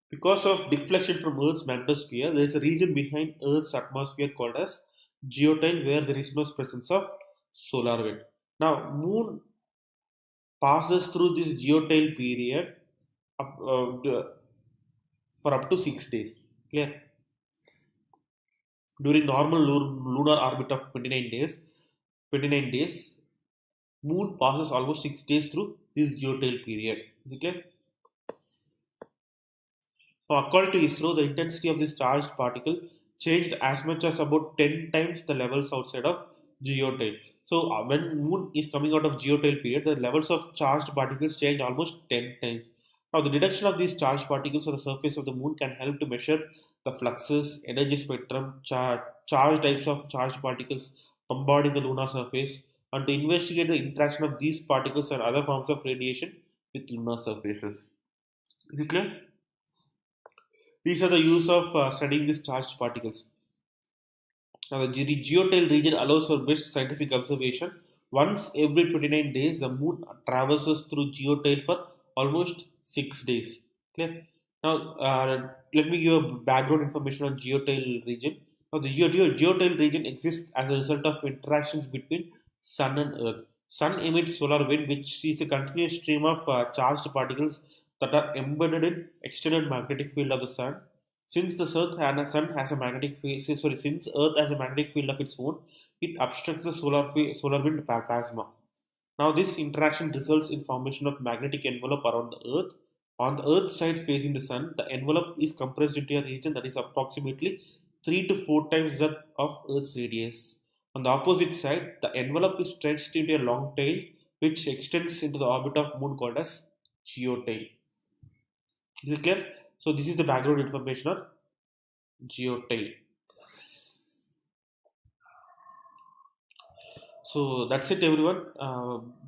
Because of deflection from Earth's magnetosphere, there is a region behind Earth's atmosphere called as geotail, where there is no presence of solar wind. Now, Moon passes through this geotail period up, for up to 6 days. Clear? During normal lunar orbit of 29 days, Moon passes almost 6 days through this geotail period. Is it clear? Now, according to ISRO, the intensity of this charged particle changed as much as about 10 times the levels outside of geotail. So, when Moon is coming out of geotail period, the levels of charged particles change almost 10 times. Now, the detection of these charged particles on the surface of the Moon can help to measure the fluxes, energy spectrum, charge types of charged particles bombarding the lunar surface, and to investigate the interaction of these particles and other forms of radiation with lunar surfaces. Is it clear? These are the use of studying these charged particles. Now, the geotail region allows for best scientific observation. Once every 29 days, the moon traverses through geotail for almost 6 days. Clear? Now, let me give a background information on geotail region. Now, the geotail region exists as a result of interactions between Sun and Earth. Sun emits solar wind, which is a continuous stream of charged particles that are embedded in external magnetic field of the Sun. Since the Sun has a magnetic field, since Earth has a magnetic field of its own, it obstructs the solar wind plasma. Now, this interaction results in formation of magnetic envelope around the Earth. On the Earth side facing the Sun, the envelope is compressed into a region that is approximately 3 to 4 times that of Earth's radius. On the opposite side, the envelope is stretched into a long tail which extends into the orbit of Moon called as geotail. Is it clear? So this is the background information on geotail. So that's it, everyone.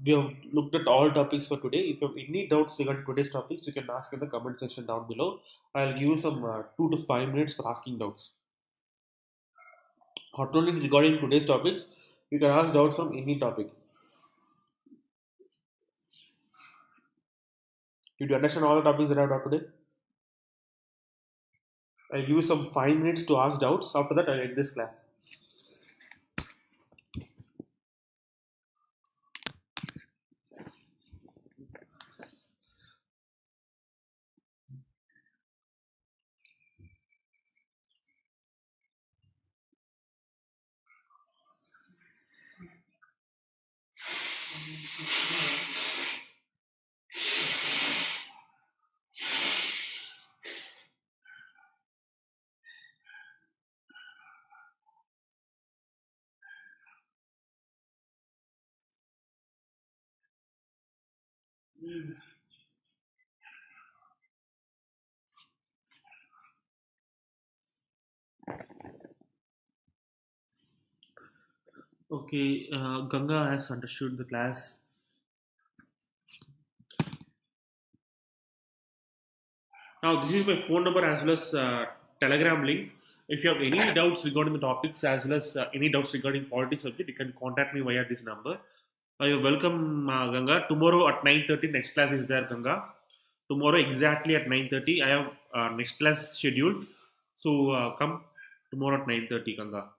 We have looked at all topics for today. If you have any doubts regarding today's topics, you can ask in the comment section down below. I'll give you some 2 to 5 minutes for asking doubts. Not only regarding today's topics, you can ask doubts from any topic. Did you understand all the topics that I have taught today? I'll give you some 5 minutes to ask doubts. After that, I'll end this class. Okay, Ganga has understood the class. Now, this is my phone number as well as Telegram link. If you have any doubts regarding the topics as well as any doubts regarding politics subject, you can contact me via this number. You're welcome, Ganga. Tomorrow at 9:30, next class is there, Ganga. Tomorrow exactly at 9:30, I have next class scheduled. So come tomorrow at 9:30, Ganga.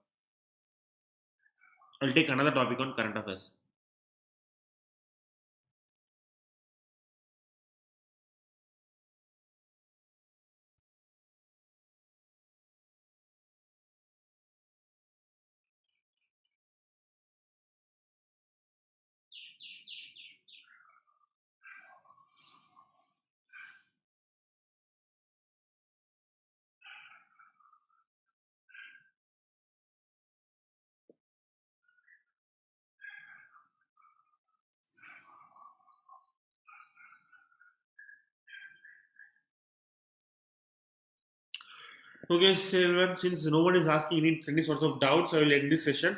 I'll take another topic on current affairs. Okay, so everyone, since no one is asking any sorts of doubts, I will end this session.